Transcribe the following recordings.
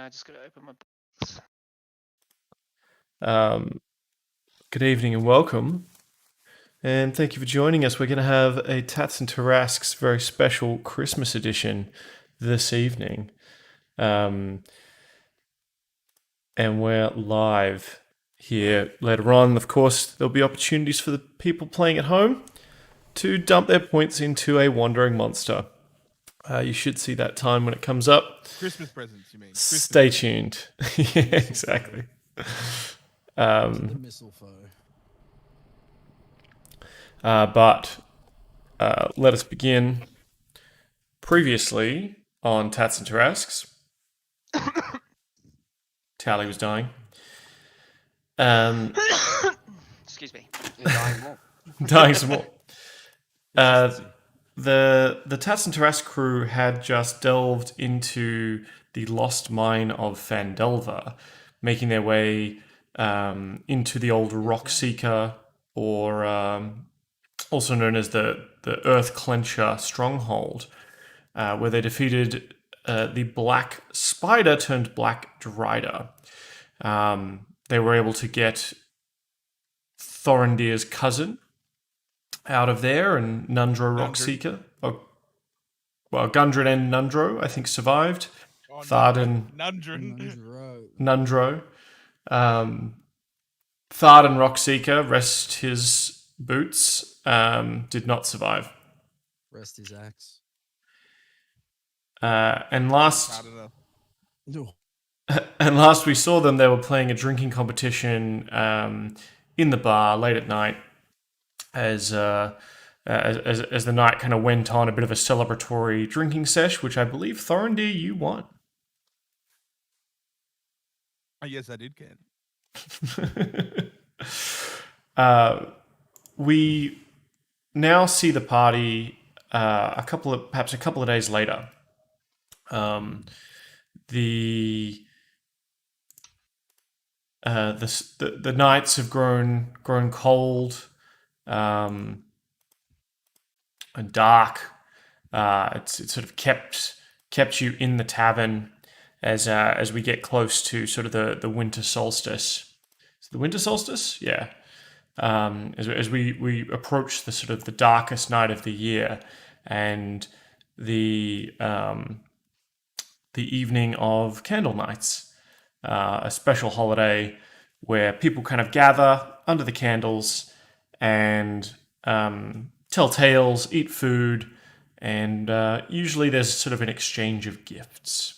I just gotta open my books. Good evening and welcome. And thank you for joining us. We're going to have a Tatts Tarasques very special Christmas edition this evening. And we're live here later on. Of course, there'll be opportunities for the people playing at home to dump their points into a wandering monster. You should see that time when it comes up. Christmas presents, you mean? Stay tuned. Yeah, exactly. The mistletoe. But let us begin. Previously on Tatts Tarasques, Tally was dying. Excuse me. You're dying more. Dying some more. The Tatts Tarasques crew had just delved into the lost mine of Phandelver, making their way into the old Rockseeker, or also known as the Earth Clencher stronghold, where they defeated the Black Spider turned Black Drider. They were able to get Thorendir's cousin out of there, and Nundro Rockseeker. Oh, well, Gundren and Nundro, I think, survived. Tharden. Nundro. Tharden Rockseeker, rest his boots, did not survive. Rest his axe. And last No. and last we saw them, they were playing a drinking competition in the bar late at night, as the night kind of went on, a bit of a celebratory drinking sesh, which I believe, Thorendir, you won. Yes, I did, Ken. We now see the party perhaps a couple of days later. The nights have grown cold and dark. It's sort of kept you in the tavern as we get close to sort of the winter solstice. Is it the winter solstice? Yeah. As we approach the sort of the darkest night of the year, and the evening of CandleNights, a special holiday where people kind of gather under the candles and tell tales, eat food, and usually there's sort of an exchange of gifts.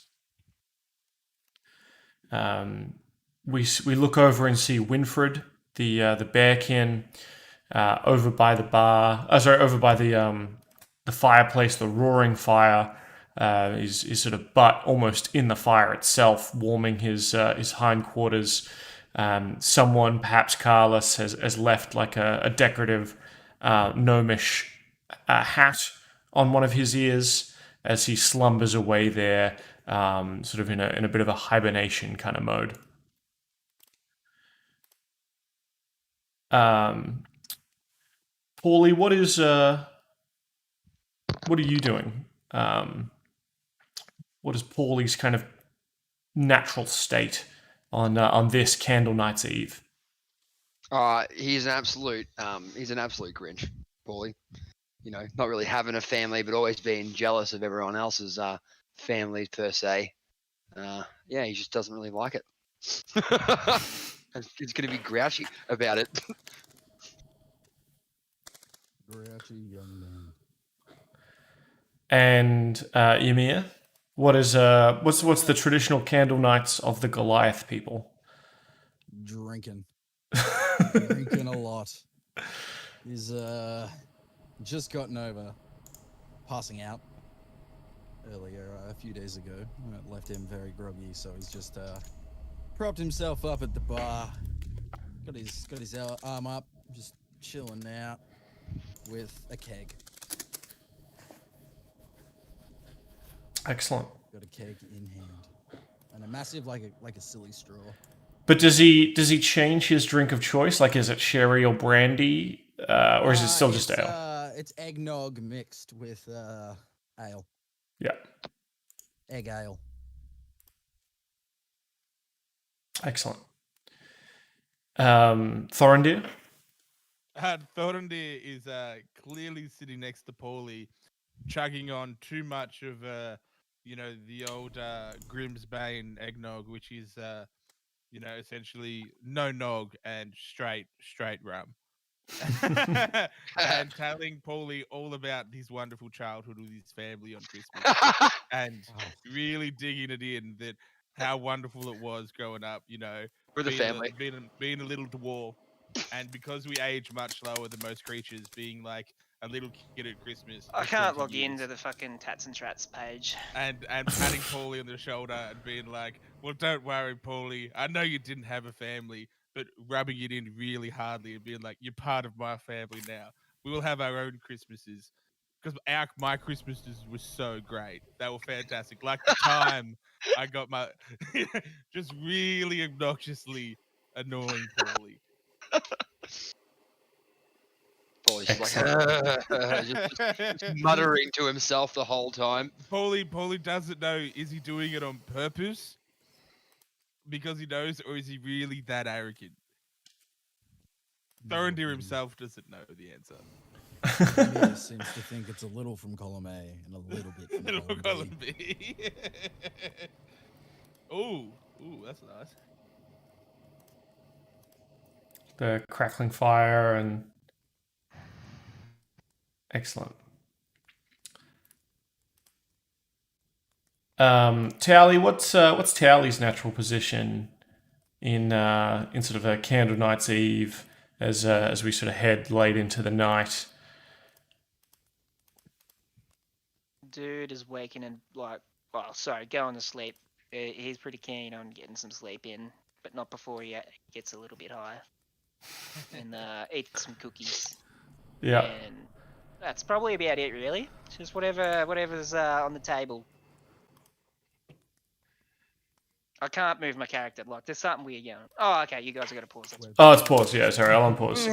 We look over and see Winfred, the bearkin, over by the bar. Over by the fireplace, the roaring fire. Is sort of butt almost in the fire itself, warming his hindquarters. Someone, perhaps Carlos, has left like a decorative gnomish hat on one of his ears as he slumbers away there, sort of in a bit of a hibernation kind of mode. Pauly, what are you doing? What is Pauly's kind of natural state on this CandleNights Eve? He's an absolute Grinch, Pauly. You know, not really having a family, but always being jealous of everyone else's families per se. Yeah, he just doesn't really like it. He's going to be grouchy about it. Grouchy young man. And Ymir, what's the traditional CandleNights of the Goliath people? Drinking a lot. He's just gotten over passing out earlier a few days ago. It left him very groggy, so he's just propped himself up at the bar. Got his arm up, just chilling out with a keg. Excellent. Got a keg in hand and a massive like a silly straw. But does he change his drink of choice? Like, is it sherry or brandy, or is it still just ale? It's eggnog mixed with ale. Yeah. Egg ale. Excellent. Thorendir? Thorendir is clearly sitting next to Pauly, chugging on too much of the old Grimsbane eggnog, which is essentially no nog and straight rum. And telling Pauly all about his wonderful childhood with his family on Christmas, and really digging it in that how wonderful it was growing up, With the family. being a little dwarf, and because we age much slower than most creatures, being like a little kid at Christmas. I for can't 20 log years. into the fucking Tatts and Trats page. And patting Pauly on the shoulder and being like, "Well, don't worry, Pauly. I know you didn't have a family, but rubbing it in really hardly and being like, you're part of my family now. We will have our own Christmases." Because my Christmases were so great. They were fantastic. Like the time I got my just really obnoxiously annoying Pauly. Pauly's just like just muttering to himself the whole time. Pauly doesn't know, is he doing it on purpose because he knows, or is he really that arrogant? Thorendir himself doesn't know the answer. Timmy seems to think it's a little from column A and a little bit from Little column column B. B. Ooh, that's nice. The crackling fire and excellent. Toweleeeie, what's Toweleeeie's natural position in sort of a CandleNights Eve as we sort of head late into the night? Dude is waking and going to sleep. He's pretty keen on getting some sleep in, but not before he gets a little bit high. And eat some cookies. Yeah. And that's probably about it, really. Just whatever's on the table. I can't move my character. Like, there's something weird going on. Oh, okay, you guys have got to pause. That's Oh, it's pause. Yeah, sorry, I'll unpause.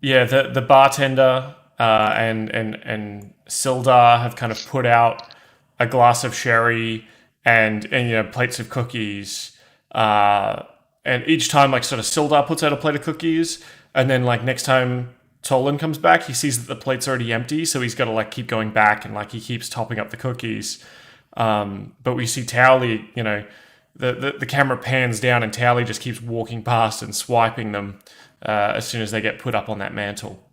The bartender and Sildar have kind of put out a glass of sherry and plates of cookies. And each time, like, sort of Sildar puts out a plate of cookies, and then, like, next time Tolan comes back, he sees that the plate's already empty, so he's got to, like, keep going back, and, like, he keeps topping up the cookies. But we see Toweleeeie, the camera pans down, and Toweleeeie just keeps walking past and swiping them as soon as they get put up on that mantle.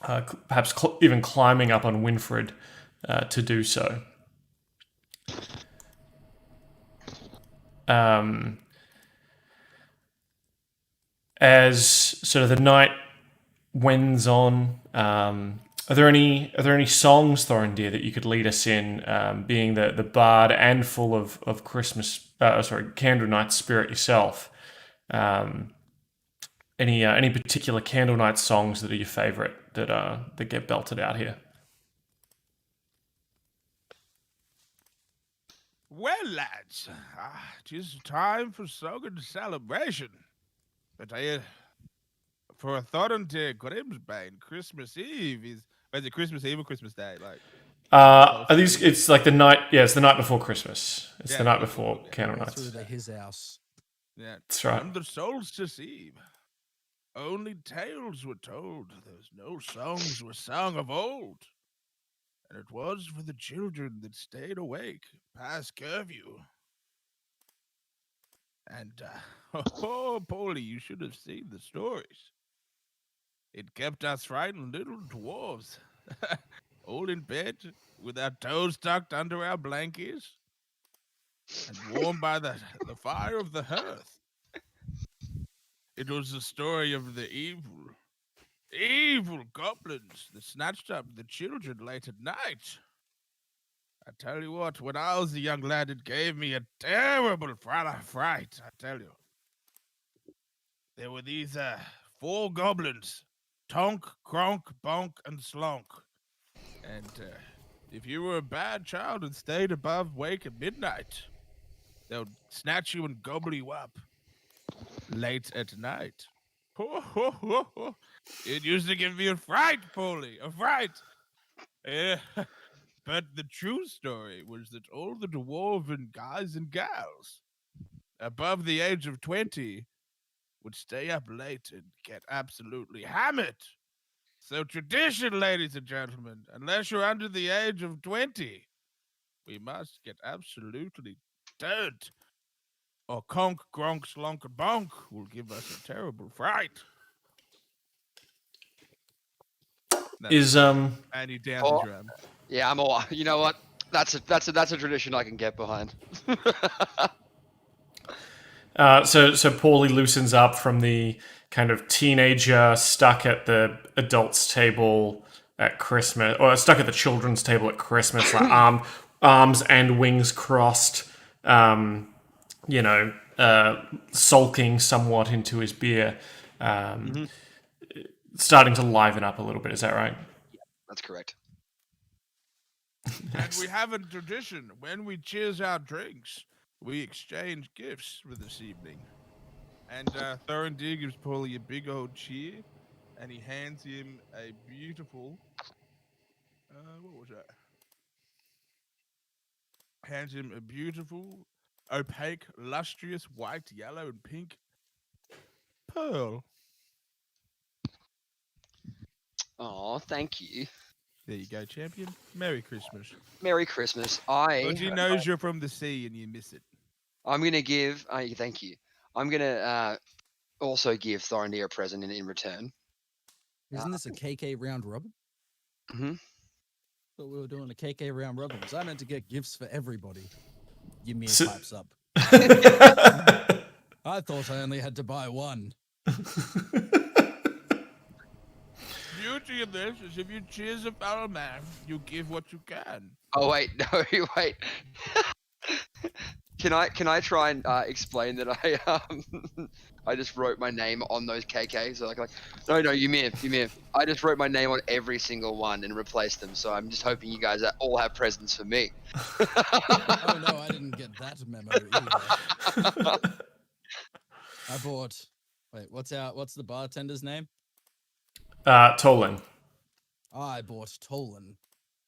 Perhaps even climbing up on Winfred to do so. As sort of the night wends on, are there any songs, Thorendir, that you could lead us in, being the bard and full of Christmas, CandleNights spirit yourself? Any particular CandleNights songs that are your favourite that get belted out here? Well, lads, 'tis time for song and celebration. But for a Thorendir Grimsbane, Christmas Eve is it Christmas Eve or Christmas Day? Like, are these? It's like the night. Yeah, it's the night before Christmas. It's the night before Through CandleNights. his house. Yeah, That's right. on the solstice eve, only tales were told. There's no songs were sung of old. And it was for the children that stayed awake past curfew. And, Pauly, you should have seen the stories. It kept us frightened little dwarves, all in bed, with our toes tucked under our blankets, and warmed by the fire of the hearth. It was the story of the evil goblins that snatched up the children late at night. I tell you what, when I was a young lad, it gave me a terrible fright, I tell you. There were these 4 goblins, Tonk, Kronk, Bonk, and Slonk. And if you were a bad child and stayed above wake at midnight, they'll snatch you and gobble you up late at night. It used to give me a fright, Pauly, a fright. Yeah. But the true story was that all the dwarven guys and gals above the age of 20 would stay up late and get absolutely hammered. So tradition, ladies and gentlemen, unless you're under the age of 20, we must get absolutely turned. Or conk, gronk, slonk, and bonk will give us a terrible fright. Is And he downs Oh. his rum. Yeah, I'm all. You know what? That's a tradition I can get behind. So Pauly loosens up from the kind of teenager stuck at the adults table at Christmas, or stuck at the children's table at Christmas, like arms and wings crossed, sulking somewhat into his beer, starting to liven up a little bit. Is that right? That's correct. And we have a tradition. When we cheers our drinks, we exchange gifts for this evening. And Thorendir gives Pauly a big old cheer, and he hands him a beautiful... what was that? Hands him a beautiful, opaque, lustrous, white, yellow, and pink pearl. Oh, thank you. There you go, champion. Merry Christmas. Merry Christmas. But he knows you're from the sea and you miss it. I'm gonna give. Thank you. I'm gonna also give Thorendir a present in return. Isn't this a KK round robin? Mm-hmm. Thought we were doing a KK round robin. Was I meant to get gifts for everybody? Ymir So- pipes up. I thought I only had to buy one. Beauty of this is if you cheers a fellow man, you give what you can. Oh wait, no, wait. Can I try and explain that I just wrote my name on those KKs? So like no, Ymir. I just wrote my name on every single one and replaced them. So I'm just hoping you guys all have presents for me. Oh no, I didn't get that memo either. I bought. Wait, what's the bartender's name? Tolan. I bought Tolan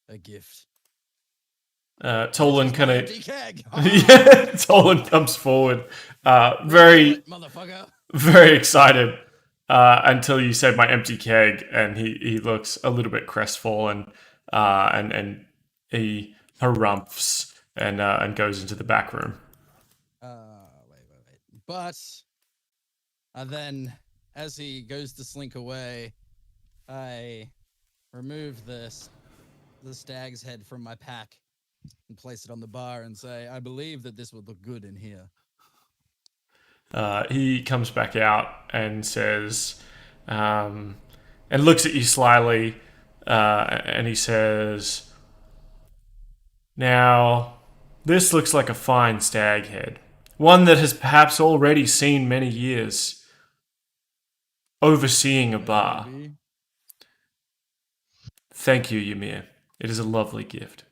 a gift. Tolan kind of Empty keg. yeah. Tolan comes forward, very Motherfucker. very excited until you said my empty keg, and he looks a little bit crestfallen, and he harumphs and goes into the back room. Wait. But then, as he goes to slink away, I remove the stag's head from my pack and place it on the bar and say, I believe that this would look good in here. He comes back out and says, and looks at you slyly, and he says, "Now, this looks like a fine stag head, one that has perhaps already seen many years, overseeing a bar. Maybe. Thank you, Ymir. It is a lovely gift."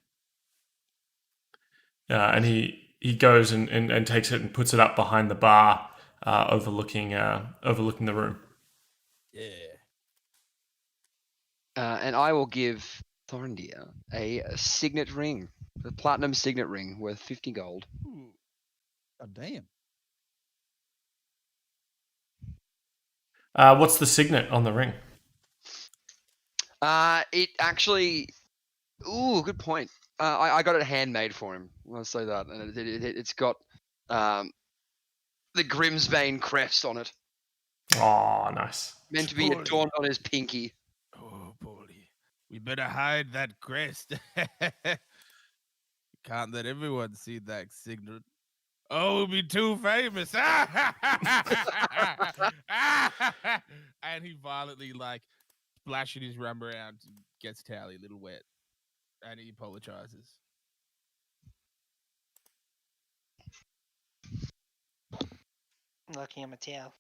And he goes and takes it and puts it up behind the bar, overlooking the room. Yeah. And I will give Thorendir a signet ring, a platinum signet ring worth 50 gold. Ooh. God damn. What's the signet on the ring? It Actually, good point. I got it handmade for him. I'll say that, and it's got the Grimsbane crest on it, Oh, nice. meant to be Pauly. adorned on his pinky. Oh, Pauly, we better hide that crest. Can't let everyone see that signet. Oh, we'll be too famous. And he violently splashing his rum around and gets Toweleeeie a little wet. And he apologizes. Lucky I'm a towel.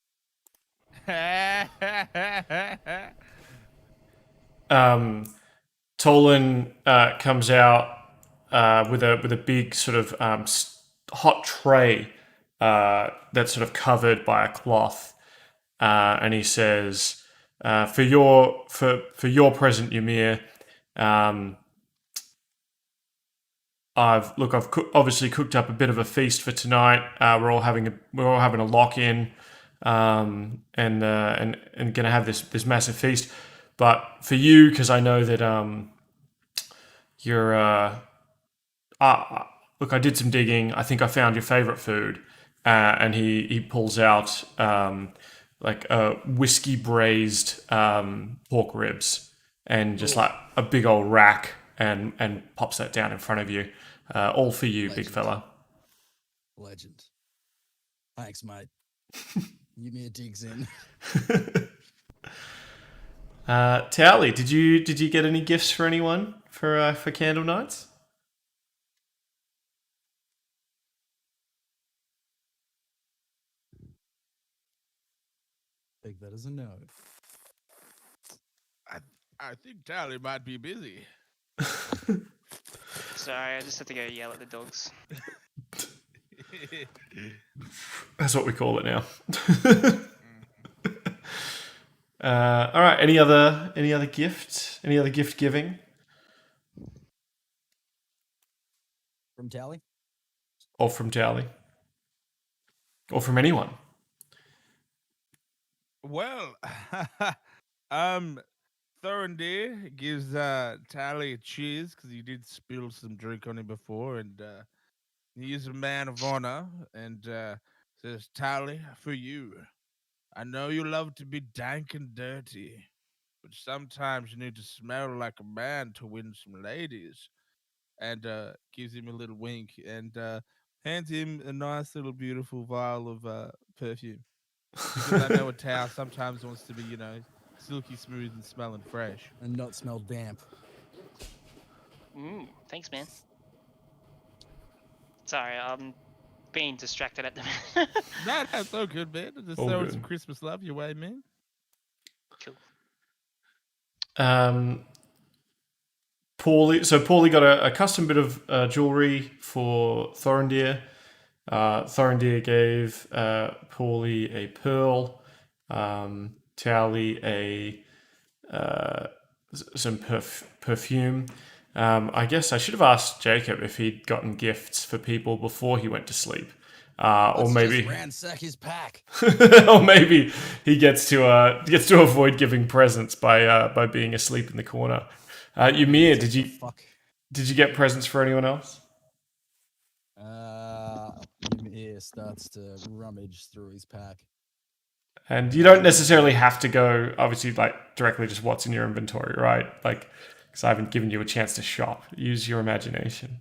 Tolan comes out with a big sort of hot tray that's sort of covered by a cloth, and he says, "For your present, Ymir, I've obviously cooked up a bit of a feast for tonight. We're all having a lock in, and gonna have this massive feast. But for you, because I know that you're look, I did some digging. I think I found your favorite food, and he pulls out like a whiskey braised pork ribs and just like a big old rack, and pops that down in front of you. All for you, big Legend. fella. Legend. Thanks, mate. Give me a digs in. Toweleeeie, did you get any gifts for anyone for CandleNights? Take that as a no. I think Tally might be busy. Sorry, I just had to go yell at the dogs. That's what we call it now. All right. Any other gift? Any other gift giving? From Tally? Or from Toweleeeie? Or from anyone? Well, Thorendir gives Tally a cheers because he did spill some drink on him before, and he is a man of honor, and says, Tally, for you. I know you love to be dank and dirty, but sometimes you need to smell like a man to win some ladies. And gives him a little wink and hands him a nice little beautiful vial of perfume. Because I know a towel sometimes wants to be, silky smooth and smelling fresh. And not smell damp. Thanks, man. Sorry, I'm being distracted at the minute. No, that's so good, man. Just All throwing good. some Christmas love your way, man. Cool. Pauly got a custom bit of jewelry for Thorendir. Thorendir gave Pauly a pearl, Toweleeeie some perfume. I guess I should have asked Jacob if he'd gotten gifts for people before he went to sleep, or Let's maybe just ransack his pack. or maybe he gets to avoid giving presents by being asleep in the corner. Ymir, did you get presents for anyone else? Ymir starts to rummage through his pack. And you don't necessarily have to go, obviously, like directly just what's in your inventory, right? Like, because I haven't given you a chance to shop. Use your imagination.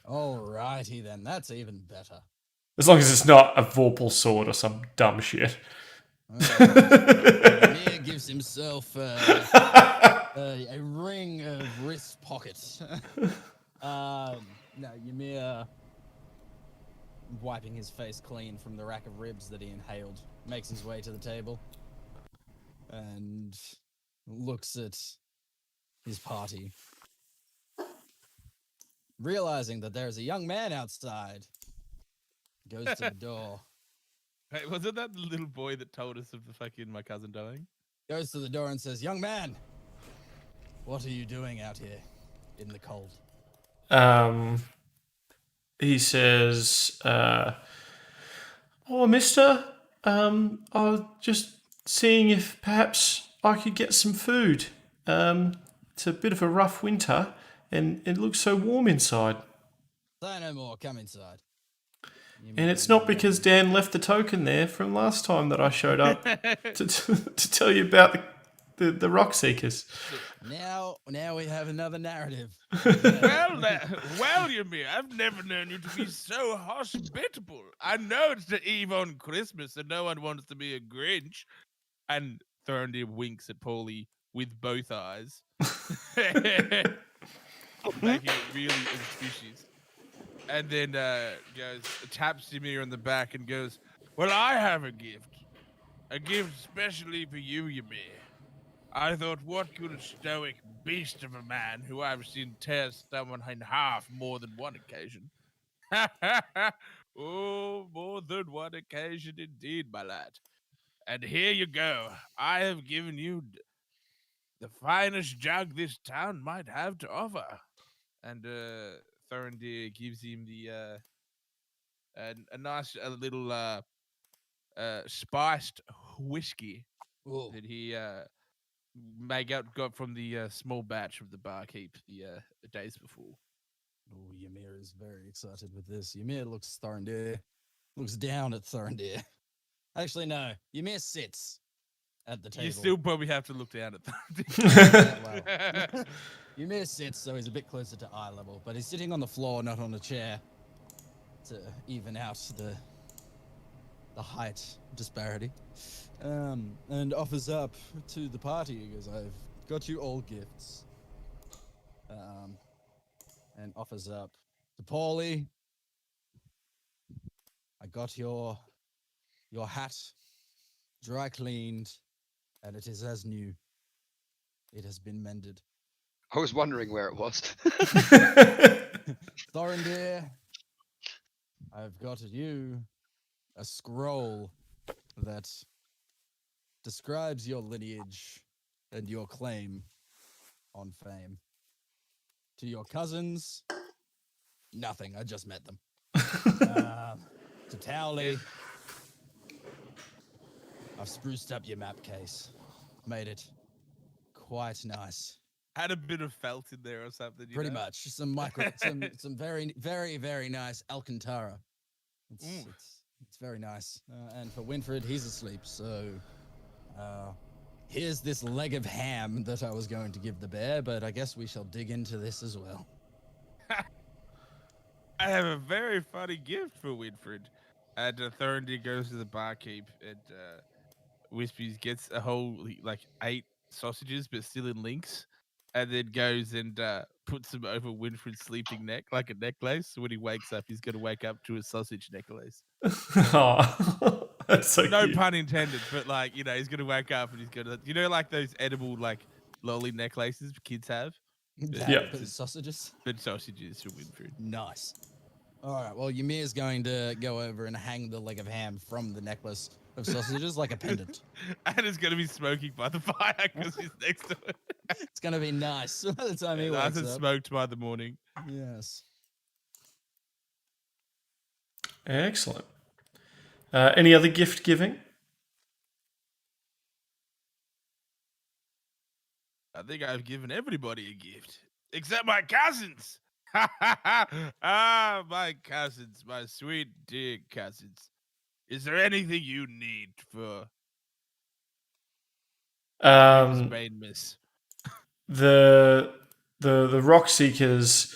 Alrighty then, that's even better. As long as it's not a Vorpal sword or some dumb shit. Ymir gives himself a ring of wrist pockets. No, Ymir, wiping his face clean from the rack of ribs that he inhaled, makes his way to the table and looks at his party, realizing that there's a young man outside. Goes to the door. Hey, wasn't that the little boy that told us of the fucking my cousin dying? Goes to the door and says, "Young man, what are you doing out here in the cold?" He says, "Oh, mister, I was just seeing if perhaps I could get some food. It's a bit of a rough winter, and it looks so warm inside. Say no more, come inside." And it's not because Dan left the token there from last time that I showed up to tell you about the Rockseekers." Now we have another narrative. Well, Ymir, I've never known you to be so hospitable. I know it's the eve on Christmas and no one wants to be a Grinch. And Thorendir winks at Pauly with both eyes. Making it really auspicious. And then taps Ymir on the back and goes, "Well, I have a gift especially for you, Ymir. I thought, what good stoic beast of a man who I've seen tear someone in half more than one occasion." Oh, more than one occasion indeed, my lad. And here you go. I have given you the finest jug this town might have to offer. And Thorendir gives him the a nice little spiced whiskey Ooh. that he got from the small batch of the barkeep the days before. Oh, Ymir is very excited with this. Ymir looks down at Thorendir. Actually, no. Ymir sits at the table. You still probably have to look down at Yeah, that. well, Ymir sits, so he's a bit closer to eye level, but he's sitting on the floor, not on a chair, to even out the height disparity. And offers up to the party because I've got you all gifts. And offers up to Pauly. I got your hat dry cleaned, and it is as new. It has been mended. I was wondering where it was. Thorendir, I've got you a scroll that describes your lineage and your claim on fame. To your cousins, nothing. I just met them. To Toweleeeie, I've spruced up your map case. Made it quite nice. Had a bit of felt in there or something. Pretty much. Some very, very, very nice Alcantara. It's very nice. And for Winfred, he's asleep, so here's this leg of ham that I was going to give the bear, but I guess we shall dig into this as well. I have a very funny gift for Winfred. And Thorendir goes to the barkeep and Wispies gets a whole 8 sausages, but still in links, and then goes and puts them over Winfred's sleeping neck like a necklace. So when he wakes up, he's going to wake up to a sausage necklace. Oh, that's so No cute. pun intended, but he's going to wake up and he's going to, like those edible lolly necklaces kids have. Yeah. Sausages. But sausages for Winfred. Nice. All right. Well, Ymir's going to go over and hang the leg of ham from the necklace of sausages like a pendant. And it's going to be smoking by the fire because he's next to it. It's going to be nice by the time he Nice wakes and up. smoked by the morning. Yes. Excellent. Any other gift giving? I think I've given everybody a gift, except my cousins. My cousins, my sweet dear cousins. Is there anything you need for Grimsbane, miss? The Rockseekers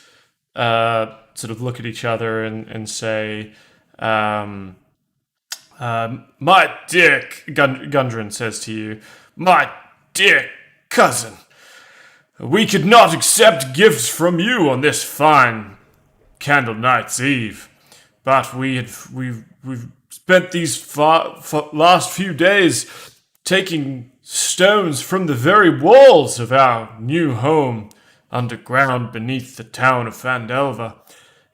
sort of look at each other and say, my dear Gundren says to you, my dear cousin, we could not accept gifts from you on this fine CandleNights Eve, but we've spent these last few days taking stones from the very walls of our new home underground beneath the town of Phandelver.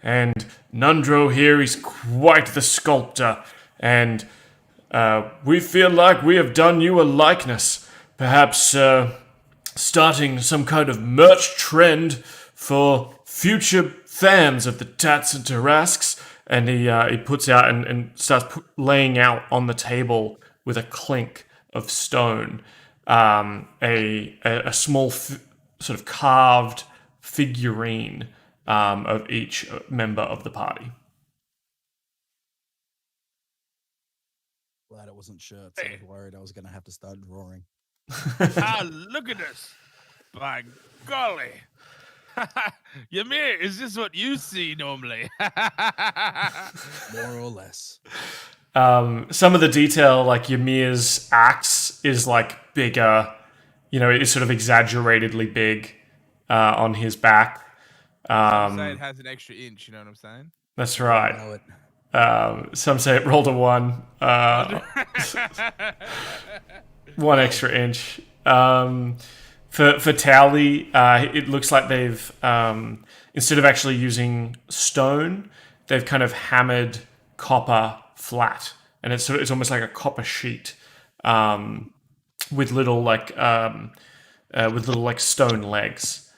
And Nundro here is quite the sculptor, and we feel like we have done you a likeness, perhaps starting some kind of merch trend for future fans of the Tatts Tarasques. And he puts out and starts laying out on the table with a clink of stone a small sort of carved figurine of each member of the party. Glad it wasn't shirts. I was worried I was going to have to start drawing. Look at this. By golly. Ymir, is this what you see normally? More or less. Some of the detail, like Ymir's axe is like bigger, it's sort of exaggeratedly big on his back. Say it has an extra inch, you know what I'm saying? That's I right. know it. Some say it rolled a 1. 1 extra inch. For Toweleeeie, it looks like they've, instead of actually using stone, they've kind of hammered copper flat, and it's almost like a copper sheet with little stone legs.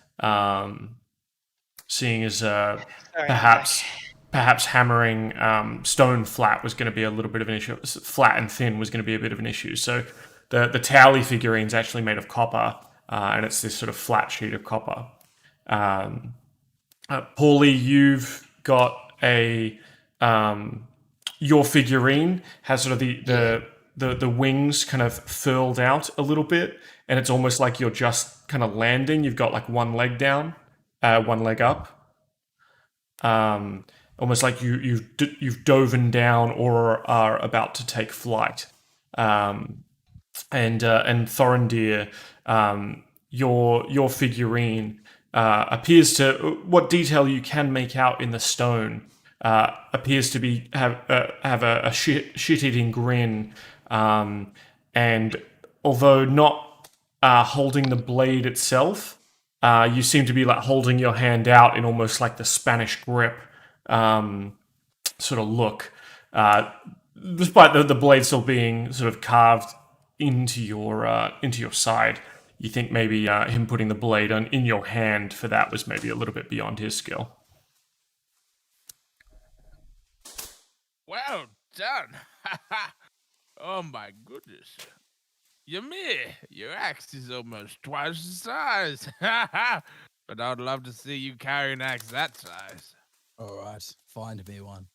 seeing as Sorry, I'm perhaps back. perhaps hammering stone flat was going to be a little bit of an issue. Flat and thin was going to be a bit of an issue. So the Toweleeeie figurine is actually made of copper, and it's this sort of flat sheet of copper. Pauly, you've got a your figurine has sort of the wings kind of furled out a little bit, and it's almost like you're just kind of landing. You've got like one leg down, one leg up, almost like you've doven down or are about to take flight. And Thorendir, your figurine appears to, what detail you can make out in the stone appears to be have a shit-eating grin, and although not holding the blade itself, you seem to be like holding your hand out in almost like the Spanish grip sort of look, despite the blade still being sort of carved into your side. You think maybe him putting the blade in your hand for that was maybe a little bit beyond his skill. Well done. Oh my goodness. Ymir, your axe is almost twice the size. But I'd love to see you carry an axe that size. All right, find me one.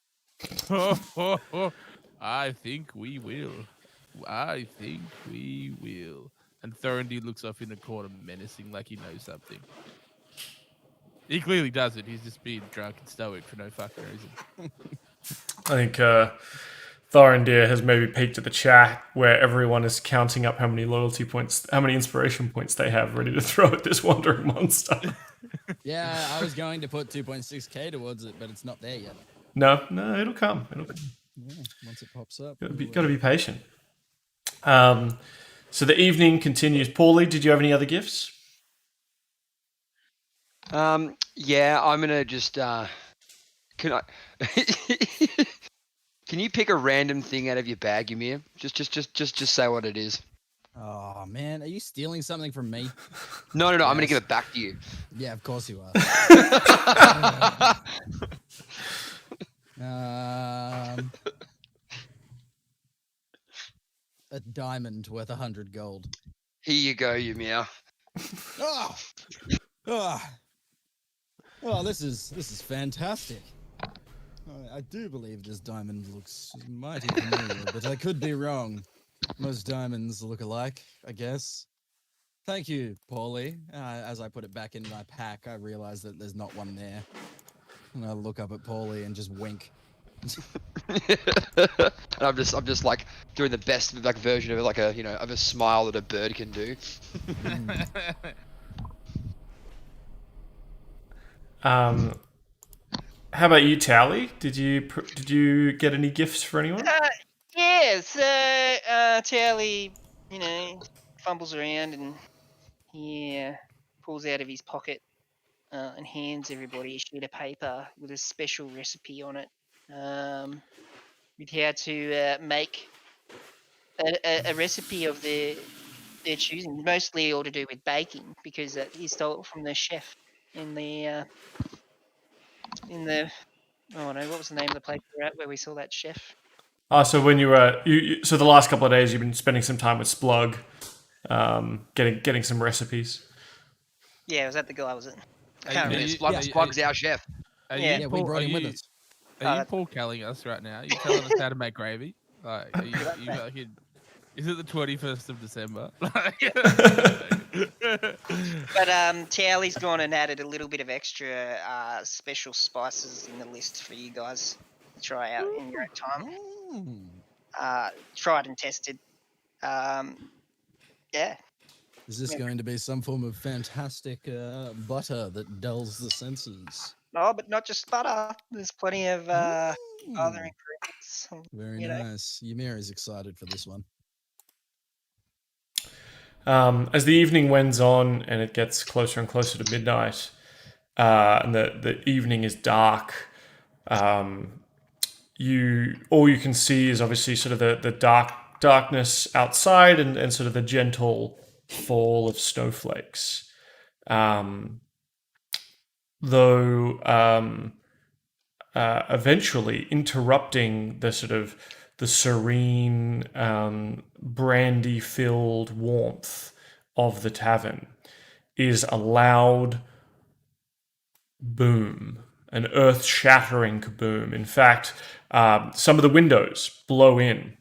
I think we will. I think we will. And Thorendir looks off in the corner, menacing like he knows something. He clearly doesn't. He's just being drunk and stoic for no fucking reason. I think Thorendir has maybe peeked at the chat where everyone is counting up how many loyalty points, how many inspiration points they have ready to throw at this wandering monster. Yeah, I was going to put 2.6k towards it, but it's not there yet. No, it'll come. Yeah, once it pops up. Got to be patient. So the evening continues. Pauly, did you have any other gifts? Yeah, I'm gonna just can I can you pick a random thing out of your bag, Ymir? Just say what it is. Oh man, are you stealing something from me? No, I'm gonna Yes. give it back to you. Yeah, of course you are. A diamond worth 100 gold. Here you go, Ymir. Oh, oh, this is fantastic. I do believe this diamond looks mighty familiar, but I could be wrong. Most diamonds look alike, I guess. Thank you, Pauly. As I put it back in my pack, I realize that there's not one there. And I look up at Pauly and just wink. And I'm just like doing the best like version of like a of a smile that a bird can do. How about you, Toweleeeie? Did you get any gifts for anyone? Yeah, so Toweleeeie, fumbles around and he pulls out of his pocket and hands everybody a sheet of paper with a special recipe on it, with how to make a recipe of their choosing, mostly all to do with baking, because he stole it from the chef in the oh no, what was the name of the place we were at where we saw that chef? So when you were so the last couple of days you've been spending some time with Splug, getting some recipes. Yeah, was that the guy? Was it? I Are can't you- remember. are you- Splug's our chef. Yeah, we brought him with us. Are you Paul Kelling us right now? Are you telling us how to make gravy? Like, is it the 21st of December? But Towelee's gone and added a little bit of extra special spices in the list for you guys to try out in your own time. Tried and tested. Yeah. Is this going to be some form of fantastic butter that dulls the senses? No, but not just butter. There's plenty of other Mm. ingredients. Very nice. Ymir is excited for this one. As the evening wends on and it gets closer and closer to midnight, and the evening is dark, all you can see is obviously sort of the darkness outside and sort of the gentle fall of snowflakes. though eventually interrupting the sort of the serene, brandy-filled warmth of the tavern is a loud boom, an earth-shattering kaboom. In fact, some of the windows blow in,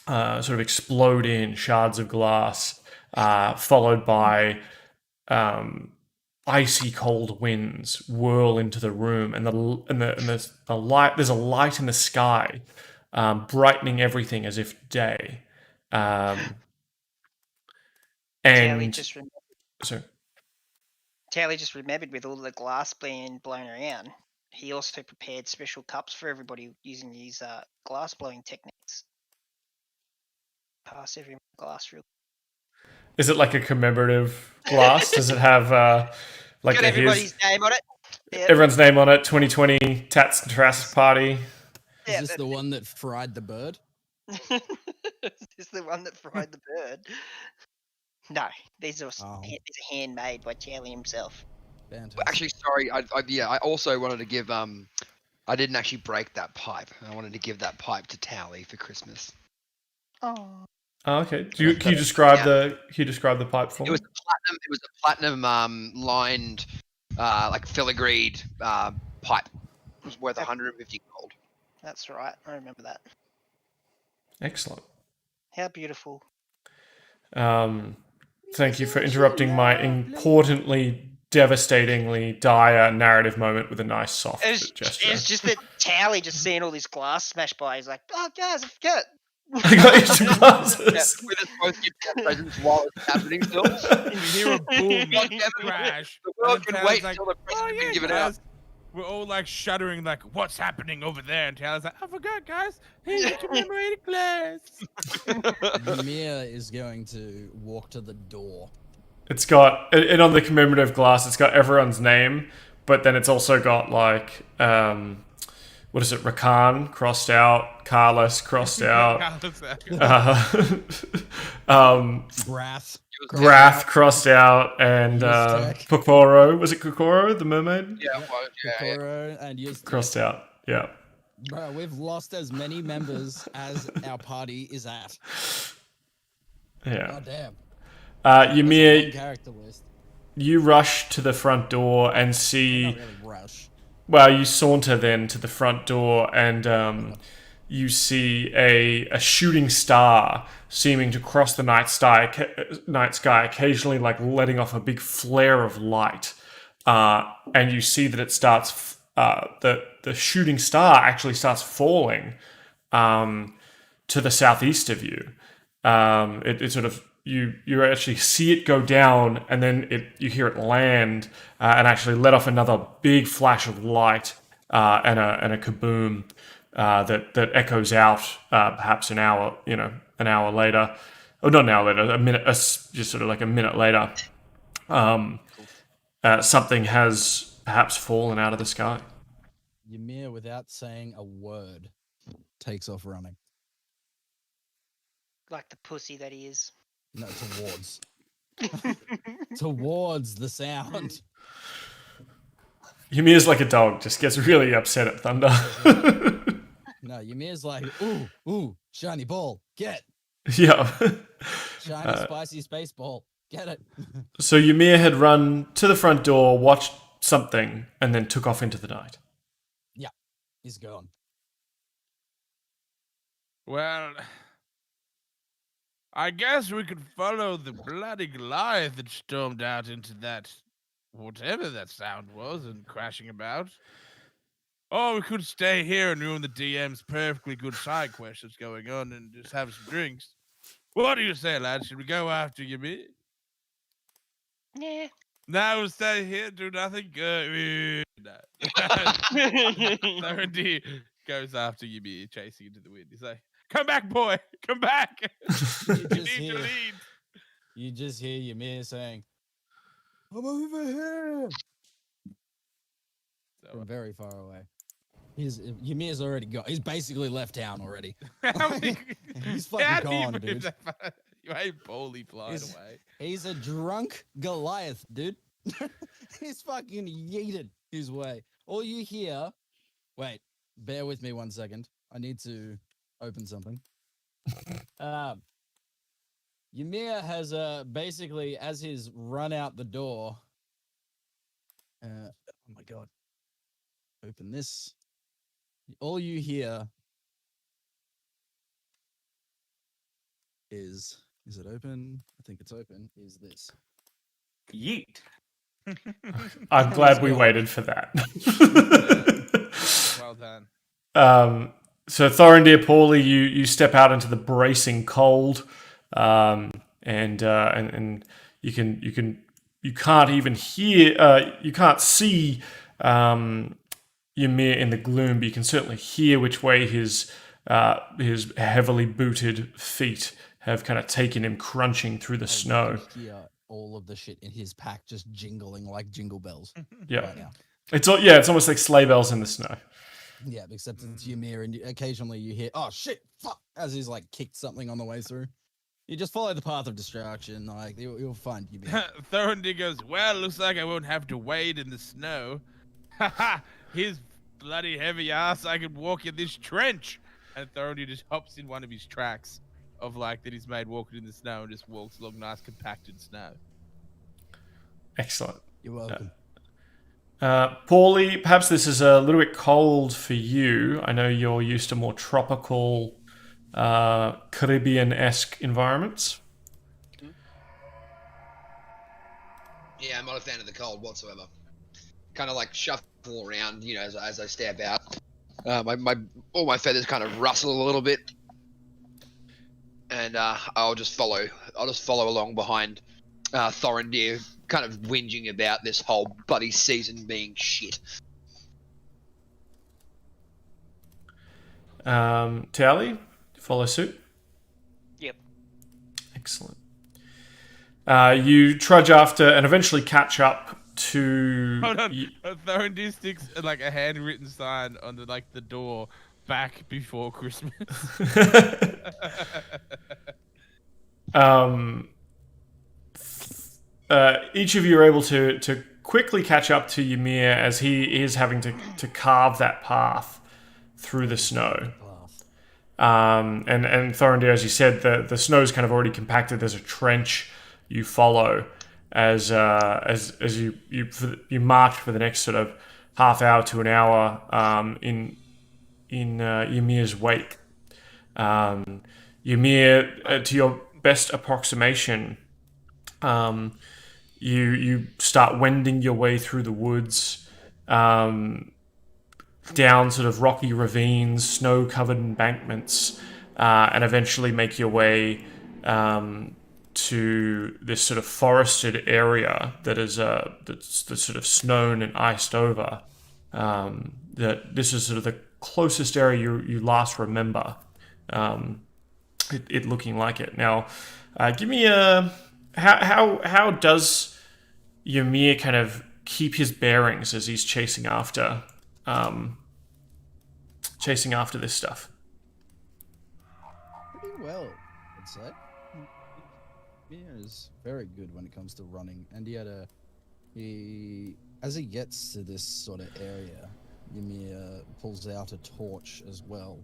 sort of explode in shards of glass, followed by icy cold winds whirl into the room, and the light. There's a light in the sky, brightening everything as if day. Toweleeeie And just rem- so, Toweleeeie just remembered with all the glass being blown around, he also prepared special cups for everybody using these glass blowing techniques. Pass every glass real. is it like a commemorative glass? Does it have like Got a everybody's name on it. Yep. everyone's name on it? 2020 Tatts Tarasques party. Is Yeah, this the one that fried the bird? Is this the one that fried the bird? No, these are these are handmade by Toweleeeie himself. Fantastic. Actually, sorry. I also wanted to give I didn't actually break that pipe. I wanted to give that pipe to Toweleeeie for Christmas. Oh. Oh, okay. Can you describe the pipe for me? It was a platinum lined like filigreed pipe. It was worth 150 gold. That's right. I remember that. Excellent. How beautiful. Thank you for interrupting my importantly, devastatingly dire narrative moment with a nice soft gesture. It's just that Toweleeeie just seeing all this glass smashed by. He's like, "Oh, guys, I forget." I got you some glasses. With us both give presents while it's happening still. You hear a boom, crash. The world and can Taylor's wait like, until the present "Oh, has yeah, been given out. guys." We're all like shuddering, like, what's happening over there? And Taylor's like, I forgot, guys. Here's your commemorated glass. Mia is going to walk to the door. It's got, and on the commemorative glass, it's got everyone's name, but then it's also got like, what is it, Rakan crossed out, Carlos crossed out, Grath crossed out, and Kokoro, was it Kokoro, the mermaid? Yeah, Kokoro and Yuztek. Crossed out, yeah. Bro, we've lost as many members as our party is at. Yeah. God damn. Ymir, Character list. you rush to the front door and see... Not really rush. Well, you saunter then to the front door and you see a shooting star seeming to cross the night sky, occasionally like letting off a big flare of light. And you see that it starts, the shooting star actually starts falling to the southeast of you. It sort of, you actually see it go down, and then you hear it land and actually let off another big flash of light and a kaboom that echoes out perhaps an hour later, or not an hour later, a minute, just sort of like a minute later. Something has perhaps fallen out of the sky. Ymir, without saying a word, takes off running. Like the pussy that he is. No, towards. Towards the sound. Ymir's like a dog, just gets really upset at thunder. No, Ymir's like, ooh, shiny ball, get. Yeah. Shiny, spicy space ball, get it. So Ymir had run to the front door, watched something, and then took off into the night. Yeah, he's gone. Well, I guess we could follow the bloody Goliath that stormed out into that, whatever that sound was, and crashing about. Or we could stay here and ruin the DM's perfectly good side quest that's going on and just have some drinks. What do you say, lad? Should we go after Ymir? Yeah. No, we'll stay here, do nothing good. No. Thorendir goes after Ymir, chasing into the wind. He's like, come back, boy! Come back! We need to lead. You just hear Ymir saying, I'm over here! From very far away. Ymir's already gone. He's basically left town already. He's fucking gone, dude. You ain't Pauly flying away. He's a drunk Goliath, dude. He's fucking yeeted. his way. All you hear. Wait, bear with me 1 second. I need to open something. Ymir has basically, as he's run out the door. Oh my god! Open this. All you hear is it open? I think it's open. Is this? Yeet. I'm glad we waited for that. Well done. So Thorendir, Pauly, you step out into the bracing cold, and you can't even hear, you can't see Ymir in the gloom, but you can certainly hear which way his heavily booted feet have kind of taken him crunching through the snow. You hear all of the shit in his pack just jingling like jingle bells. Yeah, Right now. it's almost like sleigh bells in the snow. Yeah, except it's Ymir, and occasionally you hear, "Oh shit, fuck!" as he's like kicked something on the way through. You just follow the path of destruction. Like you'll find Ymir. Thorendir goes, well, looks like I won't have to wade in the snow. Haha, his bloody heavy ass, I could walk in this trench. And Thorendir just hops in one of his tracks of like that he's made walking in the snow and just walks along nice compacted snow. Excellent. You're welcome. Pauly, perhaps this is a little bit cold for you. I know you're used to more tropical, Caribbean-esque environments. Yeah, I'm not a fan of the cold whatsoever. Kind of like shuffle around, you know, as I step out. All my feathers kind of rustle a little bit, and I'll just follow along behind Thorendir, kind of whinging about this whole bloody season being shit. Toweleeeie, follow suit. Yep. Excellent. You trudge after and eventually catch up to. Hold on, Thorendir sticks like a handwritten sign on the door back before Christmas. Each of you are able to quickly catch up to Ymir as he is having to carve that path through the snow. And Thorendir, as you said, the snow's kind of already compacted. There's a trench you follow as you march for the next sort of half hour to an hour in Ymir's wake. Ymir, to your best approximation, you start wending your way through the woods, down sort of rocky ravines, snow-covered embankments, and eventually make your way to this sort of forested area that is that's sort of snown and iced over. That this is sort of the closest area you last remember. It looking like it. Now, give me a how does Ymir kind of keep his bearings as he's chasing after this stuff? Pretty well, I'd say. Ymir is very good when it comes to running, and as he gets to this sort of area, Ymir pulls out a torch as well,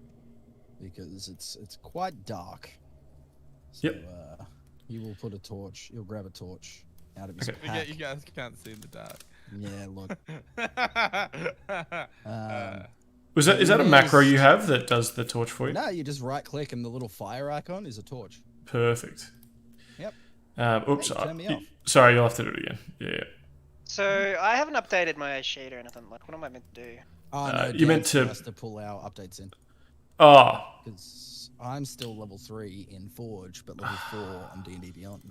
because it's quite dark. So, Yep. he will put a torch. He'll grab a torch out of his Okay. pack. You guys can't see in the dark. Yeah, look. Is that a macro you have that does the torch for you? No, you just right click and the little fire icon is a torch. Perfect. Yep. Oops. Hey, turn me off. Sorry, you'll have to do it again. Yeah. So I haven't updated my sheet or anything. Like, what am I meant to do? Oh, no, you meant Dan to- has to pull our updates in. Oh, Because I'm still level 3 in Forge, but level 4 on D&D Beyond.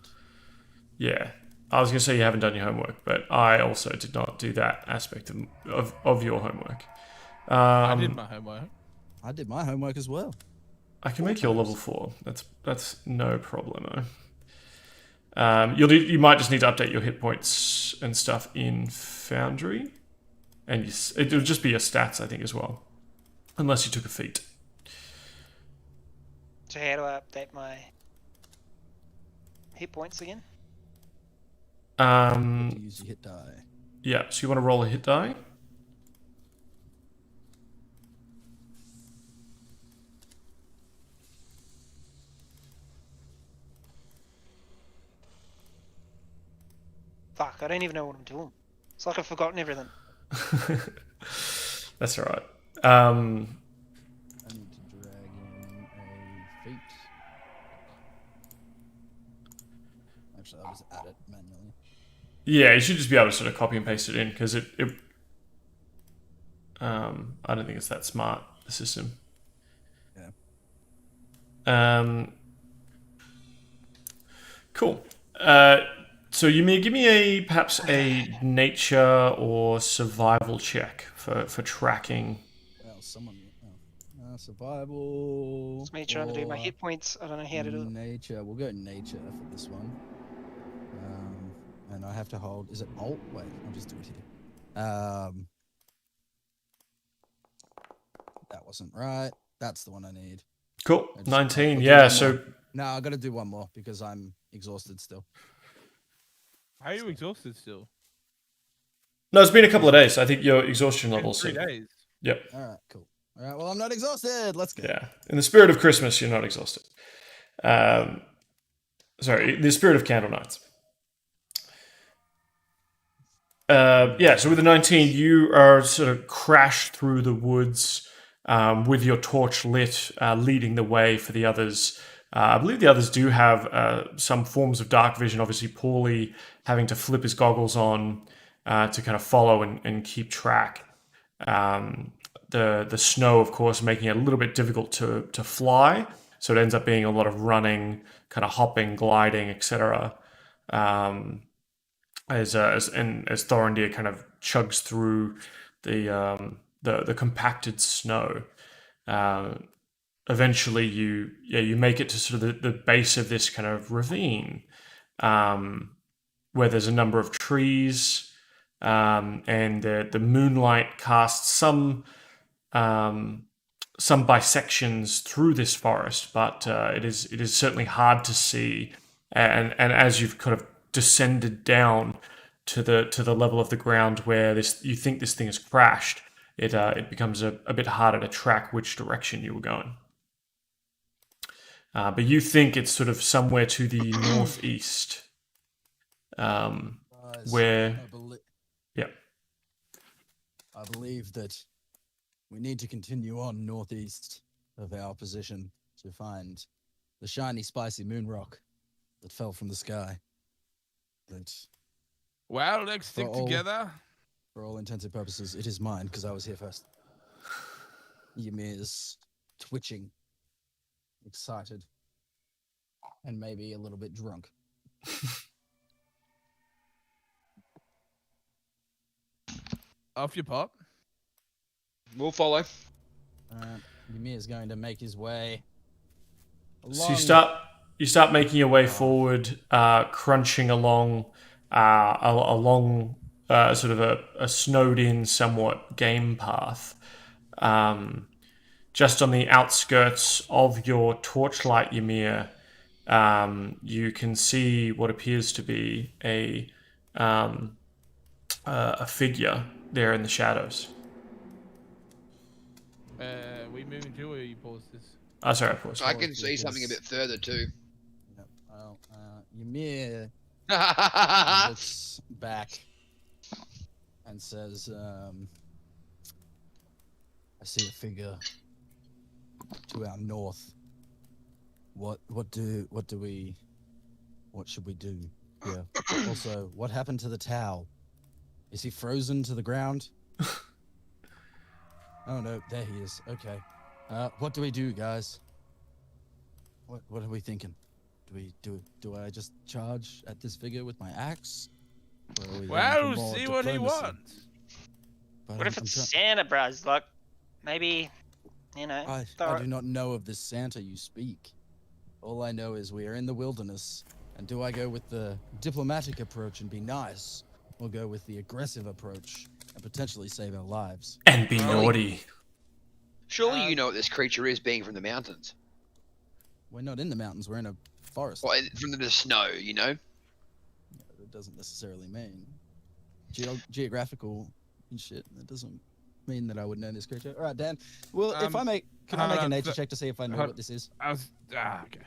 yeah. I was going to say you haven't done your homework, but I also did not do that aspect of your homework. I did my homework. I did my homework as well. I can make you a level 4. That's no problemo. You might just need to update your hit points and stuff in Foundry, and it'll just be your stats, I think, as well, unless you took a feat. So how do I update my hit points again? To use your hit die. Yeah. So you want to roll a hit die? Fuck, I don't even know what I'm doing. It's like I've forgotten everything. That's all right. I need to drag in a feat. Actually, I'll just add it manually. Yeah, you should just be able to sort of copy and paste it in because it I don't think it's that smart, the system. Yeah. Cool. So you may give me perhaps a nature or survival check for tracking. Well, someone. Survival. It's me trying to do my or hit points. I don't know how to do it. Nature. We'll go nature for this one. And I have to hold. Is it Alt? Wait, I'll just do it here. That wasn't right. That's the one I need. Cool. I just- 19. I'll do Yeah. one So more. No, I got to do one more because I'm exhausted still. How are you exhausted still? no, it's been a couple of days. I think your exhaustion Been levels. 3 days. Yep. All right, cool. All right, well, I'm not exhausted. Let's go. Yeah. In the spirit of Christmas, you're not exhausted. Sorry, in the spirit of CandleNights. Yeah, so with the 19, you are sort of crashed through the woods with your torch lit, leading the way for the others. I believe the others do have some forms of dark vision, obviously Pauly having to flip his goggles on to kind of follow and keep track. The snow, of course, making it a little bit difficult to fly, so it ends up being a lot of running, kind of hopping, gliding, etc. As Thorendir kind of chugs through the compacted snow. Eventually, you make it to sort of the base of this kind of ravine, where there's a number of trees, and the moonlight casts some bisections through this forest, but it is certainly hard to see. And as you've kind of descended down to the level of the ground where you think this thing has crashed, it becomes a bit harder to track which direction you were going. But you think it's sort of somewhere to the northeast, where yeah. I believe that we need to continue on northeast of our position to find the shiny, spicy moon rock that fell from the sky. That, Well, let's stick together. for all intents and purposes, it is mine because I was here first. Ymir is twitching, excited, and maybe a little bit drunk. Off your pop. We'll follow. Ymir is going to make his way along. So you start making your way forward, crunching along sort of a snowed-in, somewhat game path. Just on the outskirts of your torchlight, Ymir, you can see what appears to be a figure there in the shadows. We moving to or you pause this? Oh, sorry, I paused. I can see something a bit further too. Yep. Well, Ymir looks back and says, I see a figure to our north. What should we do here? Also, what happened to the Tau? Is he frozen to the ground? Oh no, there he is. Okay. What do we do, guys? What are we thinking? Do I just charge at this figure with my axe? Or are we Well, going for more see what he diplomacy? wants. But What if I'm it's try- Santa, bros? Like, maybe, you know. I do not know of this Santa you speak. All I know is we are in the wilderness, and do I go with the diplomatic approach and be nice, or go with the aggressive approach and potentially save our lives? And be Really? naughty. Surely you know what this creature is, being from the mountains. We're not in the mountains, we're in a forest. Well, from the snow, you know. It doesn't necessarily mean geographical and shit. That doesn't mean that I would know this creature. All right, Dan. Well, if I make, can I make a nature check to see if I know what this is? Okay.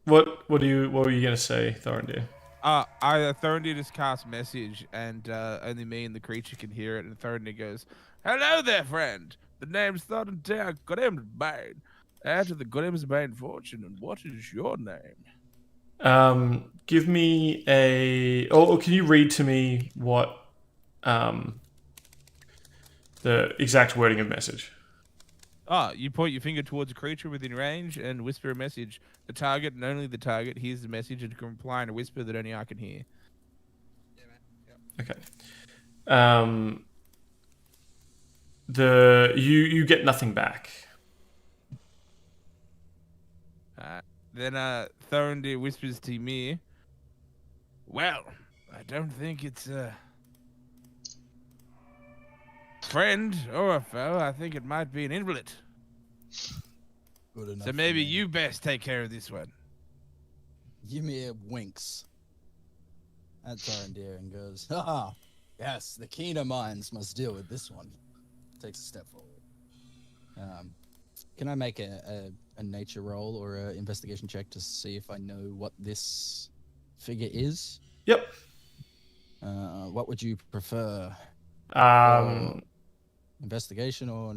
What were you gonna say, Thorendir? Thorendir just cast message, and only me and the creature can hear it. And Thorendir goes, "Hello there, friend. The name's Thorendir Grimsbane. Heir to the Grimsbane fortune. And what is your name?" Give me a. Or can you read to me what the exact wording of message? You point your finger towards a creature within range and whisper a message. The target and only the target hears the message and can reply in a whisper that only I can hear. Okay. You get nothing back. Then Thorendir whispers to me, "Well, I don't think it's a friend or a foe. I think it might be an invalid. Good enough. So maybe you best take care of this one." Ymir winks at Thorendir and goes, "Ah, yes, the keener minds must deal with this one." Takes a step forward. Can I make a nature roll or an investigation check to see if I know what this figure is? Yep. What would you prefer? Investigation or...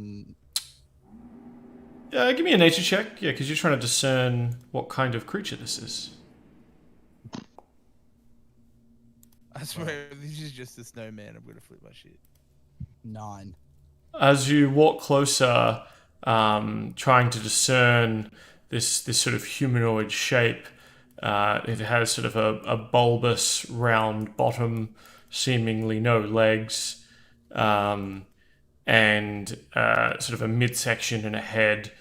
Yeah, give me a nature check. Yeah, because you're trying to discern what kind of creature this is. I swear, this is just a snowman. I'm gonna flip my shit. 9. As you walk closer, trying to discern this sort of humanoid shape, it has sort of a bulbous, round bottom, seemingly no legs, and sort of a midsection and a head.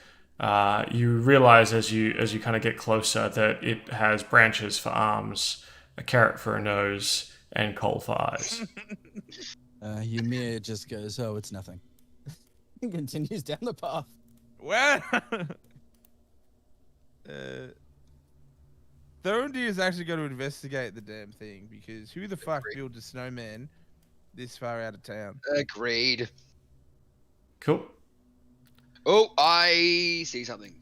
You realize as you kind of get closer that it has branches for arms, a carrot for a nose, and coal for eyes. Ymir just goes, "Oh, it's nothing." He continues down the path. Well, Thorendir is actually going to investigate the damn thing, because who the fuck built a snowman this far out of town? Agreed. Cool. Oh, I see something.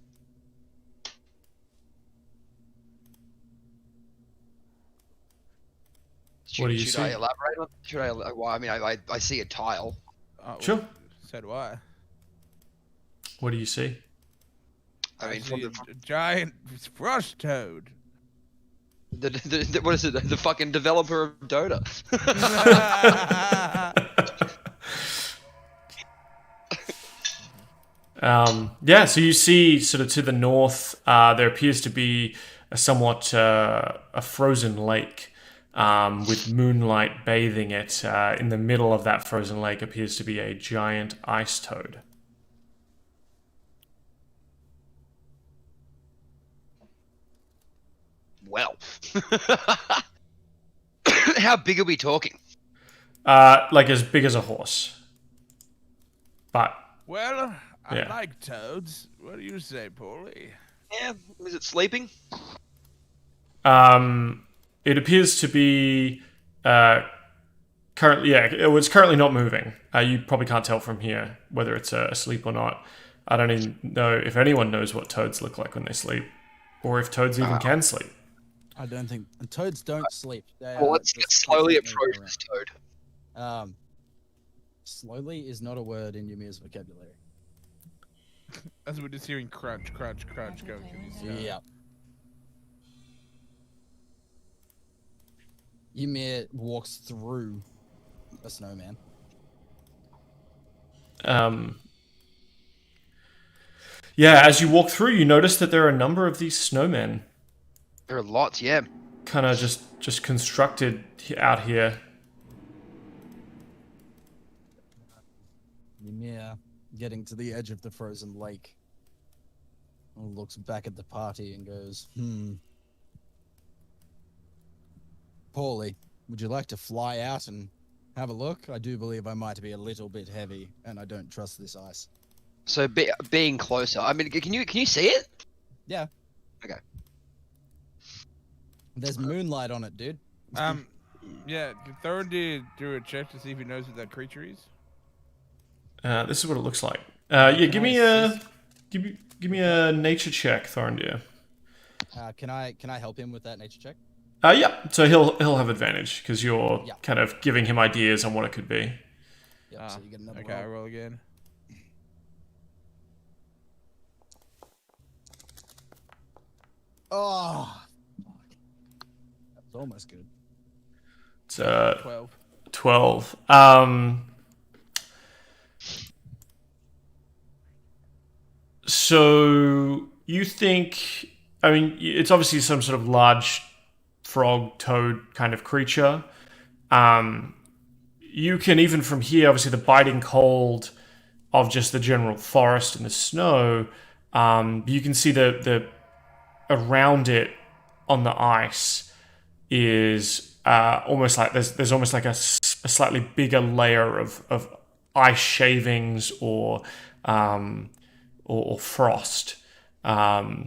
What do you should see? I elaborate on? Should I? Well, I mean, I see a tile. Oh, Sure. well, so do I. What do you see? I mean, see from a giant frost toad. the what is it? The fucking developer of Dota. Yeah, so you see sort of to the north, there appears to be a somewhat a frozen lake with moonlight bathing it. In the middle of that frozen lake appears to be a giant ice toad. Well, how big are we talking? Like as big as a horse. But Well, I Yeah. like toads. What do you say, Pauly? Yeah, is it sleeping? it appears to be currently, yeah, it's currently not moving. You probably can't tell from here whether it's asleep or not. I don't even know if anyone knows what toads look like when they sleep, or if toads even can sleep. I don't think... Toads don't sleep. They Well, are let's just slowly constantly approach this toad. around. Slowly is not a word in Ymir's vocabulary. As we're just hearing crunch, crunch, crunch going through this. Yeah. Ymir walks through a snowman. Yeah, as you walk through, you notice that there are a number of these snowmen There are lots, yeah. kind of just constructed out here. Ymir, getting to the edge of the frozen lake, looks back at the party and goes, Pauly, would you like to fly out and have a look? I do believe I might be a little bit heavy, and I don't trust this ice. So being closer. I mean, can you see it? Yeah. Okay. There's moonlight on it, dude. Yeah, can Thorendir do a check to see if he knows what that creature is? This is what it looks like. Yeah, give me a nature check, Thorendir. Can I help him with that nature check? Yeah. So he'll have advantage because you're Yeah. kind of giving him ideas on what it could be. Yep, so you get another Okay, I roll. roll again. Oh, fuck. That was almost good. It's 12. 12. So you think? I mean, it's obviously some sort of large frog, toad kind of creature. You can even from here, obviously, the biting cold of just the general forest and the snow. You can see the around it on the ice is almost like there's almost like a slightly bigger layer of ice shavings or frost. But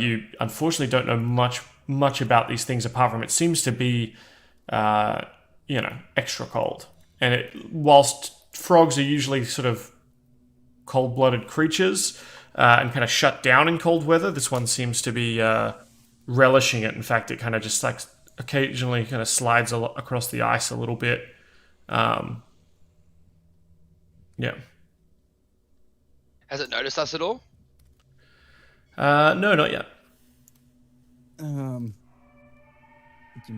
you unfortunately don't know much about these things apart from it seems to be extra cold. And whilst frogs are usually sort of cold-blooded creatures and kind of shut down in cold weather, this one seems to be relishing it. In fact, it kind of just like occasionally kind of slides across the ice a little bit. Yeah. Has it noticed us at all? No, not yet.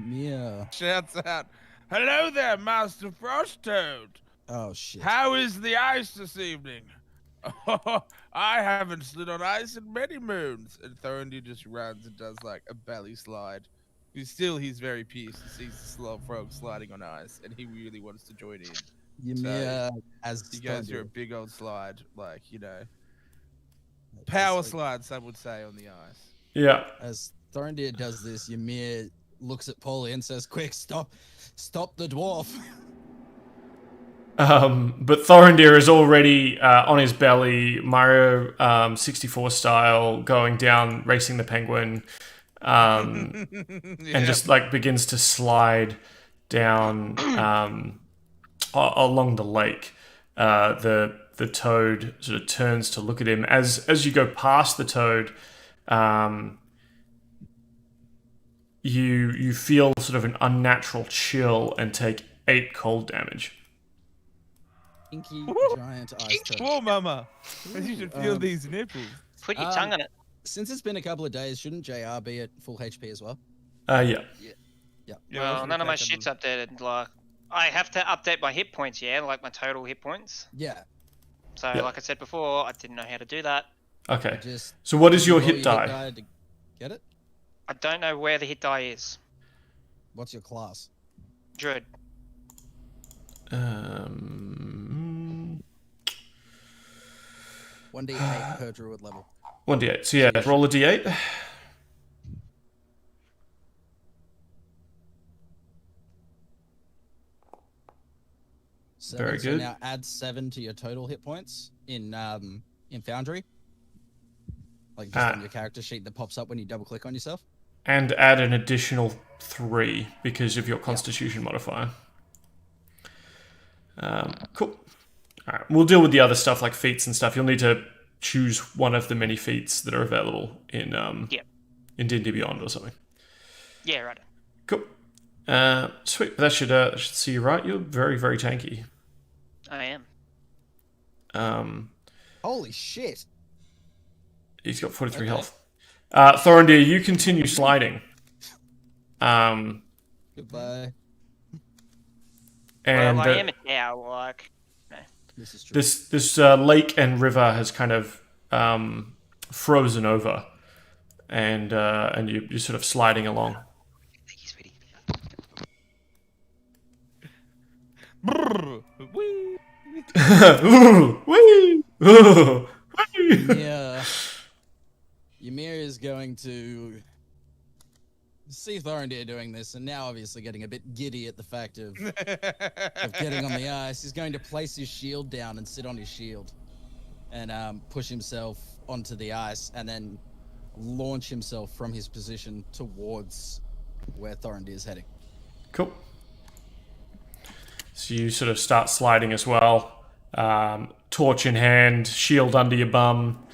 Yeah. Shouts out, "Hello there, Master Frost Toad. Oh shit. How is the ice this evening?" "Oh, I haven't slid on ice in many moons." And Thorendir just runs and does like a belly slide. He's very pissed. He sees the slow frog sliding on ice, and he really wants to join in. Ymir as He goes through a Thorendir. big old slide, like As, power like, slide, some would say, on the ice. Yeah. As Thorendir does this, Ymir looks at Pauly and says, "Quick, stop the dwarf." But Thorendir is already on his belly, Mario 64 style, going down, racing the penguin, and just like begins to slide down along the lake. The toad sort of turns to look at him as you go past the toad. You feel sort of an unnatural chill and take 8 cold damage. Inky giant ice toad. Whoa, mama! You should feel Um, these nipples. Put your tongue on it. Since it's been a couple of days, shouldn't JR be at full HP as well? Yeah. Yeah, Well, none of my shit's updated. Like, I have to update my hit points, yeah, like my total hit points. Yeah. So, Yep. like I said before, I didn't know how to do that. Okay. Just So what is your roll hit die? to get it? I don't know where the hit die is. What's your class? Druid. 1d8 per druid level. 1d8. So yeah, roll a d8. Seven, Very so good. now add 7 to your total hit points in Foundry. Like just on your character sheet that pops up when you double click on yourself. And add an additional 3 because of your Constitution modifier. Cool. All right, we'll deal with the other stuff like feats and stuff. You'll need to choose one of the many feats that are available in in D&D Beyond or something. Yeah, right. Cool. Sweet. That should see you right. You're very, very tanky. I am. Holy shit. He's got 43 Okay. health. Thorendir, you continue sliding. Goodbye. And Well, I am now, like... This is true. this lake and river has kind of frozen over, and you're sort of sliding along. Thank you, sweetie. Brrr, whee. Ooh, whee! Ooh, whee! Yeah. Ymir is going to see Thorendir doing this, and now obviously getting a bit giddy at the fact of getting on the ice. He's going to place his shield down and sit on his shield and push himself onto the ice and then launch himself from his position towards where Thorendir is heading. Cool. So you sort of start sliding as well. Torch in hand, shield under your bum,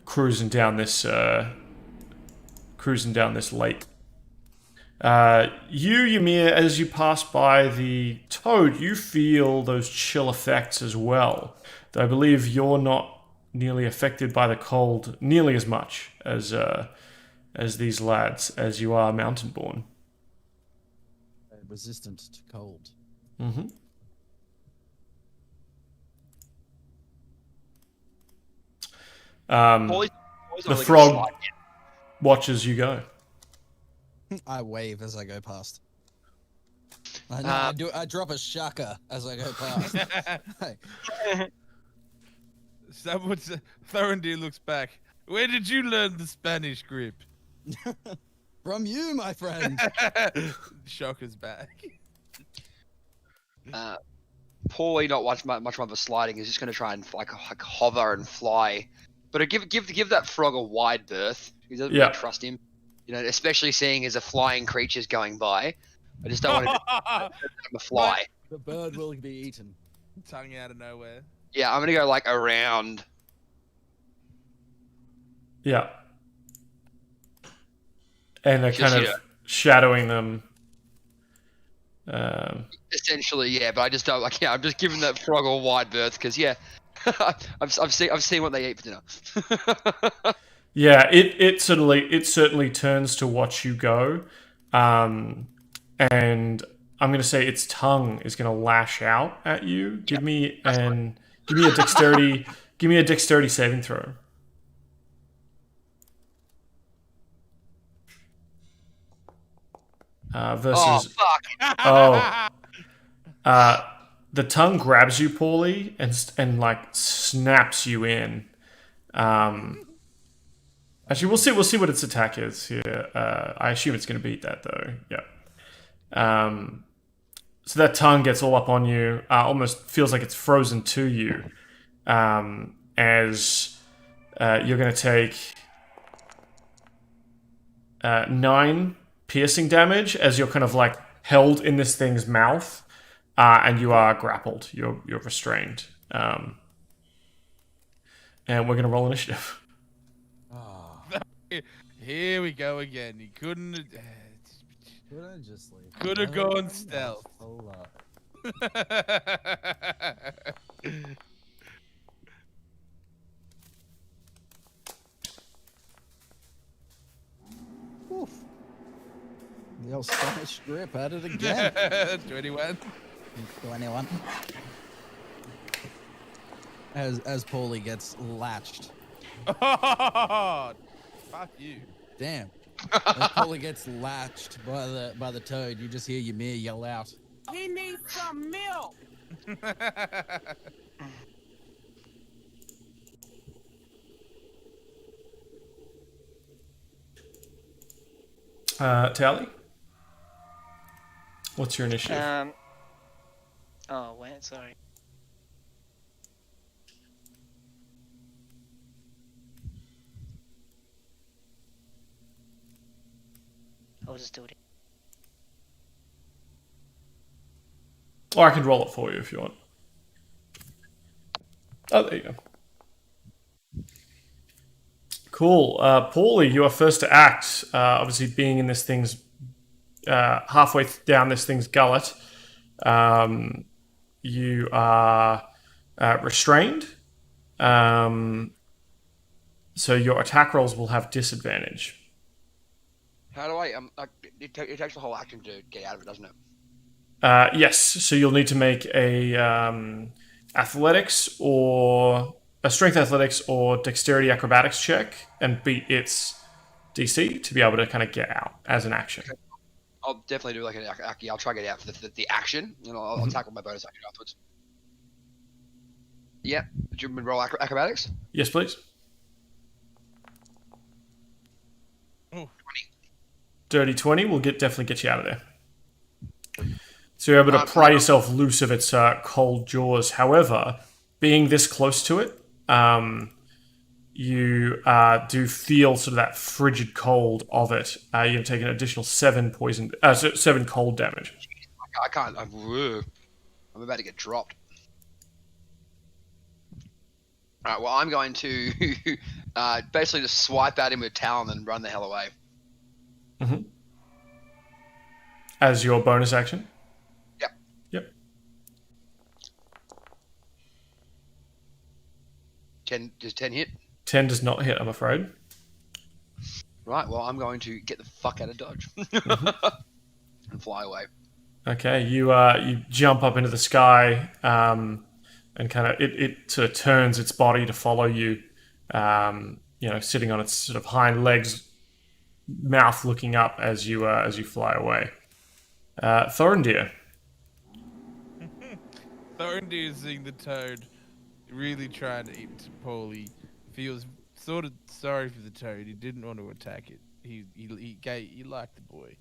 cruising down this cruising down this lake. Ymir, as you pass by the toad, you feel those chill effects as well. Though I believe you're not nearly affected by the cold nearly as much as these lads, as you are mountain-born. Resistant to cold. Mm-hmm. Pauly's The really frog gonna slide watches you go. I wave as I go past. I drop a shaka as I go past. Hey, Thorendir looks back. Where did you learn the Spanish grip? from you, my friend. Shocker's back. Pauly, not much of a sliding, is just going to try and like hover and fly, but give that frog a wide berth. He doesn't Yeah. really trust him, especially seeing as a flying creature's going by. I just don't want to fly. The bird will be eaten. Tongue out of nowhere. Yeah, I'm going to go like around. Yeah. And they're Just, kind of shadowing them. Essentially, yeah, but I just don't like. Yeah, I'm just giving that frog a wide berth because I've seen what they eat for dinner. Yeah, it certainly turns to watch you go, and I'm going to say its tongue is going to lash out at you. Give me a dexterity saving throw. Versus the tongue grabs you, Pauly, and like snaps you in. Actually, we'll see what its attack is here. I assume it's going to beat that though. Yeah. So that tongue gets all up on you. Almost feels like it's frozen to you. As you're going to take 9 piercing damage as you're kind of like held in this thing's mouth, and you are grappled. You're restrained. And we're going to roll initiative. Here we go again. He couldn't. Could I just leave? Could have gone stealth. Hold up. Oof. The old Spanish grip at it again. 21. 21. As Pauly gets latched. Oh, fuck you. Damn. As Pauly gets latched by the toad, you just hear Ymir yell out. He needs some milk. Tally? What's your initiative? Oh wait, sorry. I'll just do it. Or I can roll it for you if you want. Oh, there you go. Cool. Pauly, you are first to act. Obviously, being in this thing's halfway down this thing's gullet, you are restrained. So your attack rolls will have disadvantage. How do I? It takes the whole action to get out of it, doesn't it? Yes. So you'll need to make a athletics or a strength athletics or dexterity acrobatics check and beat its DC to be able to kind of get out as an action. Okay. I'll definitely do like an I'll try to get out for the action, and I'll tackle my bonus action afterwards. Yeah. Do you want me to roll acrobatics? Yes, please. Oh. Dirty 20 will definitely get you out of there. So you're able to pry yourself loose of its cold jaws. However, being this close to it, you do feel sort of that frigid cold of it. You're going to take an additional 7 cold damage. I can't. I'm about to get dropped. All right. Well, I'm going to basically just swipe at him with Talon and run the hell away. As your bonus action? Yep. Yep. 10, does 10 hit? 10 does not hit, I'm afraid. Right, well, I'm going to get the fuck out of dodge. And fly away. Okay, you jump up into the sky, and kind of it sort of turns its body to follow you. Sitting on its sort of hind legs, mouth looking up as you fly away. Thorendir. Thorendir, seeing the toad, really trying to eat Pauly, feels sort of sorry for the toad. He didn't want to attack it. He liked the boy.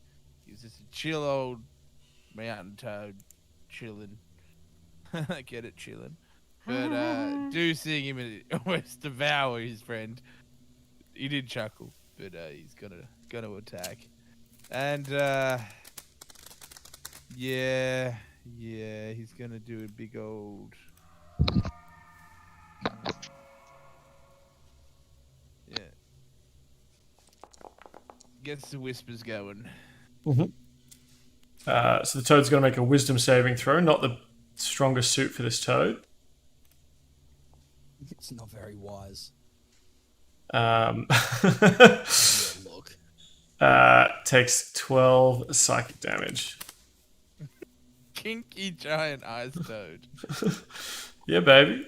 He was just a chill old mountain toad, chilling. Get it, chilling. But do seeing him almost devour his friend, he did chuckle. But he's gonna attack, and yeah, he's gonna do a big old. Yeah. Gets the whispers going. Mm-hmm. So the toad's going to make a wisdom saving throw. Not the strongest suit for this toad. It's not very wise. Look. Takes 12 psychic damage. Kinky giant eyes toad. Yeah, baby.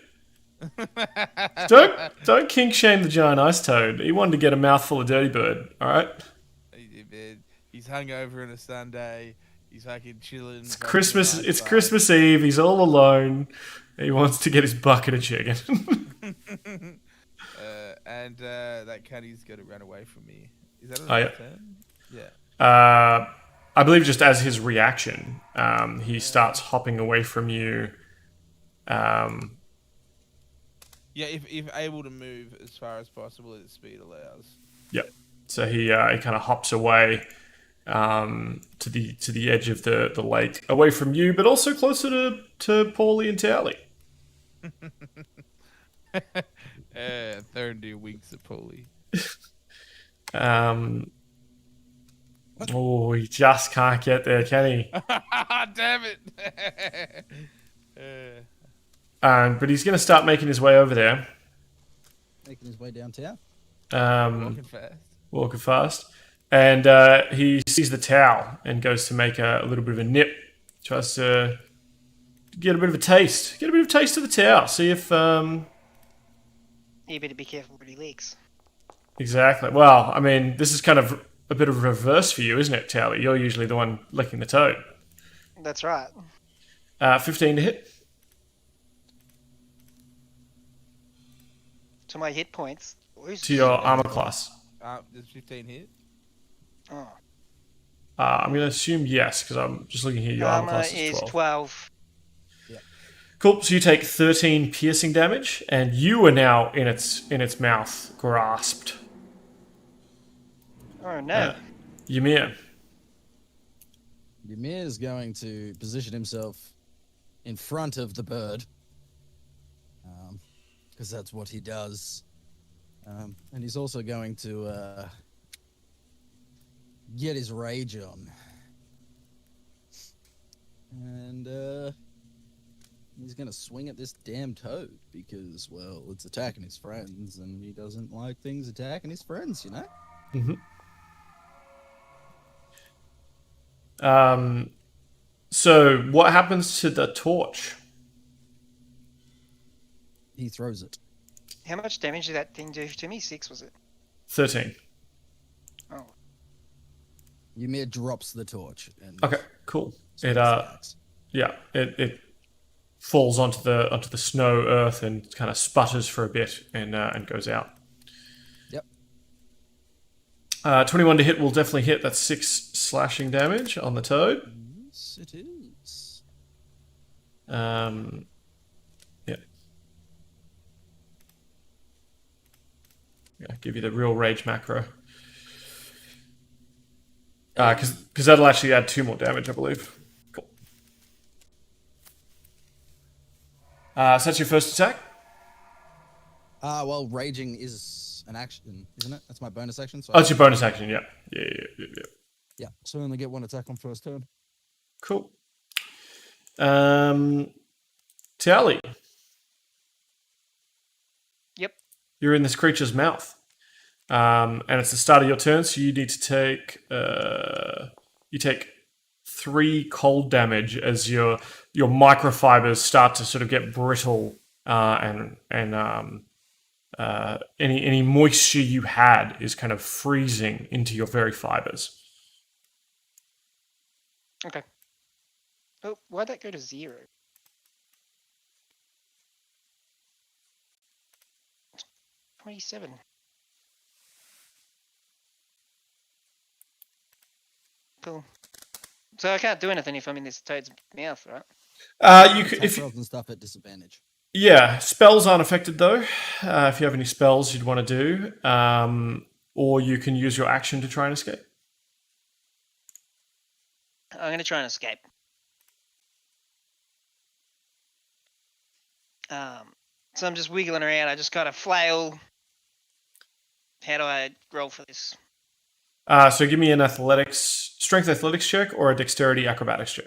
Don't kink shame the giant ice toad. He wanted to get a mouthful of dirty bird. All right. He's hungover on a Sunday. He's fucking chilling. It's Christmas. It's Christmas Eve. He's all alone. He wants to get his bucket of chicken. And that cunny's got to run away from me. Is that Oh, yeah. turn? Yeah. I believe just as his reaction, he starts hopping away from you. Yeah, if able to move as far as possible as speed allows. Yep. So he kind of hops away to the edge of the lake, away from you, but also closer to Pauly and Toweleeeie. Thorendir winks at Pauly. Oh, he just can't get there, can he? Damn it! But he's going to start making his way over there. Making his way downtown. Walking fast. And he sees the towel and goes to make a little bit of a nip. Tries to get a bit of a taste. Get a bit of a taste of the towel. See if... You better be careful what he leaks. Exactly. Well, I mean, this is kind of a bit of a reverse for you, isn't it, Toweleeeie? You're usually the one licking the toad. That's right. 15 to hit. To my hit points. To your armor class. Does 15 hit? Oh. I'm going to assume yes, because I'm just looking here. Your armor class is 12. Yeah. Cool. So you take 13 piercing damage, and you are now in its mouth, grasped. Oh no. Ymir. Ymir is going to position himself in front of the bird, because that's what he does. And he's also going to get his rage on. And he's going to swing at this damn toad because, well, it's attacking his friends, and he doesn't like things attacking his friends, you know? Mm-hmm. So what happens to the torch? He throws it. How much damage did that thing do to me? 6, was it? 13. Oh. Ymir drops the torch. And Okay, cool. It falls onto the snow earth and kind of sputters for a bit and goes out. Yep. 21 to hit will definitely hit. That's 6 slashing damage on the toad. Yes, it is. Yeah. Yeah, give you the real rage macro. Because that'll actually add 2 more damage, I believe. Cool. So that's your first attack? Well, raging is an action, isn't it? That's my bonus action. So Oh, it's your bonus action, yeah. Yeah. Yeah, so I only get 1 attack on first turn. Cool. Toweleeeie. Yep. You're in this creature's mouth. And it's the start of your turn, so you need to take you take 3 cold damage as your microfibers start to sort of get brittle, and any moisture you had is kind of freezing into your very fibers. Okay. Oh, why'd that go to 0? $27. Cool. So I can't do anything if I'm in this toad's mouth, right? You could, Attack if rolls and stuff at disadvantage. yeah, spells aren't affected though. If you have any spells you'd want to do, or you can use your action to try and escape. I'm gonna try and escape. So I'm just wiggling around. I just kind of flail. How do I roll for this? So give me an strength athletics check or a dexterity acrobatics check.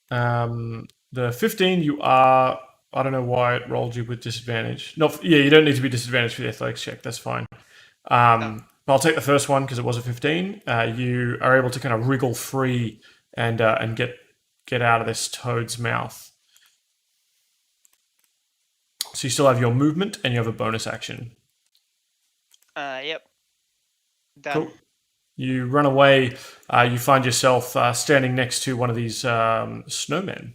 The 15, you are. I don't know why it rolled you with disadvantage. You don't need to be disadvantaged for the athletics check. That's fine. But I'll take the first one because it was a 15. You are able to kind of wriggle free and get out of this toad's mouth. So you still have your movement and you have a bonus action. Yep. Done. Cool. You run away. You find yourself standing next to one of these snowmen.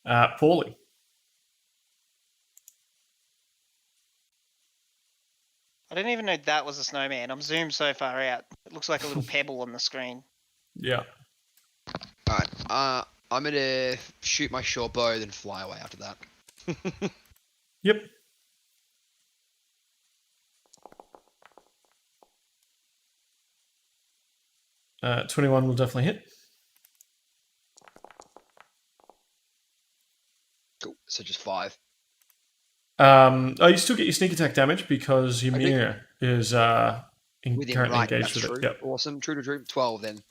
Pauly. I didn't even know that was a snowman. I'm zoomed so far out. It looks like a little pebble on the screen. Yeah. Alright, I'm gonna shoot my short bow, then fly away after that. Yep. Uh, 21 will definitely hit. Cool, so just 5. You still get your sneak attack damage because Ymir is With him, currently right, engaged that's with true. it. Yep. Awesome, true to true, 12 then.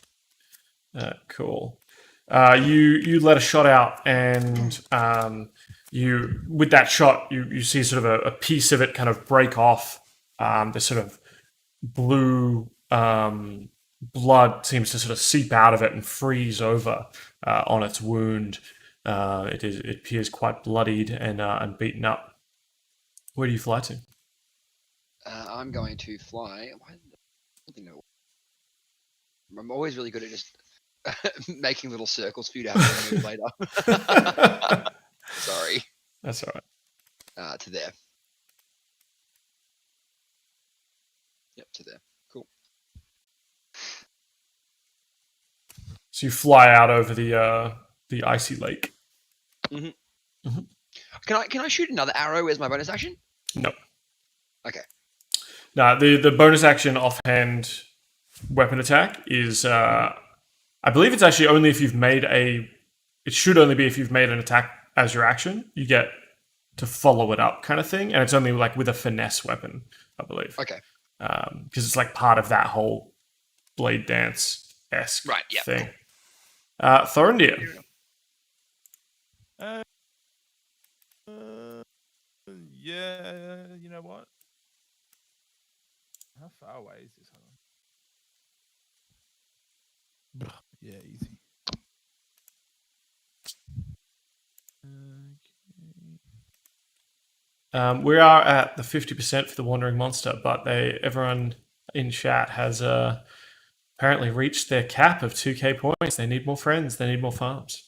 Cool. You let a shot out, and you with that shot you see sort of a piece of it kind of break off. This sort of blue blood seems to sort of seep out of it and freeze over on its wound. It appears quite bloodied and beaten up. Where do you fly to? I'm going to fly. I'm always really good at just making little circles for you to have to move later. Sorry. That's all right. To there. Yep, to there. Cool. So you fly out over the icy lake. Mm-hmm. Can I shoot another arrow as my bonus action? No. Okay. No, the bonus action offhand weapon attack is I believe it's actually only if you've made it should only be if you've made an attack as your action. You get to follow it up kind of thing, and it's only like with a finesse weapon, I believe. Okay. Because it's like part of that whole blade dance-esque thing. Thorendir. Yeah, you know what? How far away is this? Hold on. Yeah, easy. We are at the 50% for the Wandering Monster, but everyone in chat has apparently reached their cap of 2k points. They need more friends. They need more farms.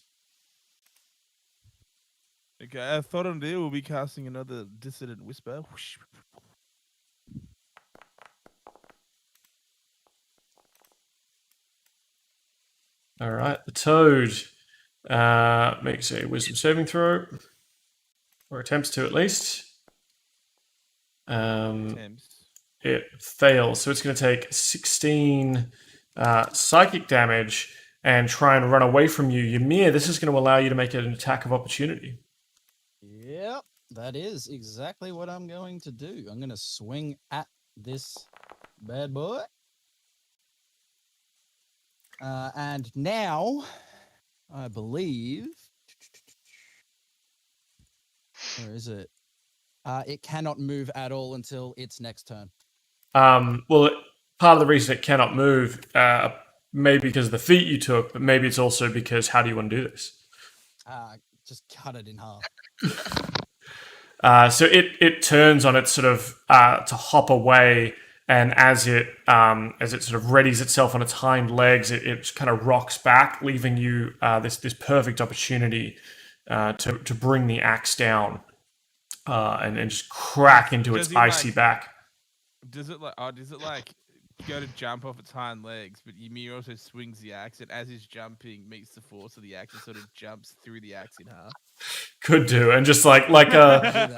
Okay, I thought on there we'll be casting another Dissident Whisper. Whoosh. All right, the toad makes a wisdom saving throw, or attempts to at least. It fails, so it's going to take 16 psychic damage and try and run away from you. Ymir, this is going to allow you to make an attack of opportunity. Yep, that is exactly what I'm going to do. I'm going to swing at this bad boy. And now, I believe... Where is it? It cannot move at all until its next turn. Well, part of the reason it cannot move, maybe because of the feat you took, but maybe it's also because how do you want to do this? Just cut it in half. So it turns on its sort of to hop away, and as it sort of readies itself on its hind legs, it kind of rocks back, leaving you this perfect opportunity to bring the axe down and just crack into its icy back. Does it like go to jump off its hind legs, but Ymir also swings the axe, and as he's jumping, meets the force of the axe and sort of jumps through the axe in half? Could do, and just like a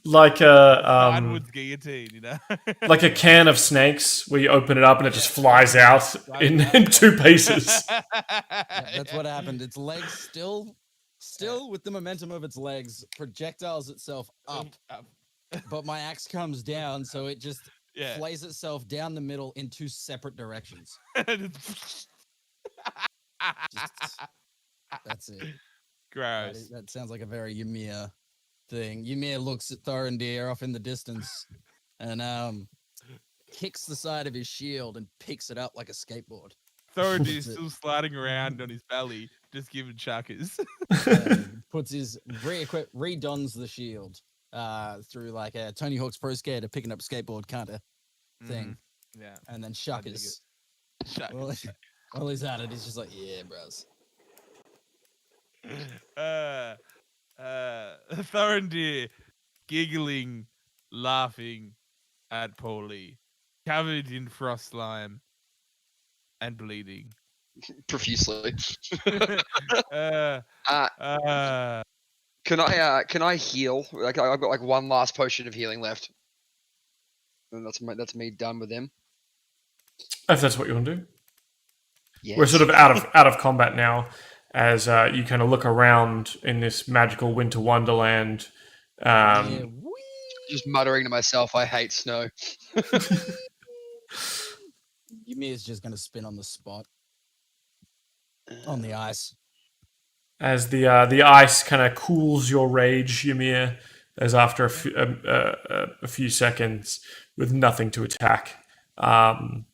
Sideways guillotine, you know, like a can of snakes where you open it up and it just flies out in 2 pieces. Yeah, that's what happened. Its legs still with the momentum of its legs, projectiles itself up. But my axe comes down, so it just flays itself down the middle in 2 separate directions. That's it. Gross. That sounds like a very Ymir thing. Ymir looks at Thorendir off in the distance and kicks the side of his shield and picks it up like a skateboard. Thorendir's still sliding around on his belly, just giving chuckers. Puts his redons the shield through like a Tony Hawk's Pro Skater picking up skateboard kind of thing. Yeah. And then shuckers. While he's at it, he's just like, yeah, bros. Thorendir giggling, laughing at Pauly, covered in frost slime and bleeding profusely. Can I heal? Like I've got like 1 last potion of healing left, and that's me done with him. If that's what you want to do. Yes. We're sort of out of combat now, as you kind of look around in this magical winter wonderland. Just muttering to myself, I hate snow. Ymir's just going to spin on the spot. On the ice. As the ice kind of cools your rage, Ymir, as after a few seconds with nothing to attack. And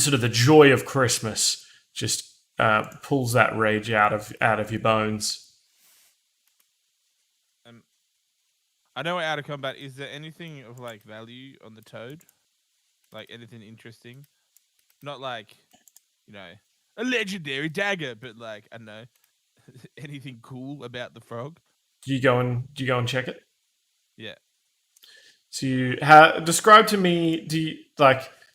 sort of the joy of Christmas just pulls that rage out of your bones. I know we're out of combat. Is there anything of like value on the toad? Like anything interesting? Not like, you know, a legendary dagger, but like, I don't know, anything cool about the frog? Do you go and check it? Yeah. So you describe to me.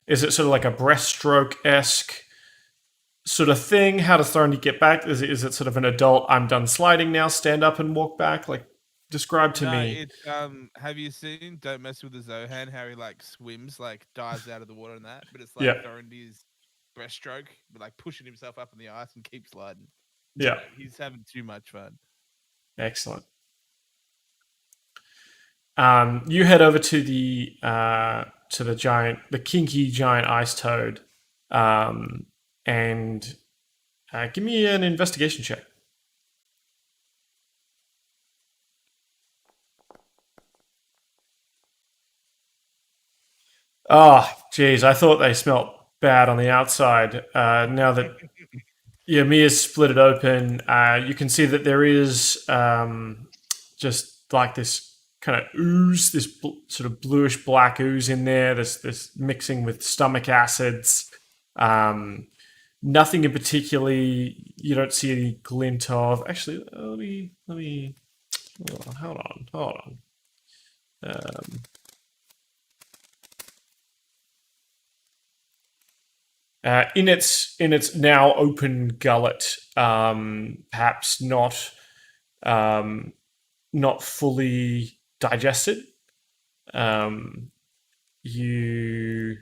Is it sort of like a breaststroke-esque sort of thing? How does Thorendir get back? Is it sort of an adult? I'm done sliding now. Stand up and walk back. Like, describe to me. It's have you seen Don't Mess with the Zohan? How he like swims, like dives out of the water and that, but it's like Thorendir's breaststroke, but like pushing himself up in the ice and keep sliding. Yeah, he's having too much fun. Excellent. You head over to the kinky giant ice toad, and give me an investigation check. Oh, geez, I thought they smelt bad on the outside. Now that Ymir's split it open, you can see that there is just like this kind of ooze, this sort of bluish black ooze in there. This mixing with stomach acids. Nothing in particularly. You don't see any glint of. Actually, let me. Hold on. In its now open gullet, perhaps not fully digested. You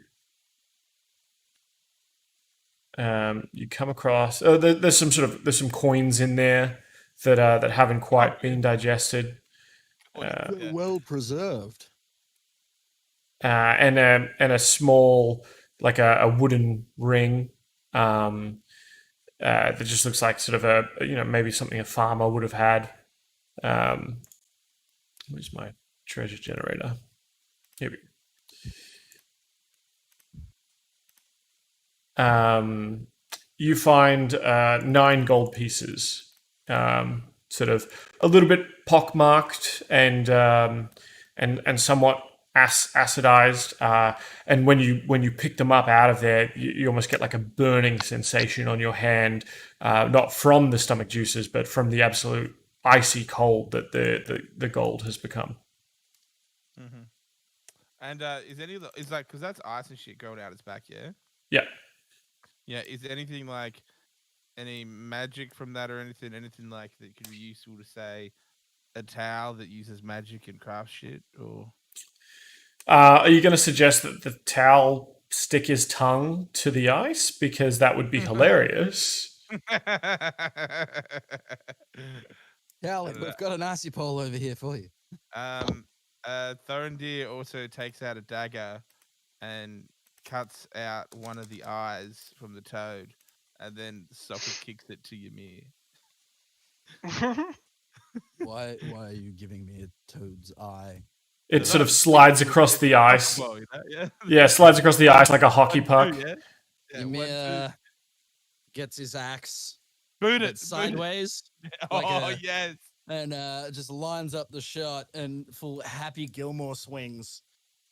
you come across. There's some coins in there that haven't quite been digested. They're well preserved. And a small, like a wooden ring, that just looks like sort of maybe something a farmer would have had. Where's my treasure generator? Here we go. You find 9 gold pieces, sort of a little bit pockmarked and somewhat acidized. And when you pick them up out of there, you almost get like a burning sensation on your hand, not from the stomach juices, but from the absolute icy cold that the gold has become. Mm-hmm. And is like, because that's ice and shit going out its back, yeah? Yeah. Yeah, is there anything like any magic from that or anything like that could be useful to say a towel that uses magic and craft shit, or are you going to suggest that the towel stick his tongue to the ice? Because that would be hilarious. Pauly, we've got an icy pole over here for you. Thorendir also takes out a dagger and cuts out one of the eyes from the toad, and then soccer kicks it to Ymir. Why are you giving me a toad's eye? It sort of slides across the ice. Well, you know, yeah. Yeah, slides across the ice like a hockey puck. Yeah. Ymir gets his axe, Boot but it sideways, Oh yes. and just lines up the shot and full Happy Gilmore swings,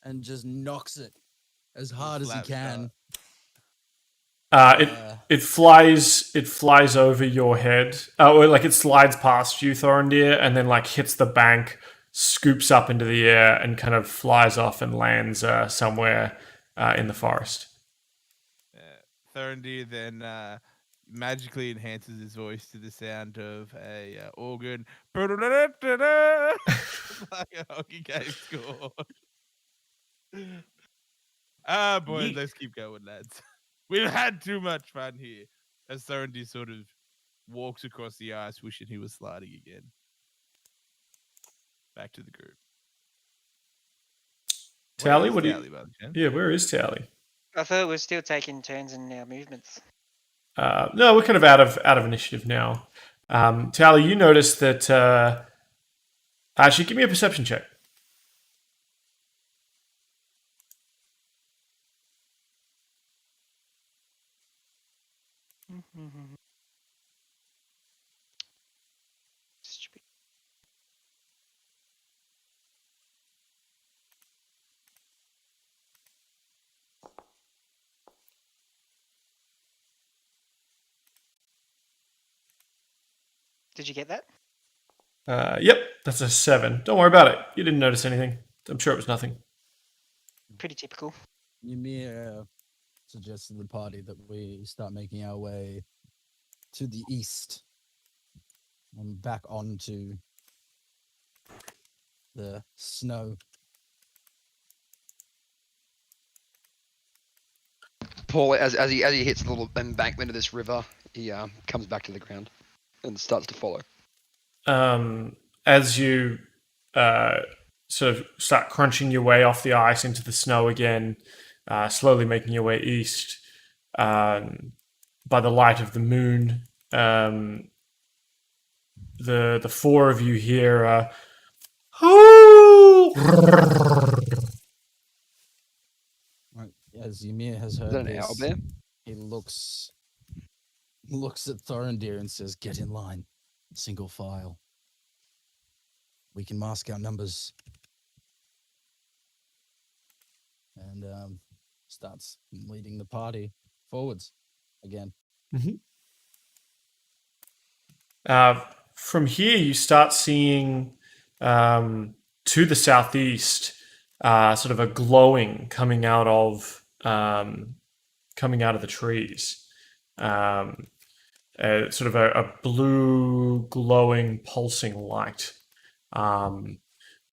and just knocks it as hard as he slap can. It flies over your head. Or like it slides past you, Thorendir, and then like hits the bank, scoops up into the air, and kind of flies off and lands somewhere in the forest. Thorendir then magically enhances his voice to the sound of a organ, like a hockey game score. Boys, let's keep going, lads. We've had too much fun here. As Thorendir sort of walks across the ice, wishing he was sliding again. Back to the group. Toweleeeie, what do Toweleeeie, by the chance? you? Yeah, where is Toweleeeie? I thought we were still taking turns in our movements. No, we're kind of out of initiative now. Toweleeeie, you notice that. Actually, give me a perception check. Did you get that? Yep, that's a 7. Don't worry about it. You didn't notice anything. I'm sure it was nothing. Pretty typical. Ymir suggests to the party that we start making our way to the east and back onto the snow. Pauly, as he hits the little embankment of this river, he comes back to the ground and starts to follow. As you sort of start crunching your way off the ice into the snow again, slowly making your way east, by the light of the moon, the 4 of you hear As Ymir has heard Is that an owl this, bear? he looks at Thorendir and says, "Get in line, single file. We can mask our numbers." And starts leading the party forwards again. From here, you start seeing to the southeast, sort of a glowing coming out of the trees. Sort of a blue, glowing, pulsing light,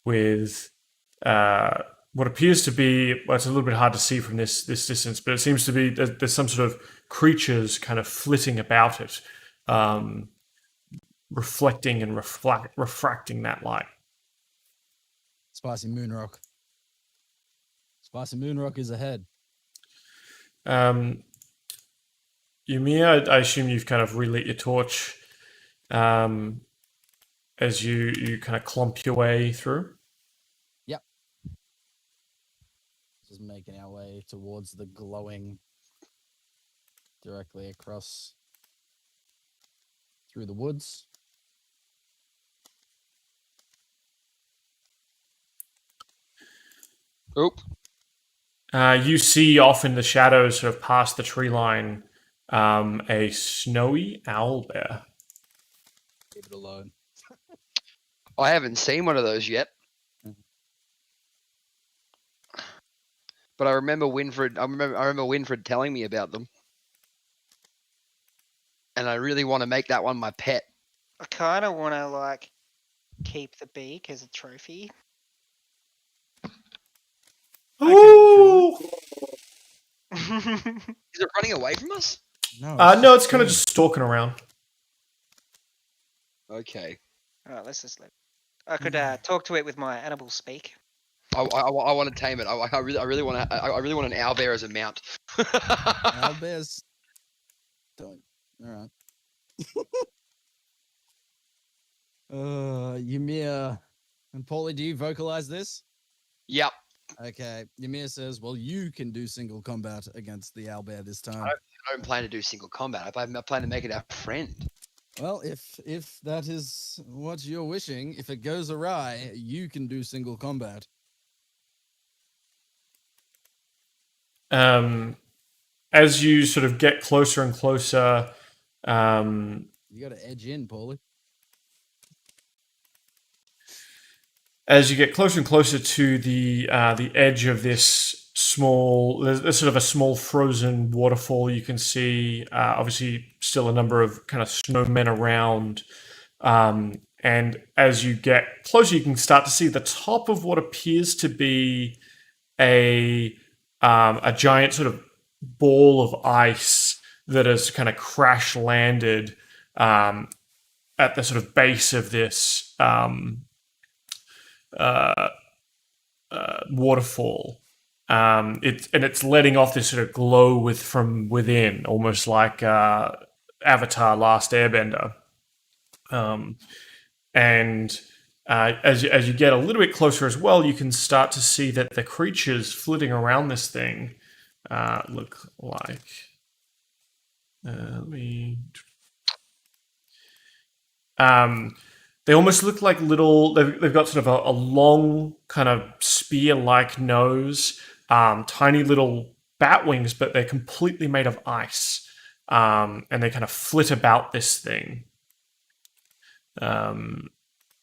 with what appears to be, well, it's a little bit hard to see from this distance, but it seems to be there's some sort of creatures kind of flitting about it, reflecting and refracting that light. Spicy Moonrock. Spicy Moonrock is ahead. Ymir, I assume you've kind of relit your torch as you kind of clomp your way through. Yep. Just making our way towards the glowing directly across through the woods. Oop. You see off in the shadows, sort of past the tree line, a snowy owlbear. Leave it alone. I haven't seen one of those yet. But I remember Winfred. I remember Winfred telling me about them, and I really want to make that one my pet. I kind of want to like keep the beak as a trophy. Ooh! Is it running away from us? No, No, it's kind of just stalking around. Okay. Alright, let's just let. I could talk to it with my animal speak. I want to tame it. I really want to. I really want an owlbear as a mount. Owlbears don't. All right. Ymir and Pauly, do you vocalize this? Yep. Okay. Ymir says, "Well, you can do single combat against the owlbear this time." I don't plan to do single combat. I plan to make it our friend. Well, if that is what you're wishing, if it goes awry, you can do single combat. As you sort of get closer and closer, You got to edge in, Pauly. as you get closer and closer to the edge of this small, there's sort of a small frozen waterfall. You can see, obviously, still a number of kind of snowmen around. And as you get closer, you can start to see the top of what appears to be a giant sort of ball of ice that has kind of crash landed at the sort of base of this waterfall. It's letting off this sort of glow from within, almost like Avatar: Last Airbender. And as you get a little bit closer as well, you can start to see that the creatures flitting around this thing look like. They almost look like little. They've got sort of a long kind of spear-like nose, tiny little bat wings, but they're completely made of ice, and they kind of flit about this thing.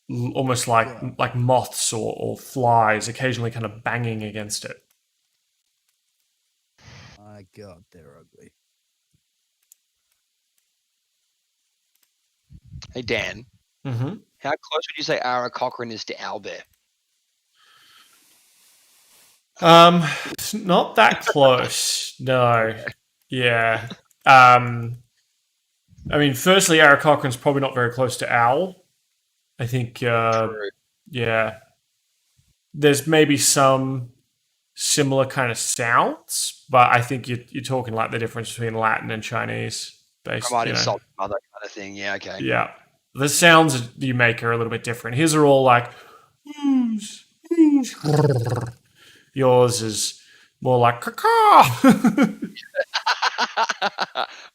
Almost like moths or flies, occasionally kind of banging against it. My God, they're ugly. Hey Dan, Mm-hmm. how close would you say Aaraockra is to owlbear? It's not that close. No. Yeah. I mean, firstly, Aaraockra probably not very close to owl. I think. True. Yeah. There's maybe some similar kind of sounds, but I think you're talking like the difference between Latin and Chinese. Based, I might insult mother kind of thing. Yeah. Okay. Yeah. The sounds you make are a little bit different. His are all like. Yours is more like caca.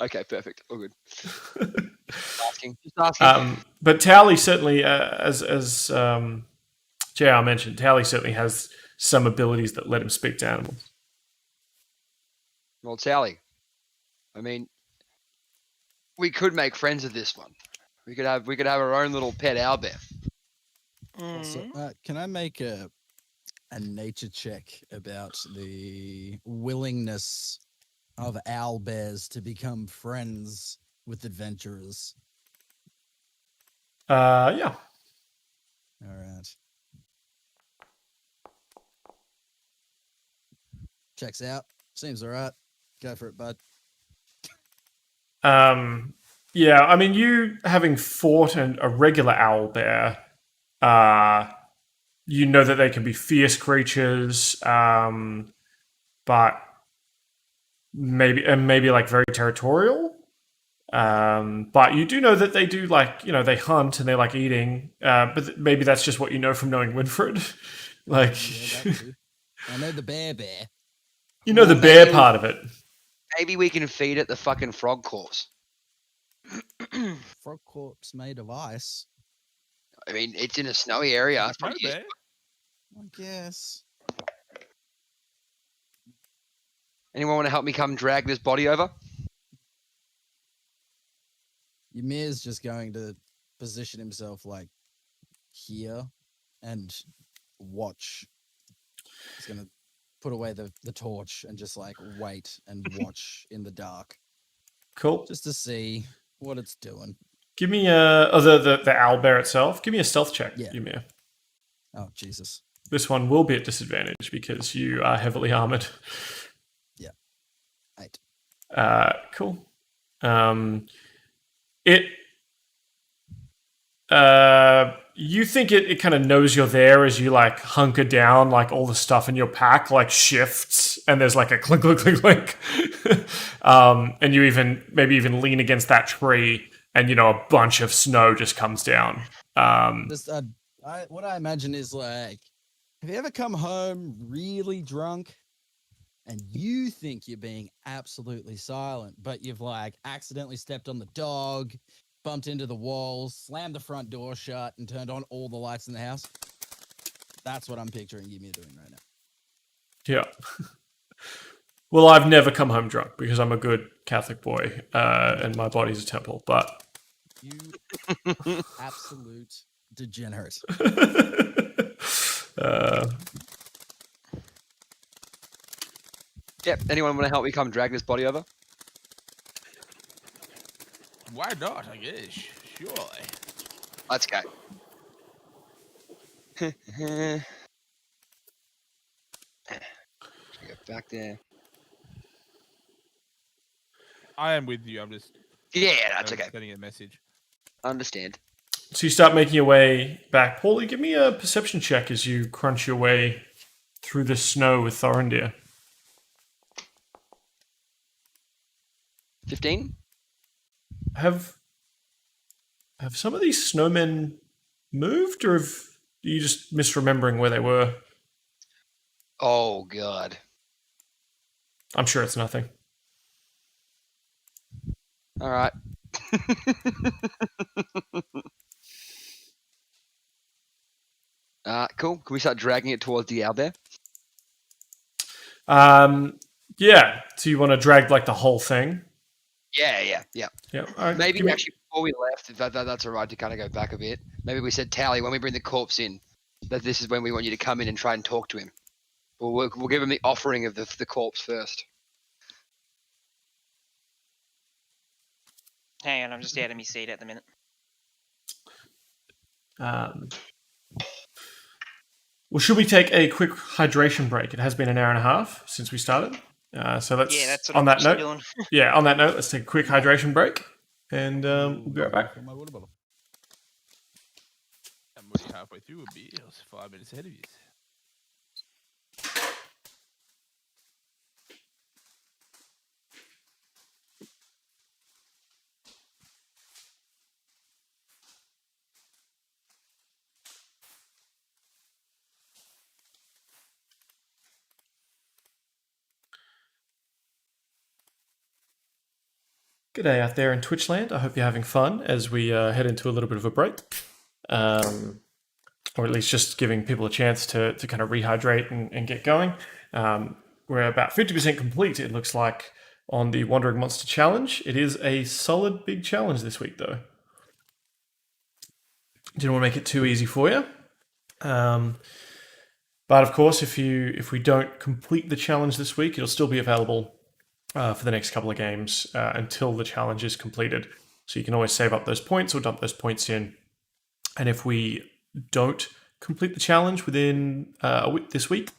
Okay, perfect. All good. Just asking. But Toweleeeie certainly, as JR mentioned, Toweleeeie certainly has some abilities that let him speak to animals. Well, Toweleeeie, I mean, we could make friends with this one. We could have our own little pet owlbear. So, can I make a nature check about the willingness of owlbears to become friends with adventurers? Yeah. All right. Checks out. Seems alright. Go for it, bud. Yeah, I mean, you having fought a regular owlbear, you know that they can be fierce creatures, but maybe like very territorial. But you do know that they do like, they hunt and they like eating. But maybe that's just what you know from knowing Winfred. Like, Yeah, that too. I know the bear. you know the Well, bear maybe- part of it. Maybe we can feed it the fucking frog corpse. Frog corpse made of ice. I mean, it's in a snowy area. It's No probably bear. I guess. Anyone want to help me come drag this body over? Ymir's just going to position himself like here and watch. He's gonna put away the torch and just like wait and watch in the dark Cool. just to see what it's doing. Give me the owlbear itself. Give me a stealth check, Yeah. Ymir. Oh Jesus. This one will be at disadvantage because you are heavily armored. 8. Cool. You think it kind of knows you're there as you like hunker down, like all the stuff in your pack like shifts and there's like a clink, clink, clink, clink. And you maybe even lean against that tree and a bunch of snow just comes down. This what I imagine is like, have you ever come home really drunk and you think you're being absolutely silent, but you've like accidentally stepped on the dog, bumped into the walls, slammed the front door shut, and turned on all the lights in the house? That's what I'm picturing Ymir doing right now. Yeah. Well, I've never come home drunk because I'm a good Catholic boy and my body's a temple, but... You absolute degenerate. Yep. Anyone want to help me come drag this body over? Why not? I guess. Surely. Let's go. Get back there. I am with you. I'm just. Yeah, that's okay. Sending a message. Understand. So you start making your way back. Pauly, give me a perception check as you crunch your way through the snow with Thorendir. 15? Have some of these snowmen moved, or are you just misremembering where they were? Oh, God. I'm sure it's nothing. All right. Cool. Can we start dragging it towards the owlbear? Yeah. So you want to drag like the whole thing? Yeah. Yeah. All right. Maybe give me- actually before we left, if that's all right to kind of go back a bit. Maybe we said, Toweleeeie, when we bring the corpse in, that this is when we want you to come in and try and talk to him. We'll give him the offering of the corpse first. Hang on, I'm just out of my seat at the minute. Well, should we take a quick hydration break? It has been an hour and a half since we started. So let's. Yeah, that's what on I'm that actually note. doing. Yeah, on that note, let's take a quick hydration break, and we'll be right back. I'm already halfway through a beer. I was 5 minutes ahead of you. G'day out there in Twitchland. I hope you're having fun as we head into a little bit of a break. Or at least just giving people a chance to kind of rehydrate and get going. We're about 50% complete, it looks like, on the Wandering Monster Challenge. It is a solid big challenge this week, though. Didn't want to make it too easy for you. But of course, if we don't complete the challenge this week, it'll still be available for the next couple of games until the challenge is completed. So you can always save up those points or dump those points in. And if we don't complete the challenge within a week this week,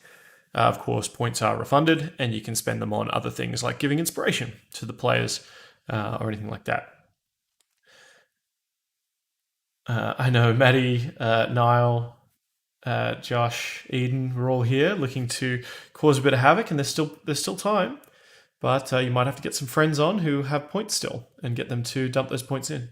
Of course, points are refunded, and you can spend them on other things like giving inspiration to the players or anything like that. I know Maddie, Niall, Josh, Eden, we're all here looking to cause a bit of havoc, and there's still time. But you might have to get some friends on who have points still and get them to dump those points in.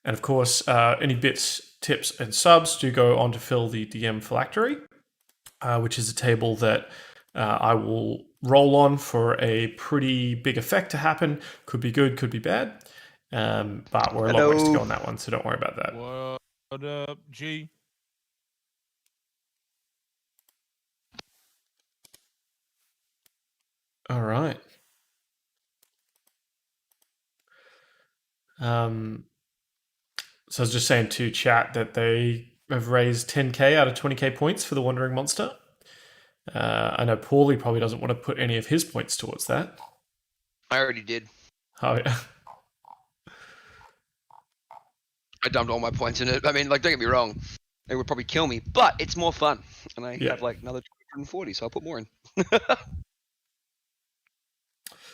And of course, any bits, tips, and subs do go on to fill the DM phylactery, which is a table that I will roll on for a pretty big effect to happen. Could be good, could be bad. But we're a long ways to go on that one, so don't worry about that. What up, G? All right. So I was just saying to chat that they have raised 10k out of 20k points for the Wandering Monster. I know Pauly probably doesn't want to put any of his points towards that. I already did. Oh, yeah. I dumped all my points in it. I mean, like, don't get me wrong. It would probably kill me, but it's more fun. And I have like another 240, so I'll put more in.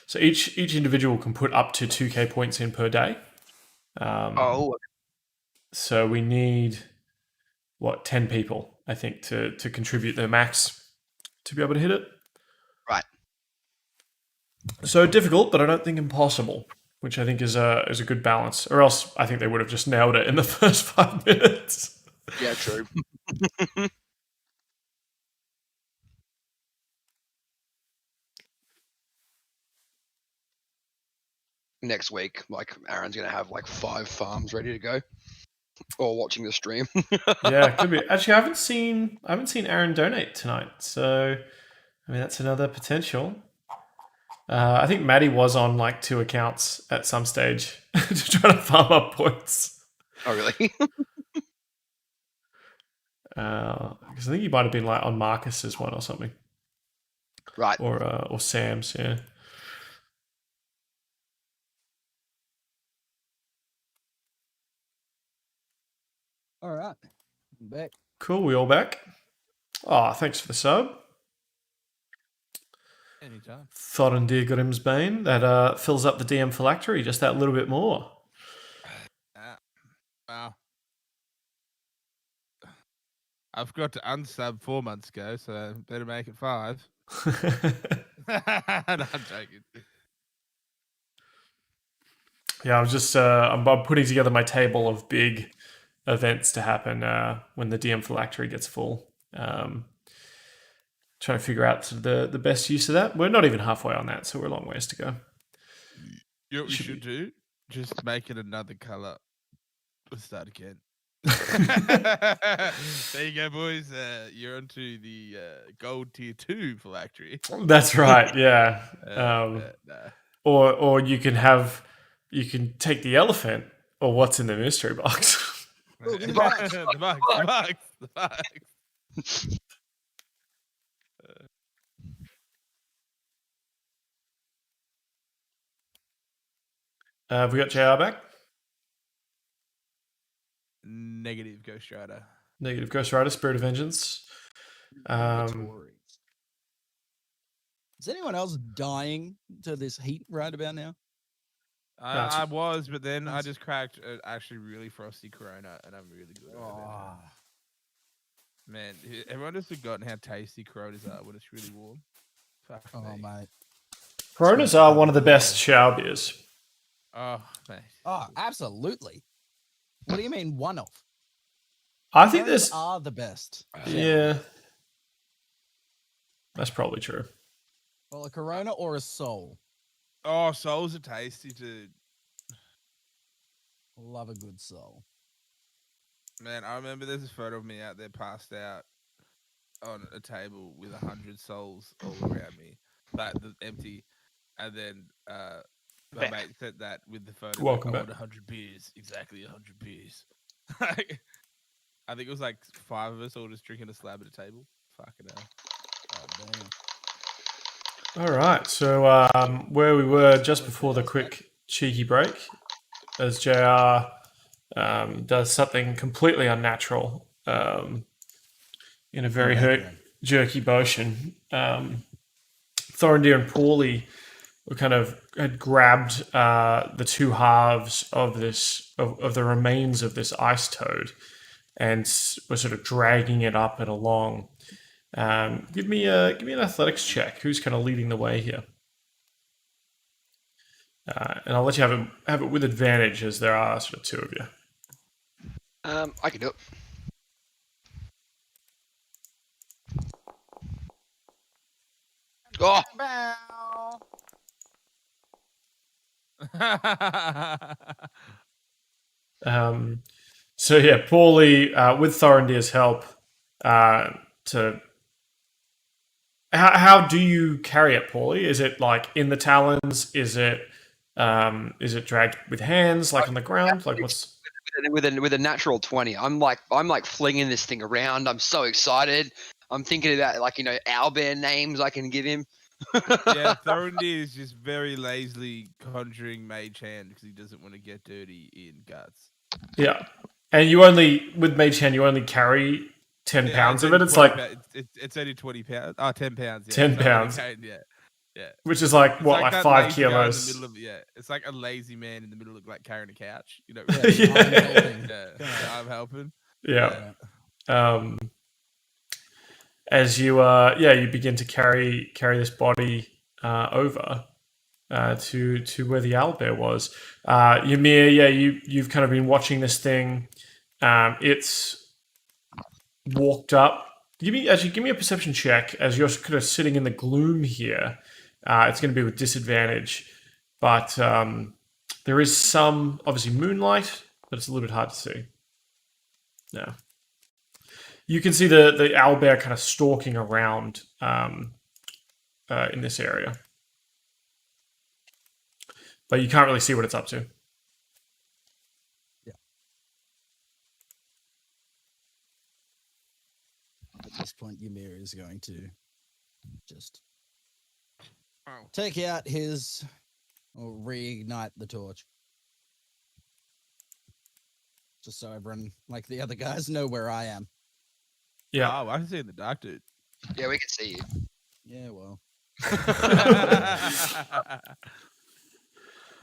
So each individual can put up to 2k points in per day. So we need, 10 people, I think, to contribute their max to be able to hit it. Right. So difficult, but I don't think impossible, which I think is a good balance. Or else I think they would have just nailed it in the first 5 minutes. Yeah, true. Next week, like, Aaron's gonna have like 5 farms ready to go, or watching the stream. Yeah, could be. Actually, I haven't seen Aaron donate tonight, so I mean that's another potential. I think Maddie was on like 2 accounts at some stage to try to farm up points. Oh, really? Because I think he might have been like on Marcus's one or something, Right. or Sam's. Yeah. All right. I'm back. Cool. We all back. Oh, thanks for the sub. Anytime. Thorendir Grimsbane. That fills up the DM phylactery just that little bit more. Wow. I've got to unsub 4 months ago, so better make it 5. No, I'm joking. Yeah, I was just I'm putting together my table of big events to happen when the DM phylactery gets full. Trying to figure out the best use of that. We're not even halfway on that, so we're a long ways to go. You know what we should do? Just make it another color. Let's start again. There you go, boys. You're onto the gold tier 2 phylactery. That's right. Yeah. Nah. Or you can take the elephant or what's in the mystery box. The box. Have we got JR back? Negative Ghost Rider. Negative Ghost Rider, Spirit of Vengeance. Is anyone else dying to this heat right about now? I was, but then I just cracked actually really frosty Corona, and I'm really good at it. Man, everyone has forgotten how tasty Coronas are when it's really warm. Fuck me. Mate. Coronas are one of the best shower beers. Oh, mate. Oh, absolutely. What do you mean one of? I think Coronas there's are the best. Yeah. That's probably true. Well, a Corona or a Soul? Oh, Souls are tasty, dude. Love a good Soul. Man, I remember there's a photo of me out there passed out on a table with 100 souls all around me, like empty. And then my mate said that with the photo. Welcome I back. want 100 beers, exactly 100 beers. I think it was like 5 of us all just drinking a slab at a table. Fucking hell. Oh, damn. All right. So where we were just before the quick cheeky break, as JR does something completely unnatural in a very jerky motion. Thorendir and Pauly were kind of had grabbed the two halves of this of the remains of this ice toad, and were sort of dragging it up and along. Give me an athletics check. Who's kind of leading the way here? And I'll let you have it with advantage, as there are sort of two of you. I can do it. Oh, So yeah, Pauly, with Thorendir's help, how do you carry it, Pauly? Is it like in the talons? Is it dragged with hands, like on the ground? Like what's with a natural 20, I'm like flinging this thing around. I'm so excited. I'm thinking about like owlbear names I can give him. Yeah, Thorendir is just very lazily conjuring Mage Hand because he doesn't want to get dirty in guts. Yeah, and you only with Mage Hand you only carry 10 pounds of it. It's like it's only 20 pounds. Oh, 10 pounds. Yeah. 10 pounds. Yeah. Which is like It's what, like that 5 lazy guy kilos? In the middle of, it's like a lazy man in the middle of like carrying a couch. Yeah, I'm helping. Yeah. As you you begin to carry this body over to where the owlbear was. Ymir, you've kind of been watching this thing. It's walked up. Give me a perception check as you're kind of sitting in the gloom here. It's going to be with disadvantage, but there is some obviously moonlight, but it's a little bit hard to see. No. You can see the owlbear kind of stalking around in this area, but you can't really see what it's up to. Yeah. At this point, Ymir is going to just take out his or reignite the torch, just so everyone, like the other guys, know where I am. Yeah. Oh, I can see in the dark, dude. Yeah, we can see you. Yeah, well. I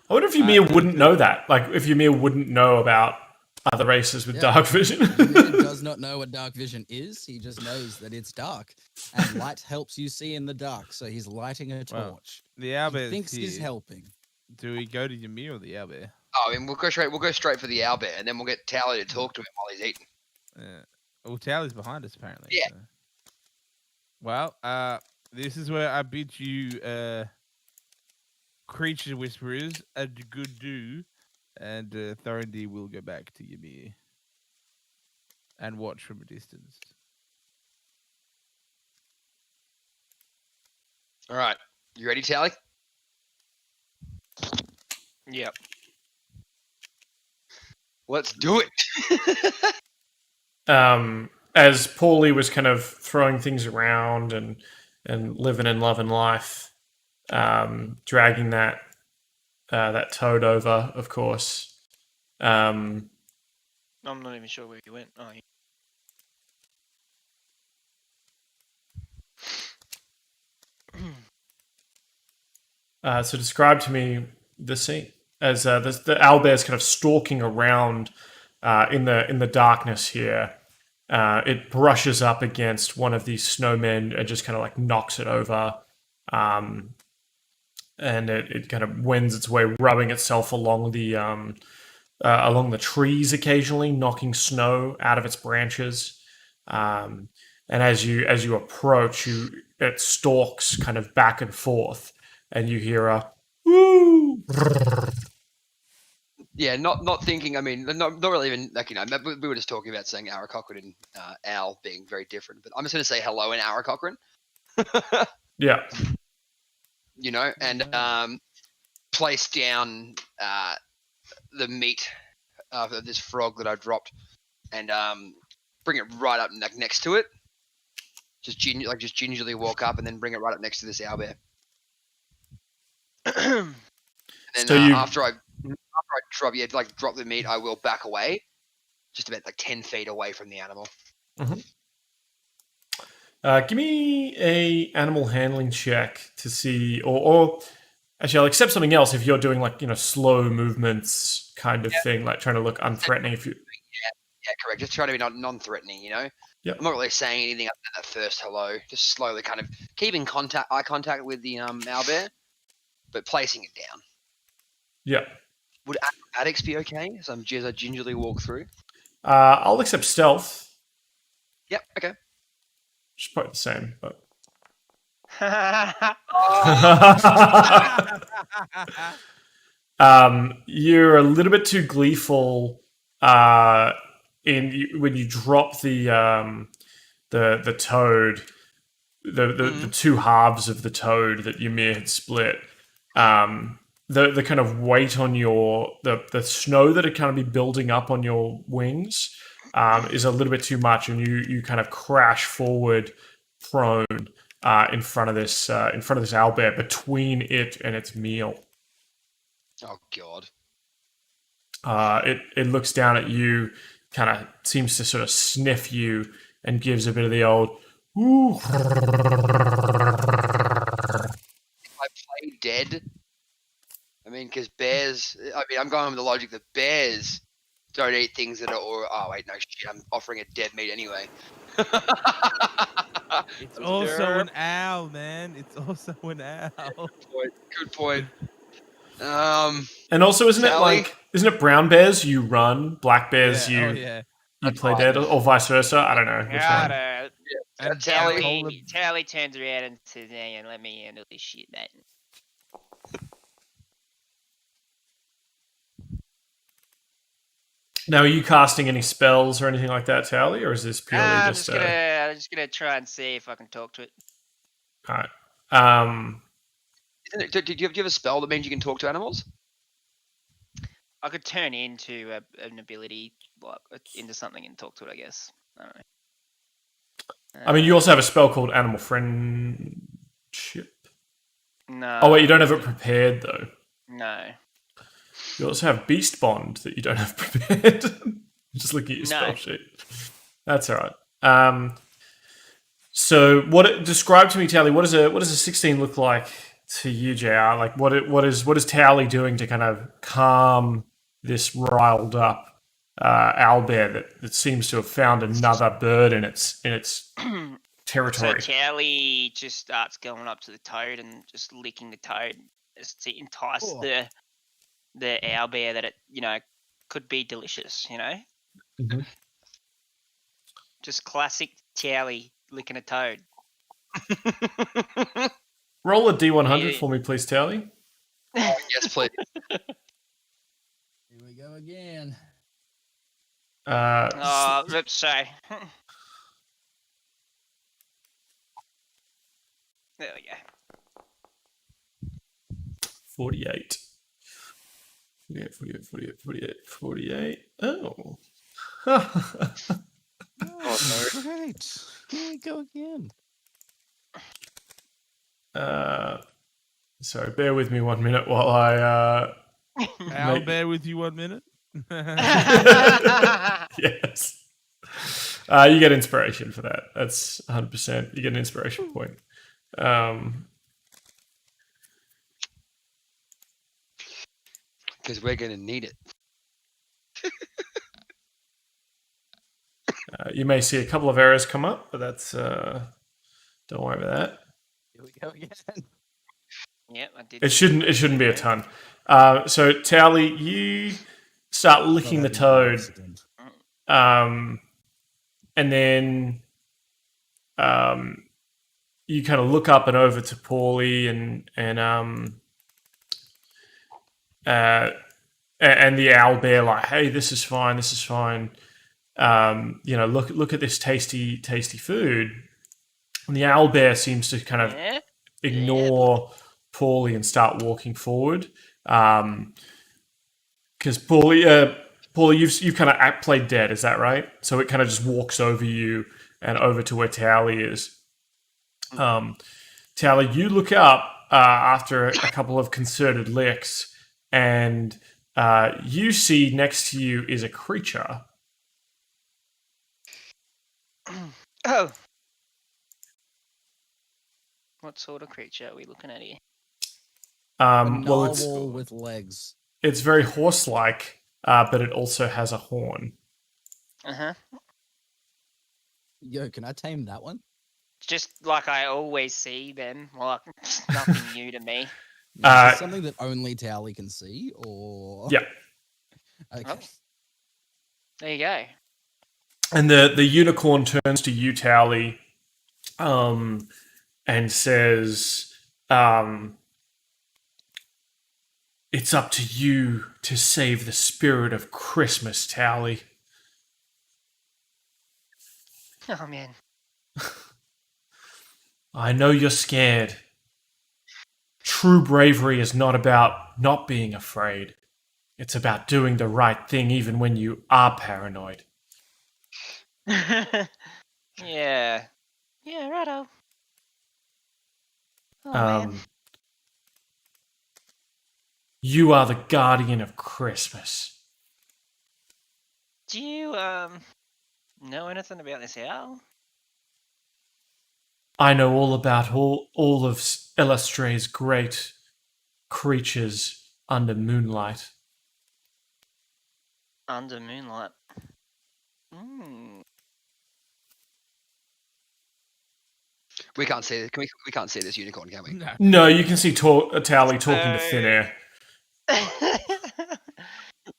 wonder if Ymir wouldn't know that. Like, if Ymir wouldn't know about other races with dark vision. Ymir does not know what dark vision is. He just knows that it's dark, and light helps you see in the dark. So he's lighting a torch. The owlbear He thinks he's helping. Do we go to Ymir or the owlbear? Oh, I mean, we'll go straight for the owlbear, and then we'll get Toweleeeie to talk to him while he's eating. Yeah. Well, Tally's behind us apparently. Yeah. So. Well, this is where I bid you, creature whisperers, a good do, and Thorendir will go back to Ymir and watch from a distance. All right, you ready, Tally? Yep. Let's do it. As Pauly was kind of throwing things around and living and loving life, dragging that toad over, of course. I'm not even sure where he went. Oh, So describe to me the scene as the owlbear's kind of stalking around in the darkness here. It brushes up against one of these snowmen and just kind of like knocks it over, and it kind of wends its way, rubbing itself along the trees occasionally, knocking snow out of its branches. And as you approach, it stalks kind of back and forth, and you hear a woo. Yeah, not thinking. I mean, not really even like we were just talking about saying Aaraockra and owl being very different, but I'm just going to say hello in Aaraockra. Yeah. And place down the meat of this frog that I dropped, and bring it right up next to it. Just gingerly walk up and then bring it right up next to this owlbear. And then So you- after I drop the meat, I will back away, just about like 10 feet away from the animal. Give me a animal handling check to see, or actually, I'll accept something else if you're doing like slow movements kind of thing, like trying to look unthreatening. If you, Yeah, correct. Just trying to be non-threatening, Yep. I'm not really saying anything up to that first hello. Just slowly kind of keeping eye contact with the owlbear, but placing it down. yeah, Would acrobatics be okay? As I gingerly walk through. I'll accept stealth. Yep. Okay. It's probably the same, but you're a little bit too gleeful when you drop the toad, the two halves of the toad that Ymir had split. The kind of weight on the snow that had kind of be building up on your wings is a little bit too much, and you kind of crash forward prone in front of this owlbear, between it and its meal. Oh God. It looks down at you, kind of seems to sort of sniff you, and gives a bit of the old ooh. I play dead. I mean, because bears. I mean, I'm going with the logic that bears don't eat things that are. Oh wait, no shit. I'm offering a dead meat anyway. It's also an owl, man. It's also an owl. Good point. And also, isn't it brown bears you run, black bears you That's play right. dead, or vice versa? I don't know. Which one? And Toweleeeie turns around and says, "Hey, and let me handle this shit, mate." Now, are you casting any spells or anything like that, Toweleeeie, or is this purely I'm just? just gonna try and see if I can talk to it. All right. Do you have a spell that means you can talk to animals? I could turn into an ability, like into something and talk to it. I guess. I don't know. I mean, you also have a spell called Animal Friendship. No. Oh wait, you don't have it prepared though. No. You also have Beast Bond that you don't have prepared. Just looking at your spell sheet. That's all right. So describe to me, Toweleeeie, what does a 16 look like to you, JR? Like what is Toweleeeie doing to kind of calm this riled up owlbear that seems to have found another bird in its territory? So Pauly just starts going up to the toad and just licking the toad just to entice the owlbear that it could be delicious. Mm-hmm. Just classic Pauly licking a toad. Roll a D100 Yeah. for me, please, Toweleeeie. Yes, please. Here we go again. Oops, sorry. There we go. 48. 48. Oh. Great. Here we go again. Sorry, bear with me 1 minute while I I'll bear with you 1 minute. yes. You get inspiration for that. That's 100%. You get an inspiration point. Because we're gonna need it. You may see a couple of errors come up, but that's don't worry about that. Here we go again. Yep, I did. It shouldn't be a ton. So Toweleeeie, you start licking the toad, and then you kind of look up and over to Pauly and the owlbear, like, hey, this is fine. Look at this tasty food. And the owlbear seems to kind of ignore Pauly and start walking forward. Because Pauly, you've kind of played dead, is that right? So it kind of just walks over you and over to where Toweleeeie is. Toweleeeie, you look up after a couple of concerted licks, and you see next to you is a creature. Oh. What sort of creature are we looking at here? A Well, narwhal with legs. it's very horse-like, but it also has a horn. Uh-huh. Yo, can I tame that one? Just like I always see them. Like, nothing new to me. Is Uh, this something that only Toweleeeie can see, or? Yeah. Okay. Oh. There you go. And the unicorn turns to you, Toweleeeie, and says, "It's up to you to save the spirit of Christmas, Toweleeeie." Oh, man. I know you're scared. True bravery is not about not being afraid. It's about doing the right thing even when you are paranoid. Yeah. Yeah, righto. Oh, man. You are the guardian of Christmas. Do you, know anything about this owl? I know all about all of Elestre's great creatures under moonlight. Under moonlight. Hmm. We can't see. We can't see this unicorn, can we? No. No, you can see Toweleeeie talking to thin air.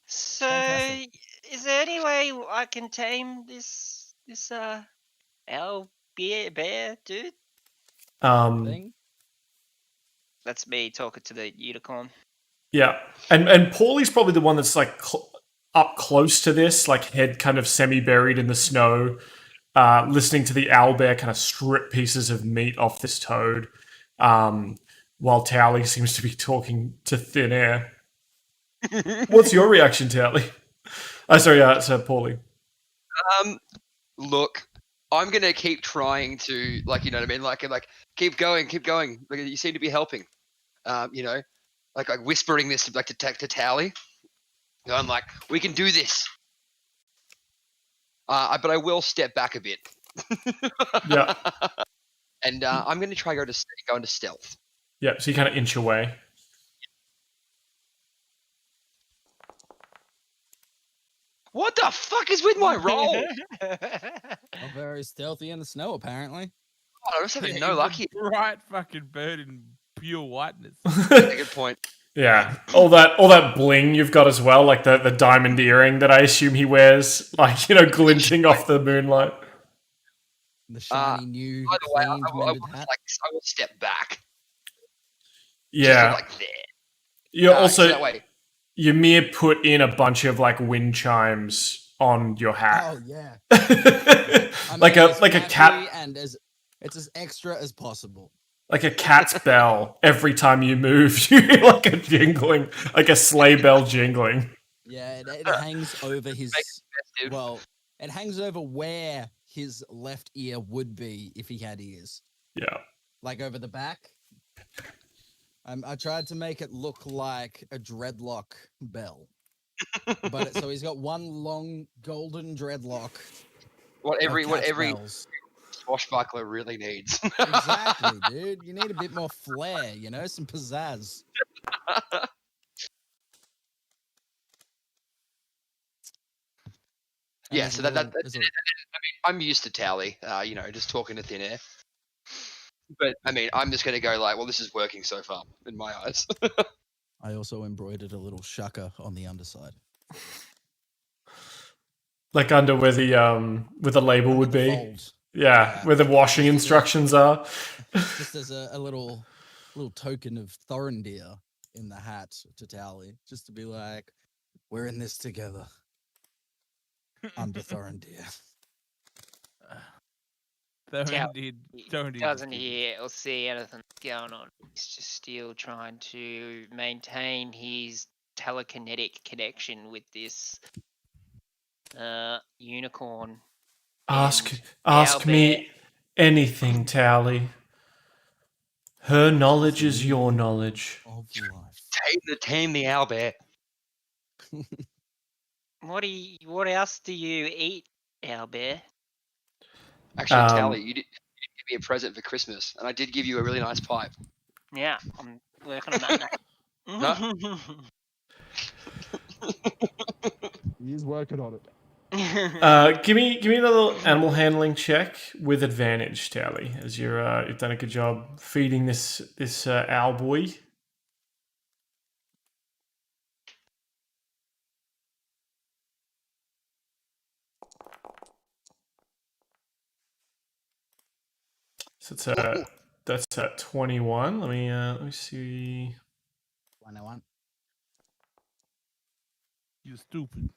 So, Fantastic. is there any way I can tame this owl bear dude? Thing? That's me talking to the unicorn. Yeah, and Pauly's probably the one that's like up close to this, like head kind of semi-buried in the snow, listening to the owlbear kind of strip pieces of meat off this toad, while Toweleeeie seems to be talking to thin air. What's your reaction, Toweleeeie? Oh, sorry, so Pauly. Look, I'm gonna keep trying to, like, you know what I mean, like keep going. Like, you seem to be helping. You know, like whispering this like to Toweleeeie. I'm like, we can do this. But I will step back a bit. Yeah. And I'm gonna try go into stealth. Yeah, so you kind of inch away. What the fuck is with my roll? Not very stealthy in the snow, apparently. God, I'm just having Yeah, no he's a luck here. Bright fucking bird in pure whiteness. Yeah, good point. Yeah, all that bling you've got as well, like the diamond earring that I assume he wears, like, you know, glinting off the moonlight. The shiny new By the way, cleaned mended hat. I will step back. Yeah, Just like there. you So also that way. Ymir put in a bunch of like wind chimes on your hat, Oh yeah. like it's a cat, snappy and it's as extra as possible. like a cat's bell. Every time you move, you hear like a jingling, like a sleigh bell jingling. Yeah, it hangs over his. Festive. Well, it hangs over where his left ear would be if he had ears, Yeah, like over the back. I tried to make it look like a dreadlock bell, but so he's got one long golden dreadlock. What of every cat's bells. swashbuckler really needs. Exactly, dude. You need a bit more flair, you know, some pizzazz. And Yeah, there's so a that little- there's a- I'm used to Toweleeeie, you know, just talking to thin air. But I mean, I'm just gonna go like, well, this is working so far in my eyes. I also embroidered a little shaka on the underside. like under where the label would be. Fold, Yeah, Yeah. where the washing instructions are. just as a little token of Thorendir in the hat to Toweleeeie, just to be like, we're in this together under Thorendir. Thorendir He Thorendir doesn't just hear or see anything going on. He's just still trying to maintain his telekinetic connection with this unicorn. Ask And me anything, Toweleeeie. Her knowledge is your knowledge. of life. Tame the owlbear. What else do you eat, owlbear? Actually, Tally, you did give me a present for Christmas, and I did give you a really nice pipe. Yeah, I'm working on that. He is working on it. Give me another animal handling check with advantage, Tally, as you've done a good job feeding this owl boy. So that's at 21. Let me see. 101. You stupid.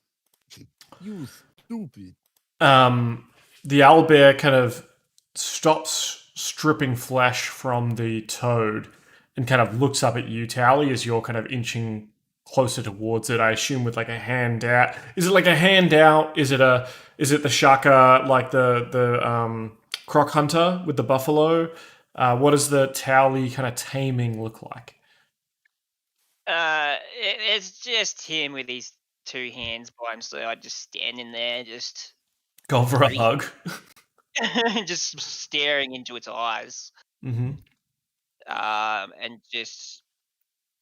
You stupid. The owlbear kind of stops stripping flesh from the toad and kind of looks up at you, Tally, as you're kind of inching closer towards it. I assume with like a hand out. Is it like a hand out? Is it the shaka like the croc hunter with the buffalo? What does the Toweleeeie kind of taming look like? It's just him with his two hands by him, so I just standing there, just Go for a Pretty- hug. just staring into its eyes, Mm-hmm. and just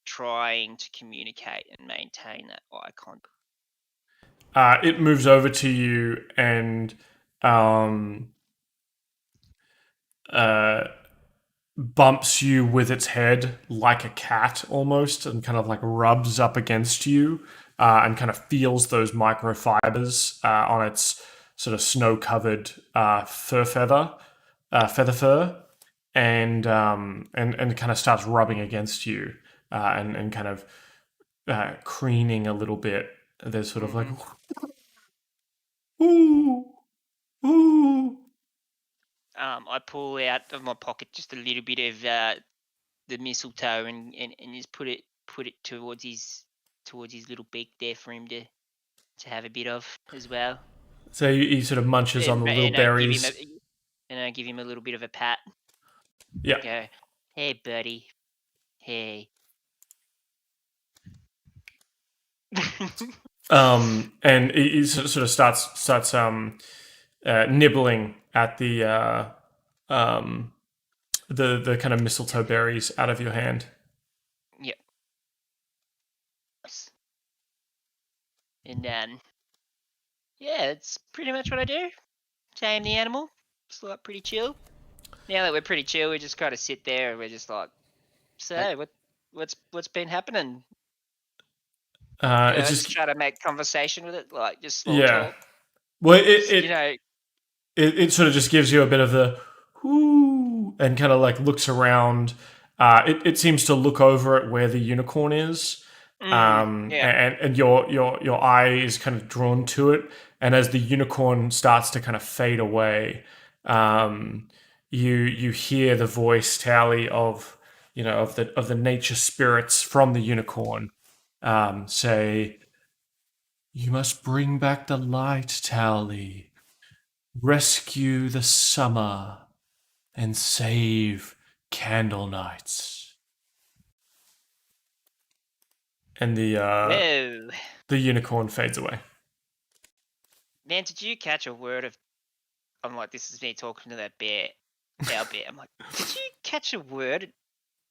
trying to communicate and maintain that eye contact. It moves over to you and bumps you with its head like a cat almost, and kind of like rubs up against you and kind of feels those microfibers on its sort of snow-covered feather fur, and kind of starts rubbing against you and kind of crooning a little bit. There's sort of like, ooh, ooh. I pull out of my pocket just a little bit of the mistletoe and just put it towards his little beak there for him to have a bit of as well. So he sort of munches on the little berries. I give him a little bit of a pat. Yeah. Go, hey buddy, hey. And he sort of starts nibbling at the kind of mistletoe berries out of your hand. Yep. And then, yeah, it's pretty much what I do. Tame the animal. It's like pretty chill. Now that we're pretty chill, we just kind of sit there and we're just like, so what's been happening? It's Just try to make conversation with it, like just small yeah. talk. Well, Just, it sort of just gives you a bit of the whoo and kind of like looks around. It seems to look over at where the unicorn is. And your eye is kind of drawn to it, and as the unicorn starts to kind of fade away, you hear the voice, Tally, of the nature spirits from the unicorn say, "You must bring back the light, Tally. Rescue the summer and save CandleNights." And whoa. the unicorn fades away. Man, did you catch a word of? I'm like, this is me talking to that our bear. I'm like, did you catch a word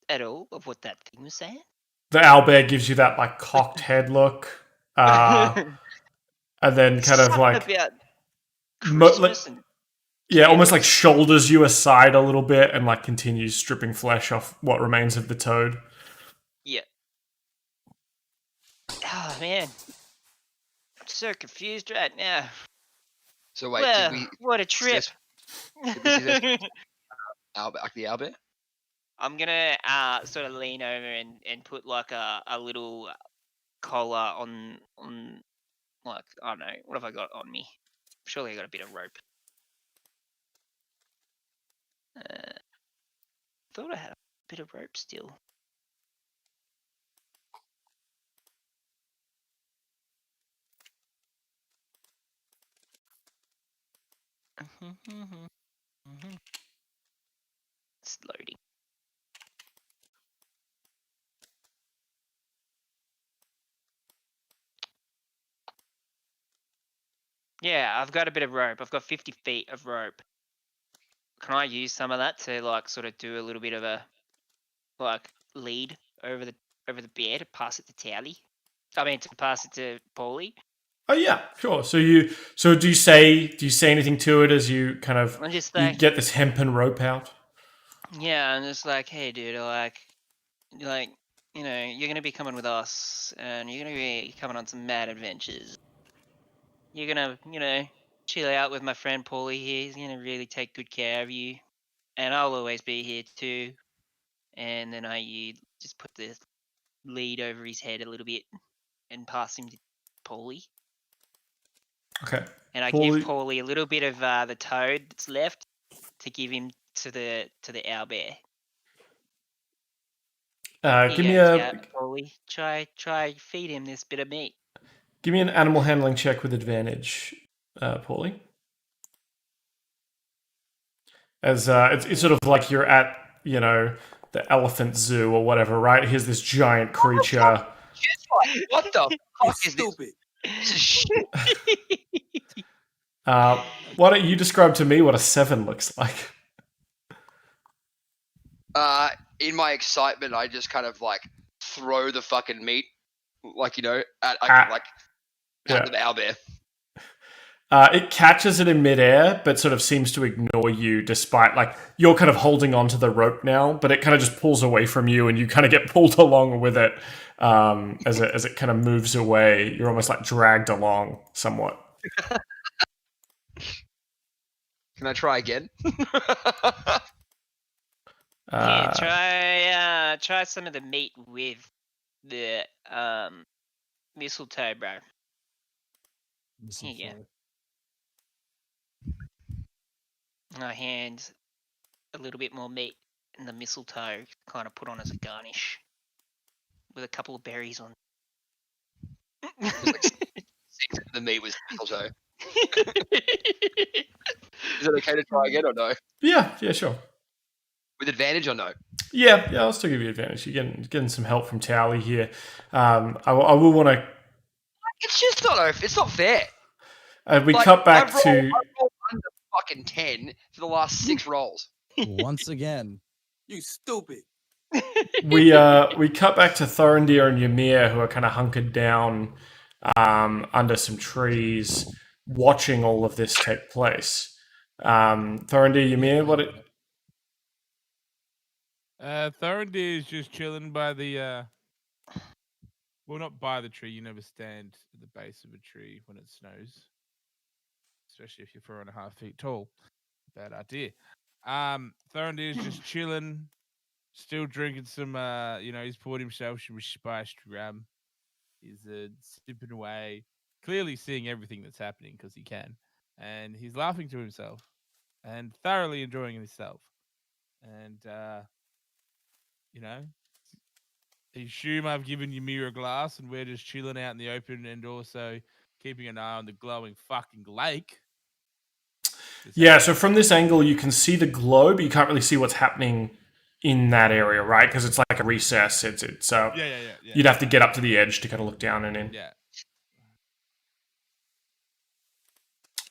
at all of what that thing was saying? The owlbear gives you that like cocked head look, and then kind of Something like about Christmas and almost like candles? shoulders you aside a little bit and like continues stripping flesh off what remains of the toad. Yeah. Oh man, I'm so confused right now. So wait, Well, did we what a trip! did we see this the owlbear? I'm gonna sort of lean over and put like a little collar on like, I don't know, what have I got on me? Surely I got a bit of rope. Thought I had a bit of rope still. It's loading. Yeah, I've got a bit of rope. I've got 50 feet of rope. Can I use some of that to like sort of do a little bit of a like lead over the bear to pass it to Toweleeeie? I mean to pass it to Pauly. Oh yeah, sure. So do you say anything to it as you kind of I'm just you like, get this hempen rope out? yeah, I'm just like, hey dude, like you know, you're gonna be coming with us, and you're gonna be coming on some mad adventures. You're gonna, you know, chill out with my friend Pauly here. He's gonna really take good care of you, and I'll always be here too. And then you just put the lead over his head a little bit and pass him to Pauly. Okay. And I give Pauly, Pauly a little bit of the toad that's left to give him to the owlbear. Here give you me go, a Pauly. Try feed him this bit of meat. give me an animal handling check with advantage, Pauly. As it's sort of like you're at the elephant zoo or whatever, right? Here's this giant creature. What the You fuck is this? stupid. This is shit. Why don't you describe to me what a 7 looks like? In my excitement, I just kind of like throw the fucking meat, like at Yeah. the owlbear. It catches it in midair, but sort of seems to ignore you, despite like you're kind of holding onto the rope now, but it kind of just pulls away from you, and you kind of get pulled along with it as it kind of moves away. You're almost like dragged along somewhat. Can I try again? Yeah, try some of the meat with the mistletoe, bro. Here you go. I hand a little bit more meat and the mistletoe kind of put on as a garnish with a couple of berries on. The meat was mistletoe. Is it okay to try again or no? Yeah, sure. With advantage or no? Yeah, I'll still give you advantage. You're getting some help from Toweleeeie here. I will want to. It's just not. It's not fair. We cut back I've to. rolled under fucking 10 for the last 6 rolls. Once again. You stupid. We cut back to Thorendir and Ymir, who are kind of hunkered down under some trees, watching all of this take place. Thorendir, Ymir, what? Thorendir is just chilling by the well, not by the tree. You never stand at the base of a tree when it snows, especially if you're 4.5 feet tall. Bad idea. Thorendir is just chilling, still drinking some. He's poured himself some spiced rum. He's sipping away, clearly seeing everything that's happening because he can, and he's laughing to himself and thoroughly enjoying himself. And I assume I've given Ymir a glass, and we're just chilling out in the open, and also keeping an eye on the glowing fucking lake. Yeah, so from this angle, you can see the glow, but you can't really see what's happening in that area, right? Because it's like a recess. It's Yeah. You'd have to get up to the edge to kind of look down and in. Yeah.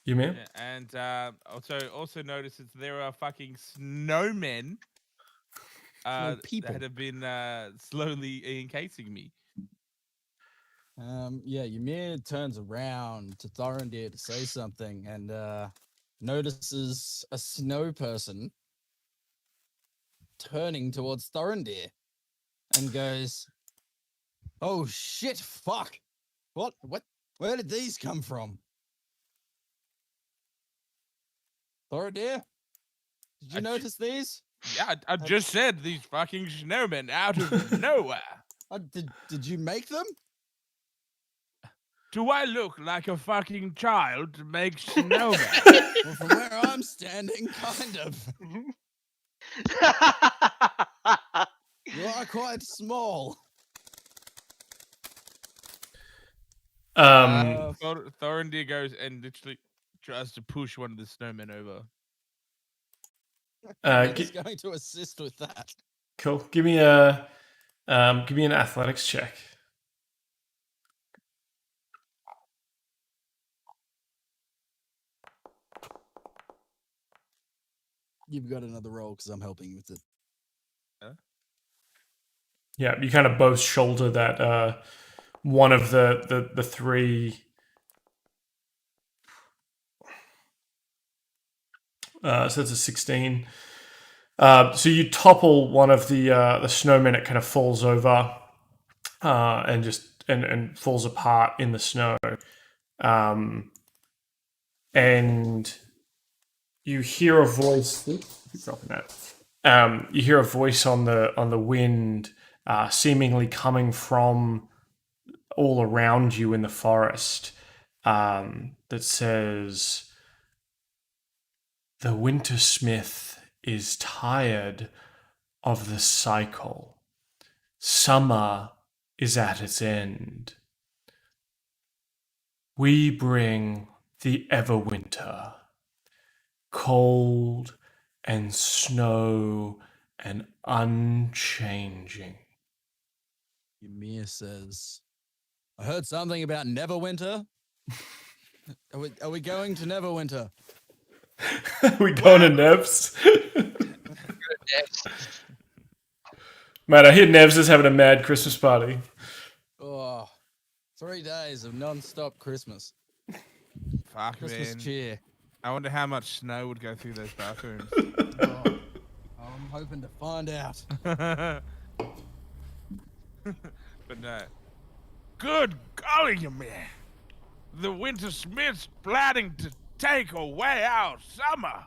You mean? Yeah, and also notices there are fucking snowmen people. that have been slowly encasing me. Ymir turns around to Thorendir to say something and notices a snow person turning towards Thorendir and goes, "Oh shit, fuck. What? Where did these come from?" Thorendir, did you notice these? Yeah, I just said these fucking snowmen out of nowhere. Did you make them? Do I look like a fucking child to make snowmen? Well, from where I'm standing, kind of. You are quite small. Thorendir goes and literally tries to push one of the snowmen over. He's going to assist with that. Cool. Give me an athletics check. You've got another roll because I'm helping you with it. Yeah, you kind of both shoulder that one of the three. So that's a 16. So you topple one of the snowmen. It kind of falls over and just and falls apart in the snow. And you hear a voice. Oops, keep dropping that. You hear a voice on the wind, seemingly coming from all around you in the forest, that says, "The Wintersmith is tired of the cycle. Summer is at its end. We bring the Everwinter, cold and snow and unchanging." Ymir says, I heard something about Neverwinter. Are we going to Neverwinter? We going to Nevs? Yes. Man, I hear Nevs is having a mad Christmas party. Oh, 3 days of non-stop Christmas. Fuck, Christmas man. cheer. I wonder how much snow would go through those bathrooms. Oh, I'm hoping to find out. But no. Good golly, you man. The Wintersmith's planning to take away our summer,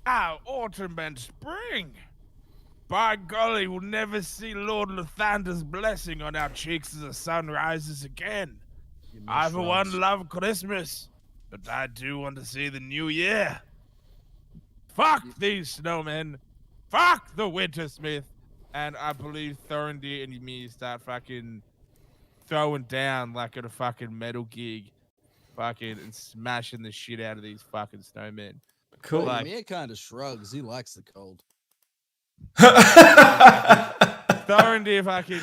our autumn and spring. By golly, we'll never see Lord Lathander's blessing on our cheeks as the sun rises again. Ymir I, for one, shrugs. love Christmas, but I do want to see the new year. Fuck these snowmen. Fuck the Wintersmith. And I believe Thorendir and me start fucking throwing down like at a fucking metal gig. Fucking and smashing the shit out of these fucking snowmen. Cool. Well, like- Ymir kind of shrugs. He likes the cold. Thorendir fucking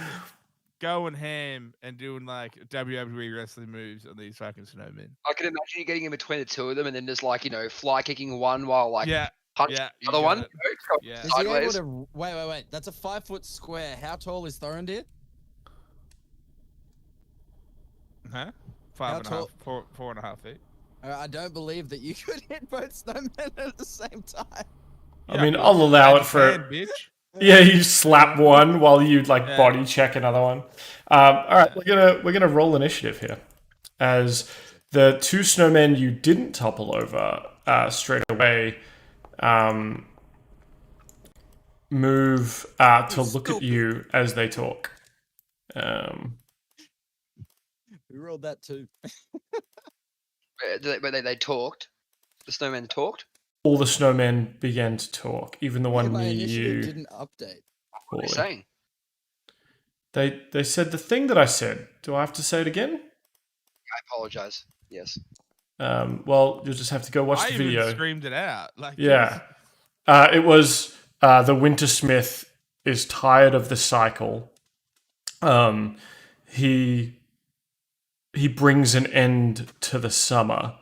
going ham and doing like WWE wrestling moves on these fucking snowmen. I can imagine you getting in between the two of them and then just like, fly kicking one while like yeah, punching yeah, the other you one. got it. Go Yeah. Is he able sideways. to... Wait. That's a 5-foot square. How tall is Thorendir? Huh? Five and a half, tall- 4.5 feet. I don't believe that you could hit both snowmen at the same time. I mean, I'll allow it for. Bitch. Yeah, you slap one while you like Yeah. body check another one. All right, we're gonna roll initiative here, as the two snowmen you didn't topple over straight away move to look at you as they talk. We rolled that too. They talked. The snowmen talked. All the snowmen began to talk, even the one My near initiative you. didn't update. What are you Pauly. saying? They said the thing that I said. Do I have to say it again? I apologize. Yes. Well, you'll just have to go watch I the video. even screamed it out. Like, Yeah. It was the Wintersmith is tired of the cycle. He brings an end to the summer.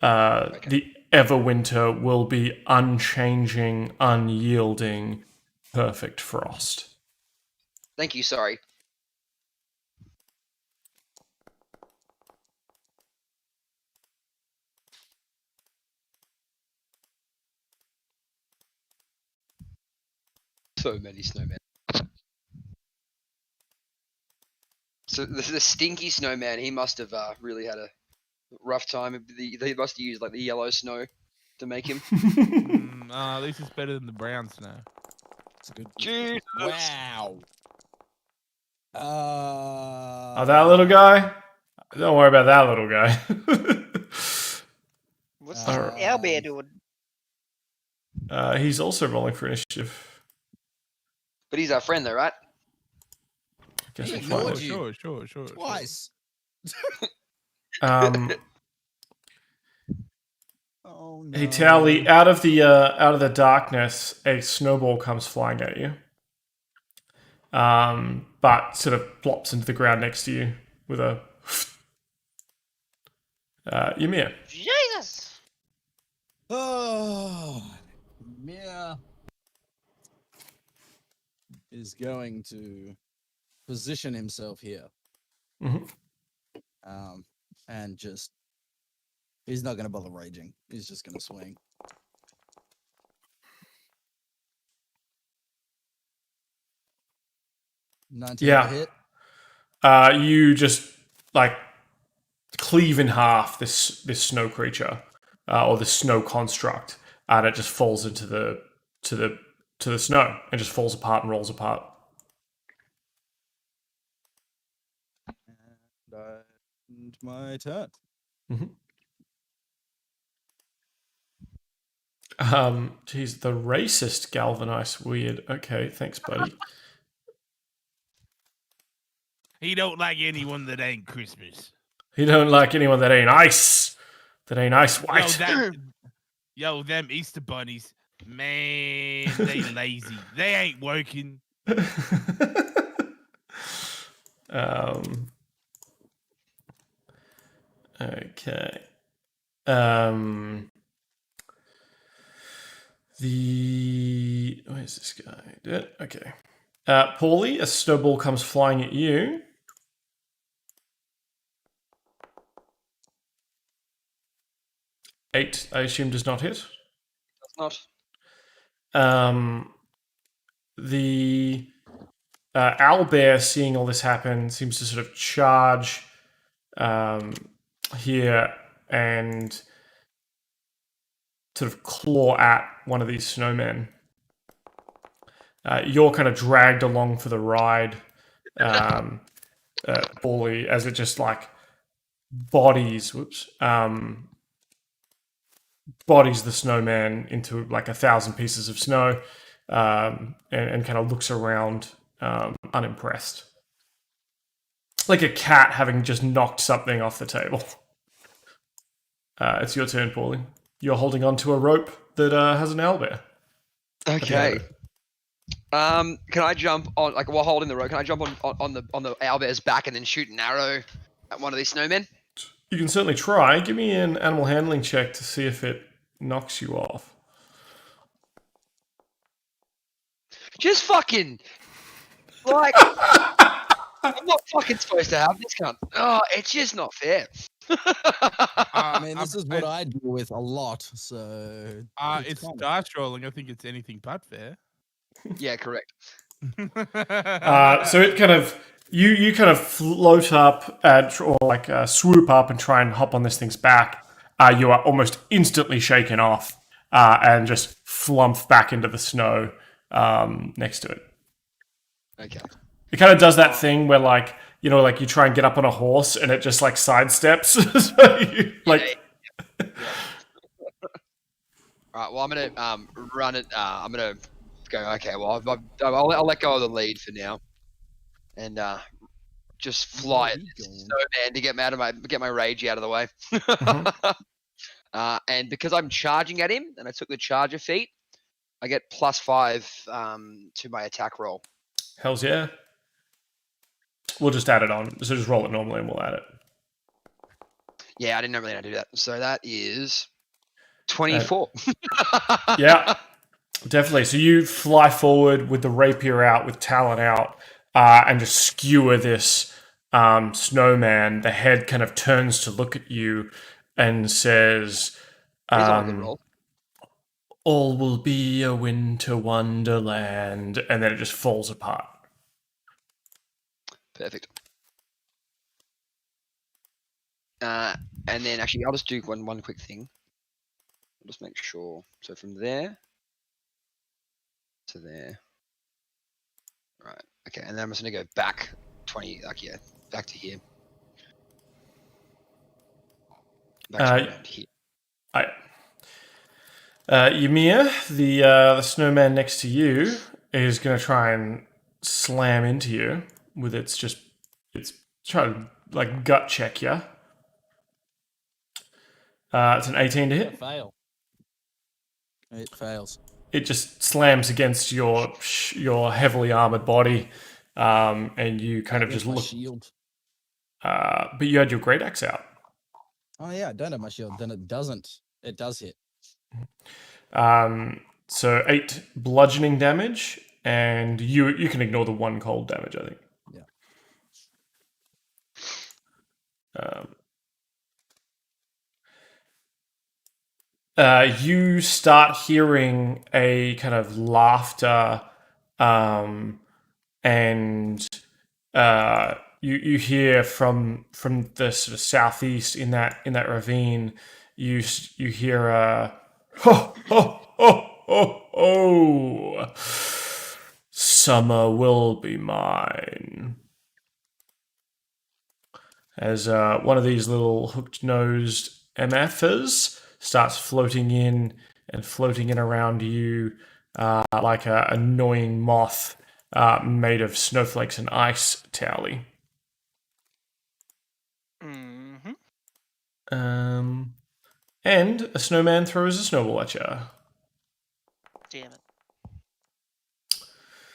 The Everwinter will be unchanging, unyielding, perfect frost. Thank you. Sorry. So many snowmen. So the stinky snowman, he must have really had a rough time. They must have used like the yellow snow to make him. At least it's better than the brown snow. It's a good. Jesus. Wow. Oh, that little guy? Don't worry about that little guy. What's Uh, the owlbear doing? He's also rolling for initiative. But he's our friend though, right? Guess He we'll ignored find. you. Sure. Twice. Um, Oh no. hey Toweleeeie, out of the darkness, a snowball comes flying at you. But sort of plops into the ground next to you with a. Ymir. Jesus! Oh. Ymir is going to position himself here. Mhm. And just he's not going to bother raging. He's just going to swing. $19 Yeah. to hit. You just like cleave in half this snow creature or this snow construct, and it just falls into the snow and just falls apart and rolls apart. And my turn. Geez, the racist galvanize weird. Okay, thanks, buddy. He don't like anyone that ain't Christmas. He don't like anyone that ain't ice. That ain't ice white. Them Easter bunnies, man, they lazy. They ain't working. Okay. Where's this guy? Okay. Pauly, a snowball comes flying at you. Eight, I assume, does not hit. Does not. The owlbear, seeing all this happen, seems to sort of charge here and sort of claw at one of these snowmen. You're kind of dragged along for the ride, Pauly, as it just like bodies the snowman into like 1,000 pieces of snow, and kind of looks around unimpressed. Like a cat having just knocked something off the table. It's your turn, Pauly. You're holding onto a rope that has an owlbear. Okay. Can I jump on, like, while holding the rope? Can I jump on the owlbear's back and then shoot an arrow at one of these snowmen? You can certainly try. Give me an animal handling check to see if it knocks you off. Just fucking, like, I'm not fucking supposed to have this cunt. Oh, it's just not fair. I mean, this is what I deal with a lot, so... It's dice rolling. I think it's anything but fair. Yeah, correct. So it kind of you kind of float up or like swoop up and try and hop on this thing's back. You are almost instantly shaken off and just flump back into the snow next to it. Okay. It kind of does that thing where like like you try and get up on a horse and it just like sidesteps. So you, like. Yeah. All right. Well, I'm gonna run it. I'm gonna go. Okay. Well, I'll let go of the lead for now, and just fly it snowman to get my rage out of the way. And because I'm charging at him, and I took the charger feat, I get +5 to my attack roll. Hells yeah. We'll just add it on. So just roll it normally and we'll add it. Yeah, I didn't really know how to do that. So that is 24. Yeah, definitely. So you fly forward with the rapier out, with talon out, and just skewer this snowman. The head kind of turns to look at you and says, all will be a winter wonderland. And then it just falls apart. Perfect. And then actually, I'll just do one quick thing. I'll just make sure. So from there to there. Right. Okay. And then I'm just gonna go back 20. Like back to here. Back to here. Ymir, the snowman next to you, is going to try and slam into you with it's trying to like gut check you. It's an 18 to hit. Fail. It fails. It just slams against your heavily armored body, and you kind of just look. Shield. But you had your great axe out. Oh yeah, I don't have my shield. Then it doesn't. It does hit. So 8 bludgeoning damage, and you can ignore the 1 cold damage, I think. You start hearing a kind of laughter, and you hear from the sort of southeast in that ravine. You hear a ho ho ho ho ho. Summer will be mine. As one of these little hooked-nosed MFers starts floating in around you like an annoying moth made of snowflakes and ice, Toweleeeie. Mm-hmm. And a snowman throws a snowball at you. Damn it.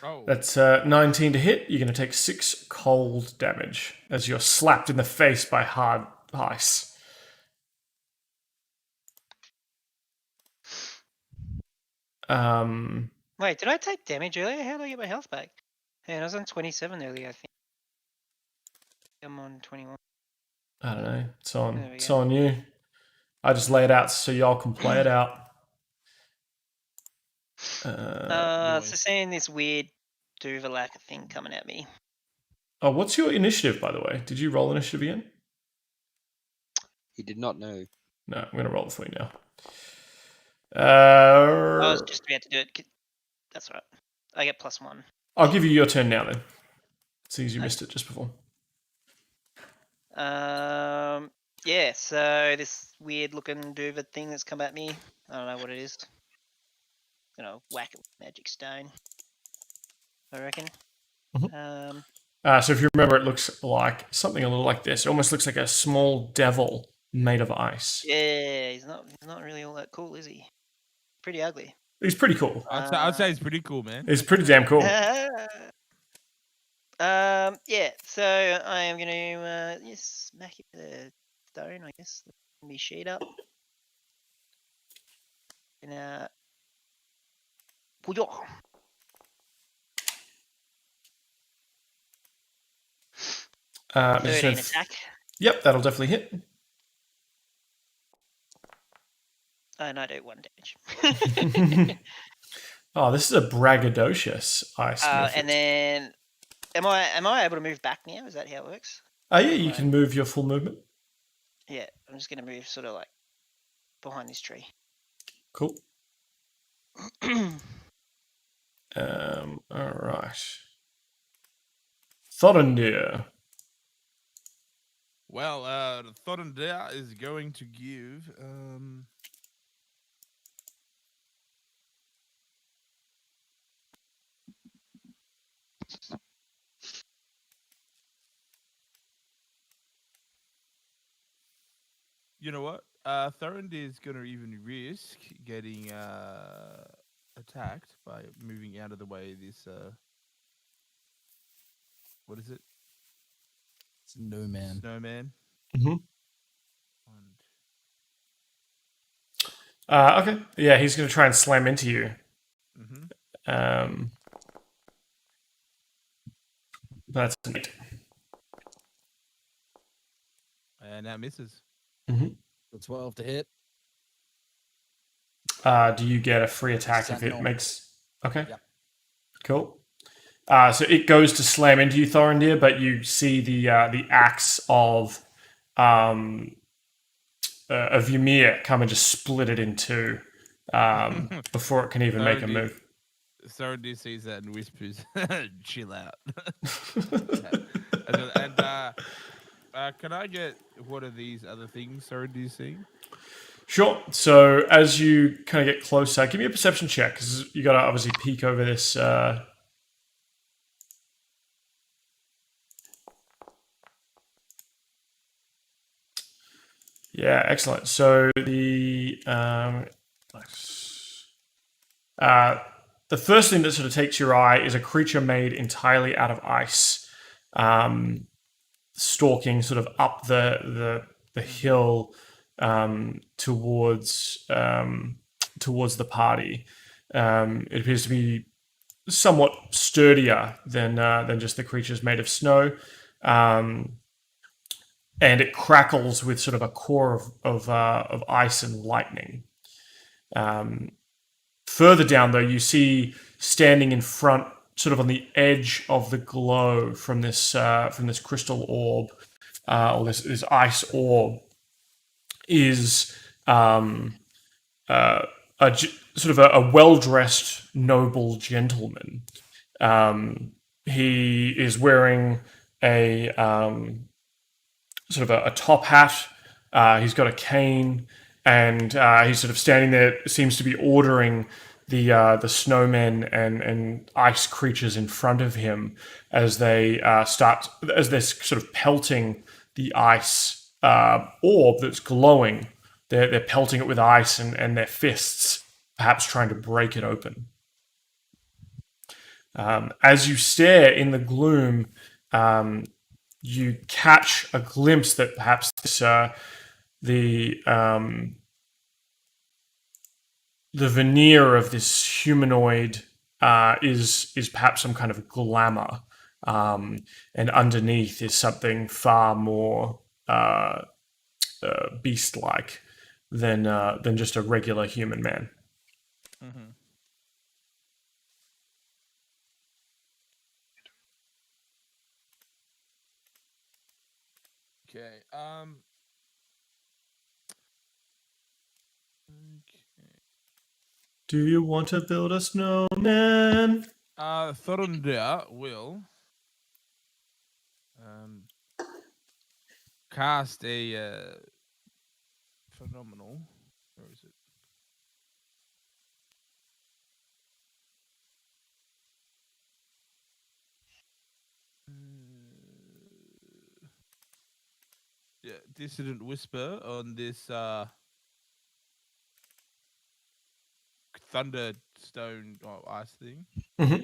Oh, That's 19 to hit. You're going to take 6 cold damage as you're slapped in the face by hard ice. Wait, did I take damage earlier? How did I get my health back? Man, I was on 27 earlier, I think. I'm on 21. I don't know. There we It's go. on you. I just lay it out so y'all can play it out. So seeing this weird Duvalak thing coming at me. Oh, what's your initiative, by the way? Did you roll initiative again? He did not know. No, I'm going to roll it for you now. I was just about to do it. That's right. I get +1. I'll give you your turn now then. Seeing as you missed it just before. Yeah, so this weird looking Duva thing that's come at me. I don't know what it is. Gonna whack it with magic stone, I reckon. So if you remember, it looks like something a little like this. It almost looks like a small devil made of ice. Yeah, he's not really all that cool, is he? Pretty ugly. He's pretty cool. I'd say it's pretty cool, man. He's pretty damn cool. Yeah, so I am gonna just smack it with a stone, I guess. Let me sheet up. And Puyo. 13 attack. Yep, that'll definitely hit. And I do 1 damage. Oh, this is a braggadocious ice. And then, am I able to move back now? Is that how it works? Oh yeah, you can move your full movement. Yeah, I'm just gonna move sort of like behind this tree. Cool. All right. Thorendir. Well, Thorendir is going to give. You know what? Thorendir is going to even risk getting attacked by moving out of the way. This what is it? Snowman. Snowman. Mm-hmm. Okay. Yeah, he's going to try and slam into you. Mm-hmm. That's an 8. And that misses. Mm-hmm. The 12 to hit. Do you get a free attack if it Sentinel. makes... Okay. Yep. Cool. So it goes to slam into you, Thorendir, but you see the axe of Ymir come and just split it in two before it can even make a move. Thorendir sees that and whispers, "Chill out." Can I get one of these other things Thorendir's seeing? Sure. So as you kind of get closer, give me a perception check because you got to obviously peek over this. Yeah, excellent. So the first thing that sort of takes your eye is a creature made entirely out of ice, stalking sort of up the hill towards the party. It appears to be somewhat sturdier than just the creatures made of snow, and it crackles with sort of a core of ice and lightning. Further down, though, you see standing in front, sort of on the edge of the glow from this crystal orb, or this ice orb, is sort of a well-dressed noble gentleman. He is wearing a sort of a top hat. He's got a cane, and he's sort of standing there. Seems to be ordering the snowmen and ice creatures in front of him as they as they're sort of pelting the ice orb that's glowing. They're pelting it with ice and their fists, perhaps trying to break it open. As you stare in the gloom, you catch a glimpse that perhaps the veneer of this humanoid is perhaps some kind of glamour, and underneath is something far more beast-like than just a regular human man. Mm-hmm. Okay. Do you want to build a snowman? Thorendir will cast a phenomenal. Where is it? Yeah, Dissident Whisper on this thunderstone ice thing. Mm-hmm.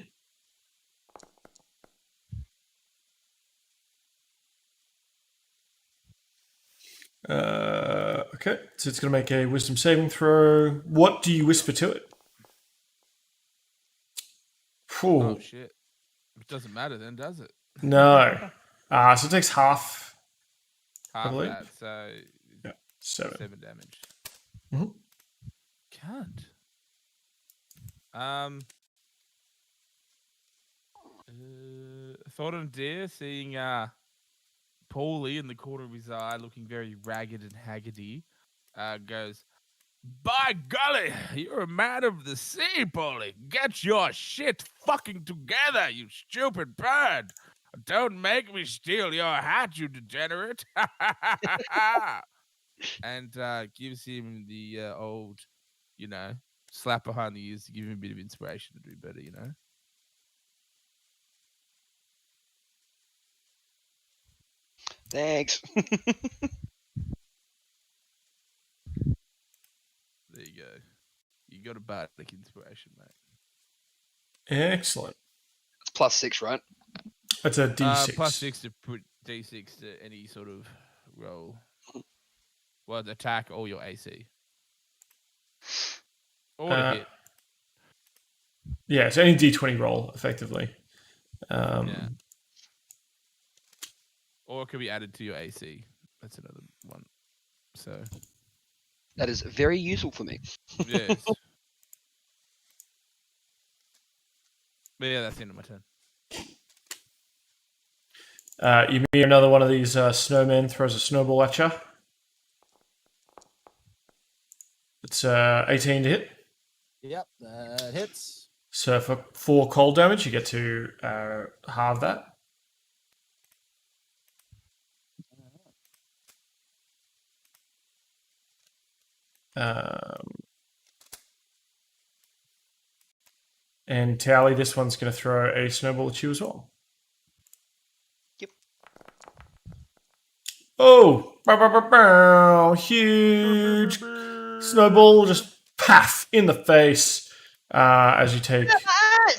Okay, so it's going to make a wisdom saving throw. What do you whisper to it? Oh shit! It doesn't matter then, does it? No. So it takes half. Half believe. that, so Yeah, 7. 7 damage. Mhm. Can't. Thorendir, seeing Pauly in the corner of his eye, looking very ragged and haggardy, goes, "By golly, you're a man of the sea, Pauly. Get your shit fucking together, you stupid bird. Don't make me steal your hat, you degenerate." And gives him the old, slap behind the ears to give him a bit of inspiration to do better, Thanks. There you go. You got a bardic inspiration, mate. Excellent. It's +6, right? That's a D6. +6 to put D6 to any sort of roll. Well, attack or your AC. Or to hit. Yeah, it's any D20 roll, effectively. Yeah. Or it could be added to your AC. That's another one. So. That is very useful for me. Yes. But yeah, that's the end of my turn. You meet another one of these snowmen throws a snowball at you. It's 18 to hit. Yep, that hits. So for 4 cold damage, you get to halve that. And Toweleeeie, this one's going to throw a snowball at you as well. Yep. Oh! Bow, bow, bow, bow. Huge snowball just paff in the face as you take. Oh,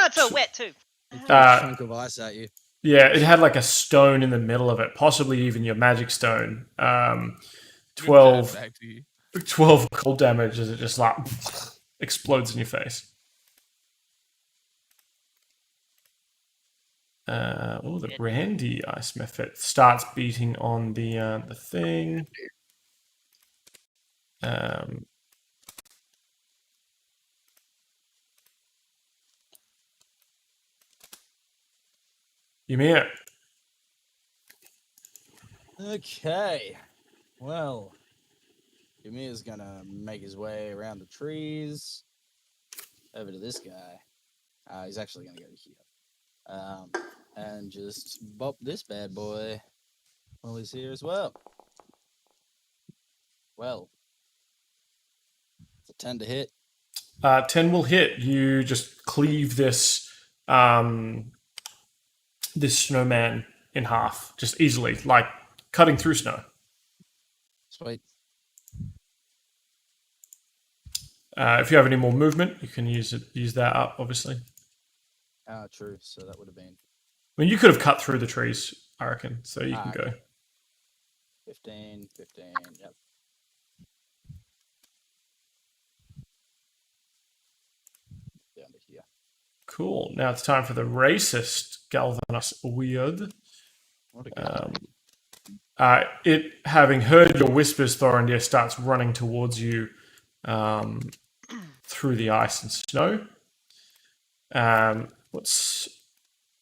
it's so wet too. It threw a chunk of ice at you. Yeah, it had like a stone in the middle of it, possibly even your magic stone. 12 cold damage as it just like explodes in your face. The brandy ice method starts beating on the thing. Ymir. Okay. Well, Ymir's gonna make his way around the trees over to this guy. He's actually gonna go here. And just bop this bad boy while he's here as well. Well, it's a 10 to hit. 10 will hit. You just cleave this this snowman in half, just easily, like cutting through snow. Sweet. If you have any more movement, you can use that up, obviously. True. So that would have been I mean, you could have cut through the trees, I reckon, so you can go. okay. 15, yep. Down to here. Cool. Now it's time for the racist Galvanus Weird. What a guy. It, having heard your whispers, Thorendir starts running towards you through the ice and snow.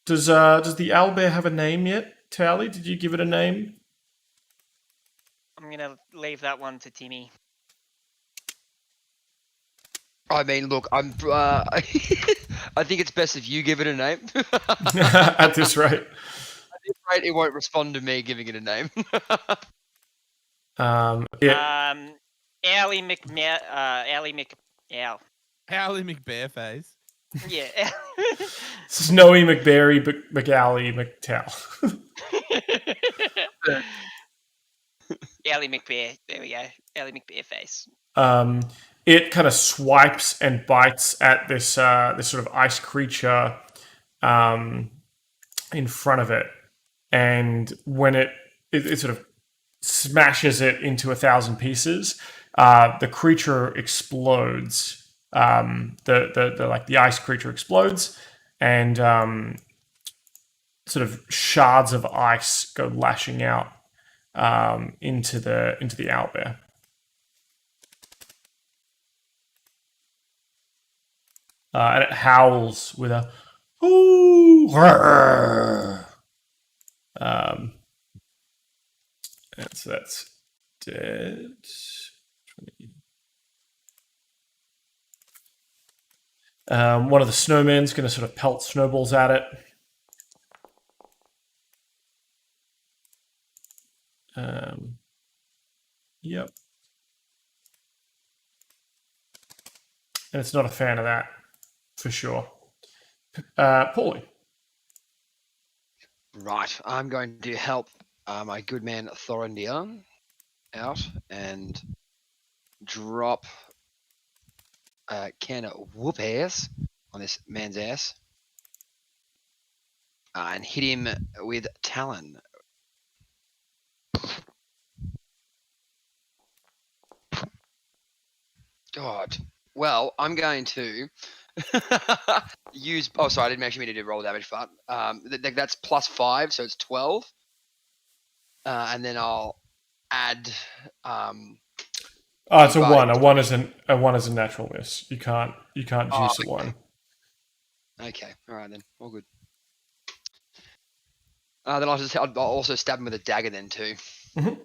Does the owlbear have a name yet? Toweleeeie, did you give it a name? I'm gonna leave that one to Timmy. I mean, look, I think it's best if you give it a name. At this rate. At this rate, it won't respond to me giving it a name. Yeah. Owly Ow. Howley McBareface. Yeah. Snowy McBerry McAlley McTowel. Owly McBear. There we go. Owly McBear face. It kind of swipes and bites at this sort of ice creature in front of it, and when it sort of smashes it into 1,000 pieces, the creature explodes. The ice creature explodes, and sort of shards of ice go lashing out into the owlbear. And it howls with a "Ooh!" And so that's dead. 20. One of the snowmen's going to sort of pelt snowballs at it. Yep. And it's not a fan of that, for sure. Pauly. Right, I'm going to help my good man Thorendir out and drop a can of whoop ass on this man's ass and hit him with Talon. God. Well, I'm going to use. Oh, sorry, I didn't actually mean to do roll damage, but that's +5, so it's 12. And then I'll add. It's a 1. A 1 is a natural miss. You can't juice a 1. Okay, all right then, all good. Then I'll also stab him with a dagger then too. Mm-hmm.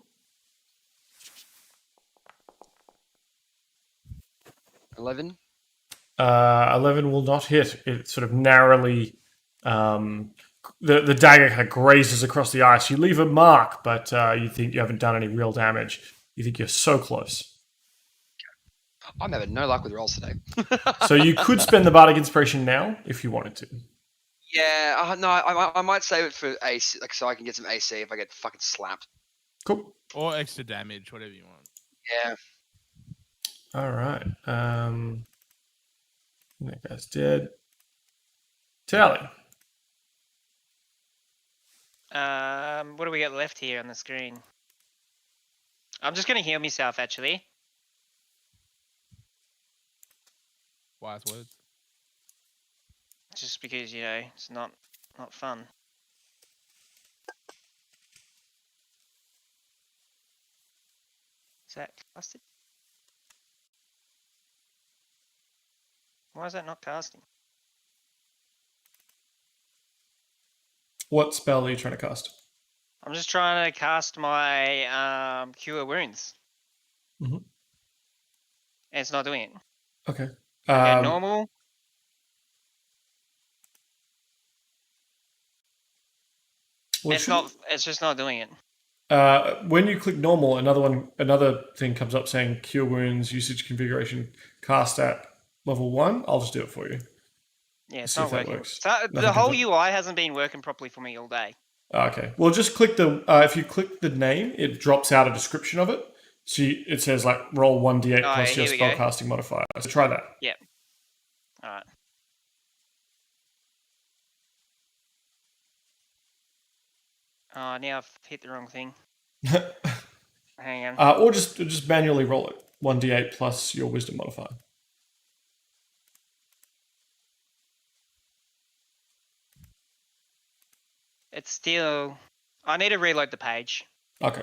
11. 11 will not hit. It sort of narrowly, the dagger kind of grazes across the ice. You leave a mark, but you think you haven't done any real damage. You think you're so close. I'm having no luck with rolls today. So you could spend the Bardic Inspiration now if you wanted to. Yeah, no, I might save it for AC, like so I can get some AC if I get fucking slapped. Cool. Or extra damage, whatever you want. Yeah. All right. That guy's dead. Toweleeeie. What do we got left here on the screen? I'm just gonna heal myself actually. Wise words. Just because it's not fun. Is that casted? Why is that not casting? What spell are you trying to cast? I'm just trying to cast my Cure Wounds. Mhm. And it's not doing it. Okay. Okay, normal. Well, It's just not doing it. when you click normal, another thing comes up saying Cure Wounds usage configuration cast at level 1. I'll just do it for you. Yeah, it's See not if that working. works. So, the Nothing whole comes up. UI hasn't been working properly for me all day. Okay. Well, just click the. If you click the name, it drops out a description of it. So it says like roll 1d8 Oh, plus your here we go. spellcasting modifier. So try that. Yep. All right. Oh, now I've hit the wrong thing. Hang on. Or just manually roll it. 1d8 plus your wisdom modifier. It's still. I need to reload the page. Okay.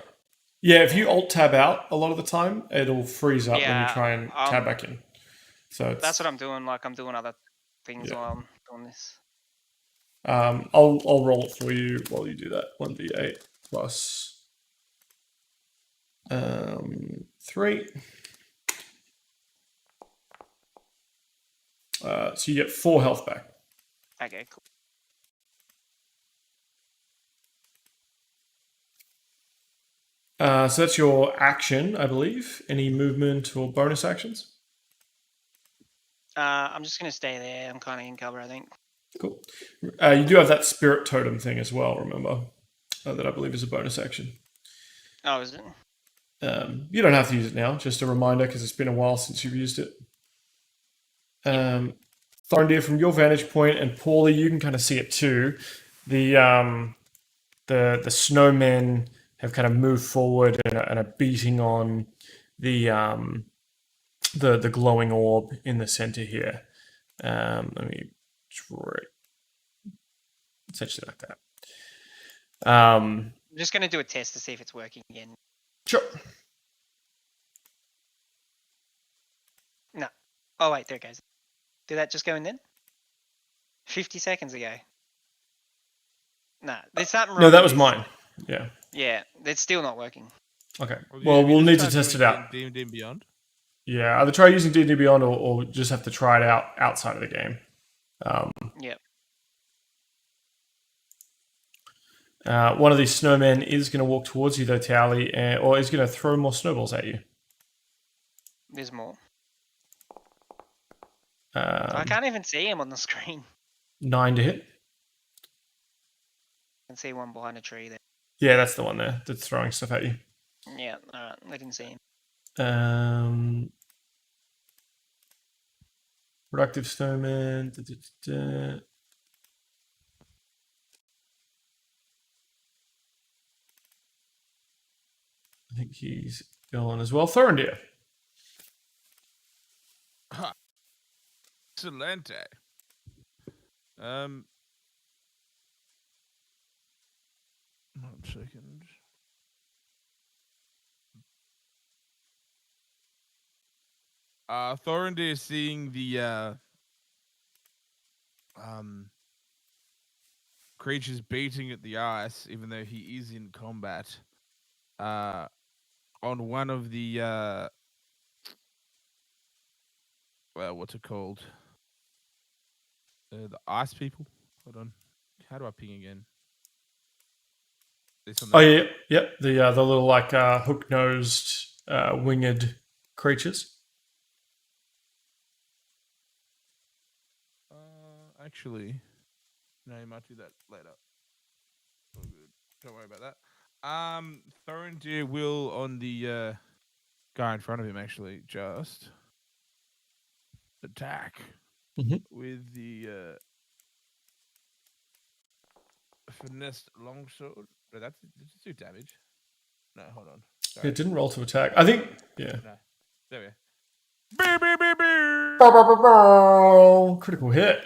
Yeah, if you alt tab out a lot of the time, it'll freeze up when you Yeah, try and tab back in. So that's what I'm doing. Like I'm doing other things Yeah. while I'm doing this. I'll roll it for you while you do that. 1d8 plus 3. So you get 4 health back. Okay, cool. So that's your action, I believe. Any movement or bonus actions? I'm just gonna stay there. I'm kind of in cover, I think. Cool. You do have that spirit totem thing as well, remember? That I believe is a bonus action. Oh, is it? You don't have to use it now, just a reminder because it's been a while since you've used it. Thorendir, from your vantage point, and Pauly, you can kind of see it too. The snowmen have kind of moved forward and are beating on the glowing orb in the center here. Let me draw it essentially like that. I'm just gonna do a test to see if it's working again. Sure. No. Oh wait, there it goes. Did that just go in then? 50 seconds ago. Nah, there's something wrong. No, that with was this. mine. Yeah. Yeah, it's still not working. Okay. Well, Well, you we'll just need to start test it doing out. D&D and Beyond. Yeah, either try using D&D Beyond or just have to try it out outside of the game. Yep. One of these snowmen is going to walk towards you, though, Toweleeeie, or is going to throw more snowballs at you. There's more. I can't even see him on the screen. 9 to hit. I can see one behind a tree there. Yeah, that's the one there that's throwing stuff at you. Yeah, alright, I didn't see him. Productive snowman. I think he's going as well. Thorendir. Excelente. 1 second. Thorendir is seeing the creatures beating at the ice, even though he is in combat. On one of the well, what's it called? The ice people. Hold on. How do I ping again? This one Oh, there. yeah. Yep. The little, like, hook-nosed, winged creatures. Actually, no, you might do that later. All good. Don't worry about that. Thorendir will on the guy in front of him actually just attack with the finessed longsword. No, that's 2 damage. No, hold on. Sorry. It didn't roll to attack. I think, yeah. No, there we go. Critical hit.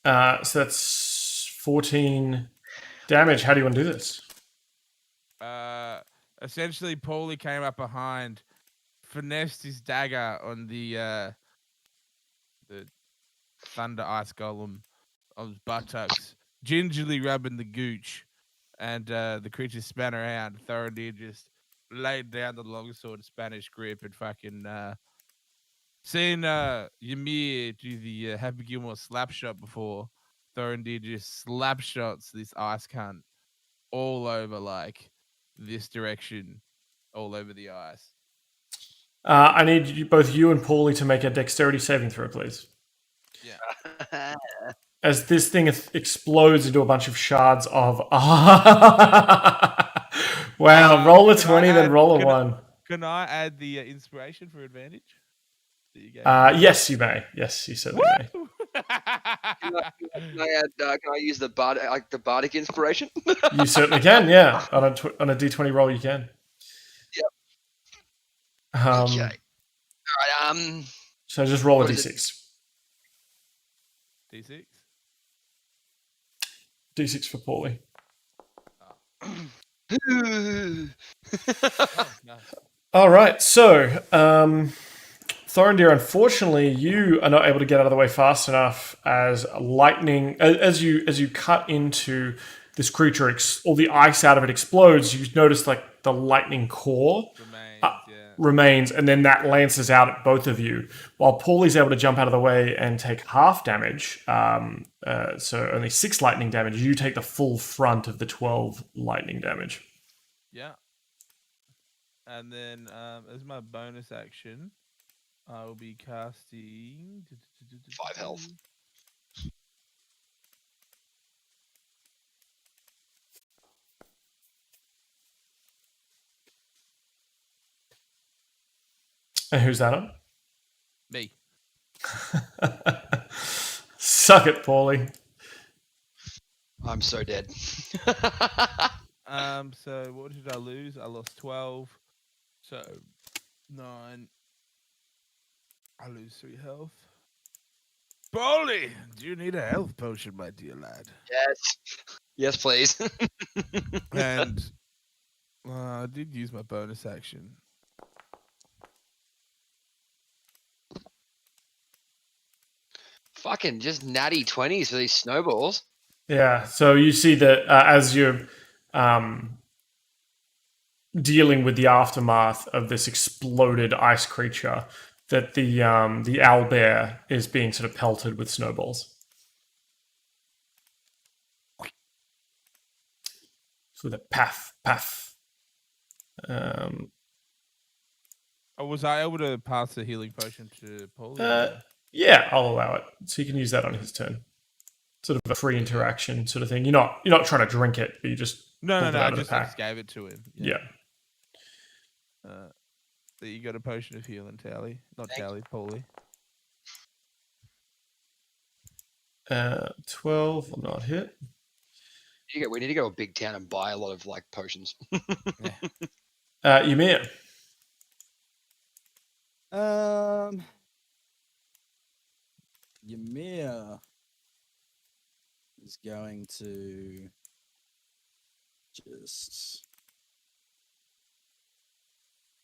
So that's 14 damage. How do you want to do this? Essentially, Pauly came up behind, finessed his dagger on the thunder ice golem of his buttocks, gingerly rubbing the gooch, and the creature span around. Thorendir just laid down the longsword Spanish grip and fucking seen Ymir do the Happy Gilmore slap shot before. Thorendir just slap shots this ice cunt all over like this direction, all over the ice. I need both you and Pauly to make a dexterity saving throw, please. Yeah. As this thing explodes into a bunch of shards of... Wow, roll a 20, then roll a 1. Can I add the inspiration for advantage? Yes, you may. Yes, you certainly may. Can I use the bardic inspiration? You certainly can, yeah. On a D20 roll, you can. Yep. Okay. All right. So just roll a What is D6. D6. D6 for Pauly. Oh, nice. All right, so Thorendir, unfortunately, you are not able to get out of the way fast enough as lightning, as you cut into this creature, all the ice out of it explodes. You notice like the lightning core remains, and then that lances out at both of you. While Pauly's able to jump out of the way and take half damage, so only 6 lightning damage, you take the full front of the 12 lightning damage. Yeah. And then as my bonus action, I will be casting 5 health. And who's that on? Me. Suck it, Pauly. I'm so dead. So what did I lose? I lost 12. So 9. I lose 3 health. Pauly, do you need a health potion, my dear lad? Yes. Yes, please. And I did use my bonus action. Fucking just natty 20s for these snowballs. Yeah, so you see that as you're dealing with the aftermath of this exploded ice creature, that the owlbear is being sort of pelted with snowballs. So the paff, paff. Was I able to pass the healing potion to Pauly? Yeah, I'll allow it. So you can use that on his turn. Sort of a free interaction sort of thing. You're not trying to drink it, but you just No, pulled it I out of the just pack. gave it to him. Yeah. So you got a potion of healing, Toweleeeie. Not Toweleeeie, Pauly. 12 will not hit. We need to go to a big town and buy a lot of like potions. Ymir. Ymir is going to just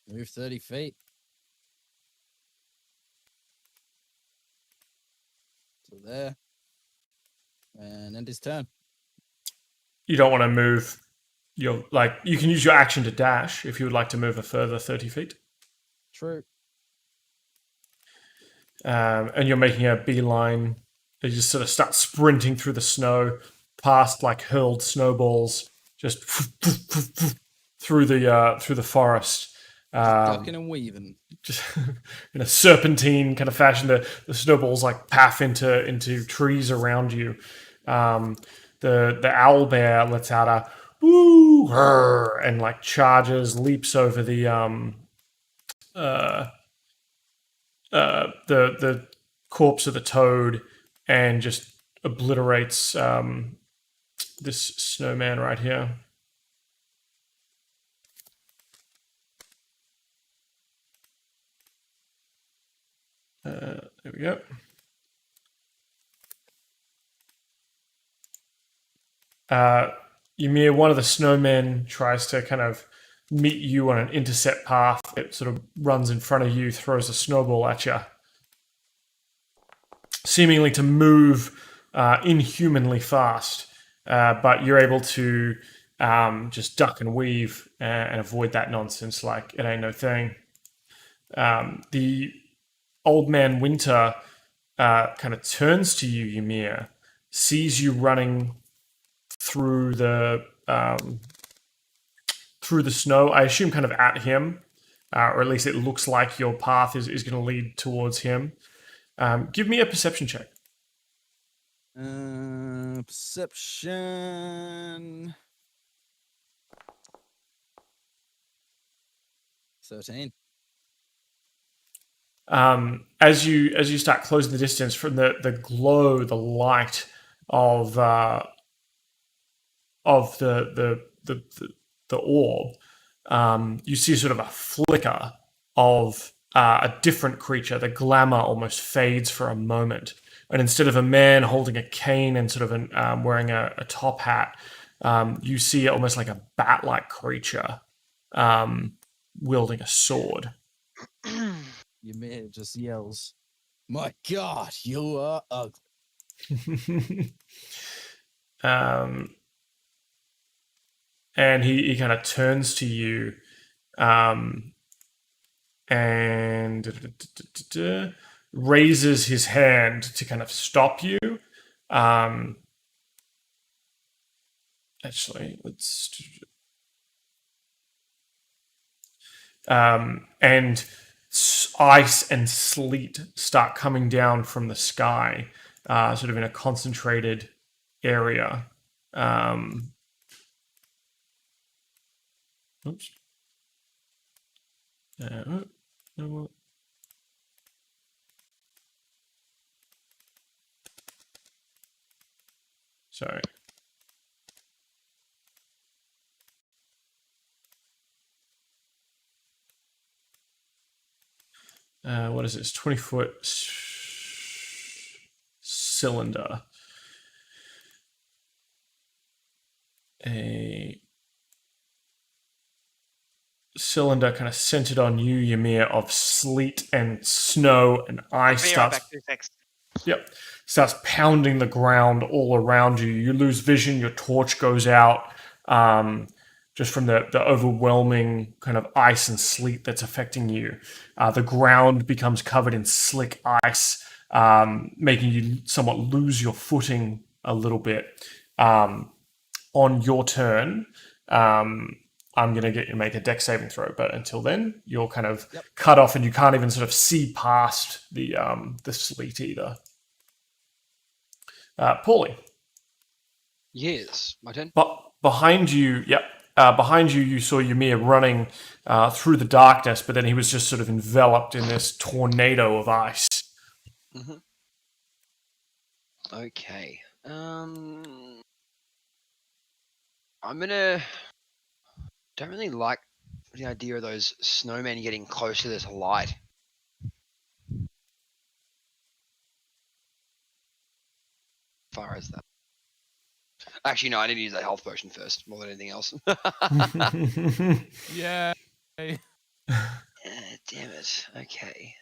move 30 feet to there and end his turn. You don't want to move. You can use your action to dash if you would like to move a further 30 feet. True. And you're making a beeline. You just sort of start sprinting through the snow, past like hurled snowballs, just through the forest. Ducking and weaving. Just in a serpentine kind of fashion. The snowballs like paff into trees around you. The owlbear lets out a woo and like charges, leaps over the corpse of the toad and just obliterates this snowman right here. There we go. Ymir, one of the snowmen, tries to kind of meet you on an intercept path. It sort of runs in front of you, throws a snowball at you, seemingly to move inhumanly fast. But you're able to just duck and weave and avoid that nonsense like it ain't no thing. The old man Winter kind of turns to you, Ymir, sees you running through the snow. I assume kind of at him, or at least it looks like your path is going to lead towards him. Give me a perception check. Perception. 13. As you start closing the distance from the glow, the light of the orb, you see sort of a flicker of a different creature. The glamour almost fades for a moment, and instead of a man holding a cane and sort of wearing a top hat, you see almost like a bat-like creature wielding a sword. Ymir just yells, "My God, you are ugly." And he kind of turns to you and raises his hand to kind of stop you. Actually, let's... and ice and sleet start coming down from the sky, sort of in a concentrated area. Oops. Sorry. What is this? 20-foot cylinder. A cylinder kind of centered on you, Ymir, of sleet and snow and ice. Be right back, 2 seconds. Yep. Starts pounding the ground all around you. You lose vision. Your torch goes out just from the overwhelming kind of ice and sleet that's affecting you. The ground becomes covered in slick ice, making you somewhat lose your footing a little bit. On your turn, I'm going to get you to make a dex saving throw, but until then, you're kind of cut off and you can't even sort of see past the sleet either. Pauly. Yes, my turn. But behind you, behind you, you saw Ymir running through the darkness, but then he was just sort of enveloped in this tornado of ice. Mm-hmm. Okay. Don't really like the idea of those snowmen getting close to this light. As far as that. Actually, no, I need to use that health potion first, more than anything else. Yeah. Damn it. Okay.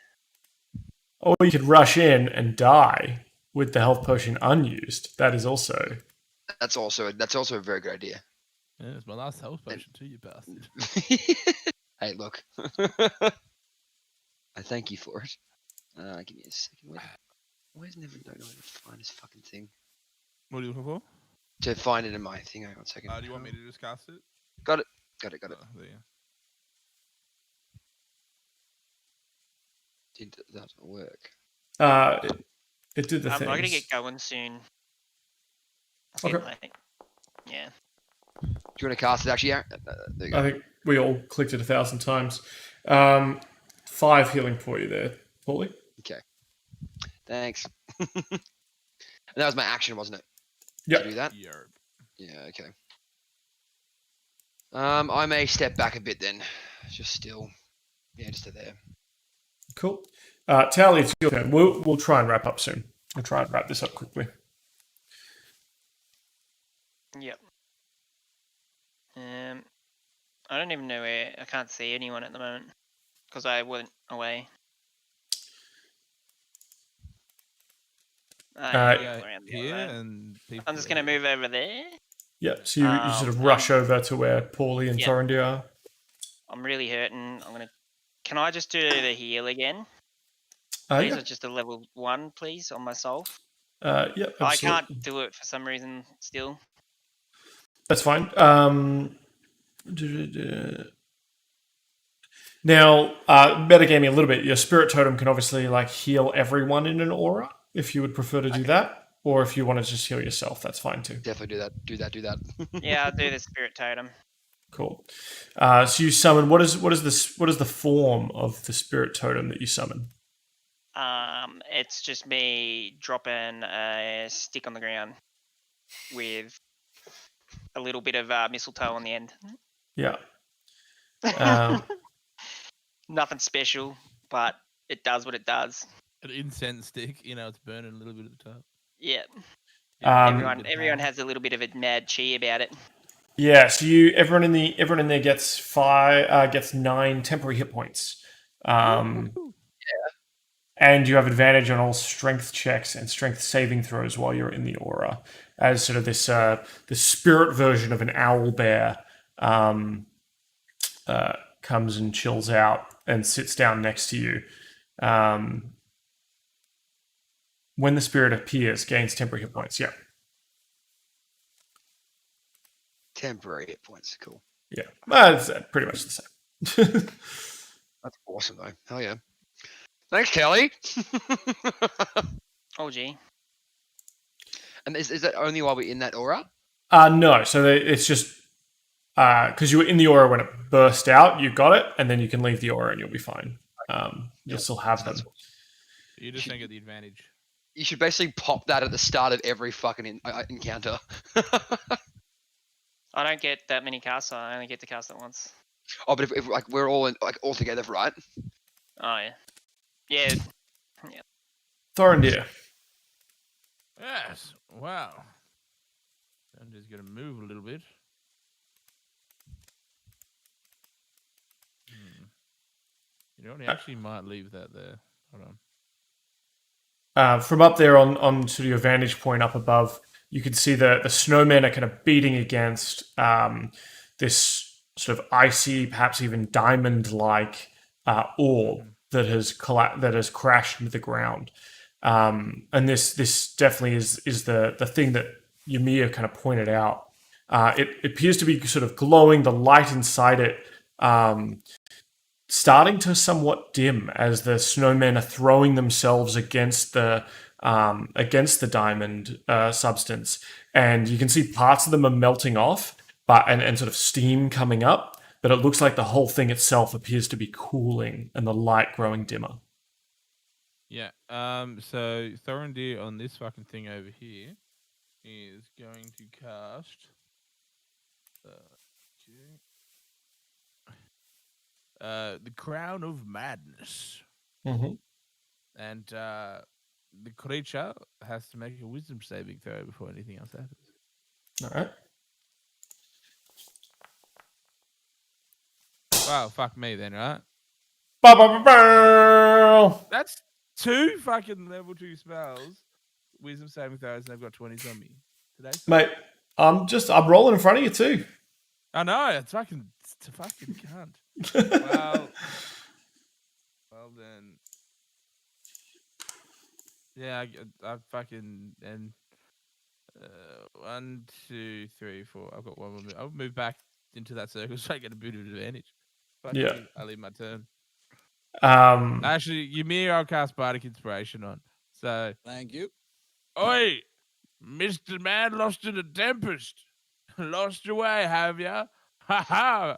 Or you could rush in and die with the health potion unused. That is also... That's also a very good idea. Yeah, it's my last health potion too, you bastard. Hey, look. I thank you for it. Give me a second. Why isn't never know to find this fucking thing? What are you looking for? To find it in my thing. Hang on a second. Do you want me to just cast it? Got it. Oh, there you Did that work? It did the I'm thing. going to get going soon. It's Okay. getting late. Yeah. Do you want to cast it actually, Aaron? There you go. I think we all clicked it 1,000 times. 5 healing for you there, Pauly. Okay. Thanks. And that was my action, wasn't it? Yep. To do that? Yerp. Yeah, okay. I may step back a bit then. Just still. Yeah, just to there. Cool. Toweleeeie, it's your turn. We'll try and wrap up soon. We'll try and wrap this up quickly. Yep. I don't even know where. I can't see anyone at the moment because I went away. Yeah, around the here other way. and people. I'm just gonna move over there. Yeah, so you sort of rush over to where Pauly and yeah. Thorendir are. I'm really hurting. Can I just do the heal again? Yeah. Please, it's just a level 1, please, on myself. Yep, absolutely. I can't do it for some reason still. That's fine. Now, metagaming a little bit, your spirit totem can obviously like heal everyone in an aura if you would prefer to do that, or if you want to just heal yourself, that's fine too. Definitely do that. Yeah, I'll do the spirit totem. Cool. So you summon. What is the form of the spirit totem that you summon? It's just me dropping a stick on the ground with a little bit of mistletoe on the end. Yeah. Nothing special, but it does what it does. An incense stick, it's burning a little bit at the top. Yeah. Um, Everyone has a little bit of a mad chi about it. Yeah. So everyone in there gets 9 temporary hit points. And you have advantage on all strength checks and strength saving throws while you're in the aura, as sort of this spirit version of an owl bear comes and chills out and sits down next to you. When the spirit appears, gains temporary hit points. Yeah. Temporary hit points. Cool. Yeah. It's pretty much the same. That's awesome, though. Hell yeah. Thanks, Kelly. Oh, gee. And is that only while we're in that aura? No. So it's just because you were in the aura when it burst out, you got it, and then you can leave the aura and you'll be fine. You'll still have them. You just don't get the advantage. You should basically pop that at the start of every fucking encounter. I don't get that many casts. I only get to cast it once. Oh, but if like we're all all together, right? Oh yeah. Yeah. Thorendir. Yes. Wow. I'm just gonna move a little bit. You know what? I actually might leave that there. Hold on. From up there on to your vantage point up above, you can see the snowmen are kind of beating against this sort of icy, perhaps even diamond-like orb that has crashed into the ground. And this definitely is the thing that Ymir kind of pointed out. It appears to be sort of glowing. The light inside it starting to somewhat dim as the snowmen are throwing themselves against the diamond substance, and you can see parts of them are melting off, and sort of steam coming up. But it looks like the whole thing itself appears to be cooling, and the light growing dimmer. Yeah. So Thorendir on this fucking thing over here is going to cast. The Crown of Madness. Mm-hmm. And the creature has to make a wisdom saving throw before anything else happens. All right. Wow, fuck me then, right? That's 2 fucking level 2 spells. Wisdom saving throws, and I've got 20s on me. Today, Mate, I'm rolling in front of you too. I know, it's a fucking cunt. Well then. Yeah, I fucking and 1, 2, 3, 4. I've got one more. I'll move back into that circle so I get a bit of advantage. Yeah. I leave my turn. Um, Actually, Ymir, I'll cast Bardic Inspiration on. So Thank you. oi, Mr. Man lost in a tempest. Lost your way, have ya? Ha ha!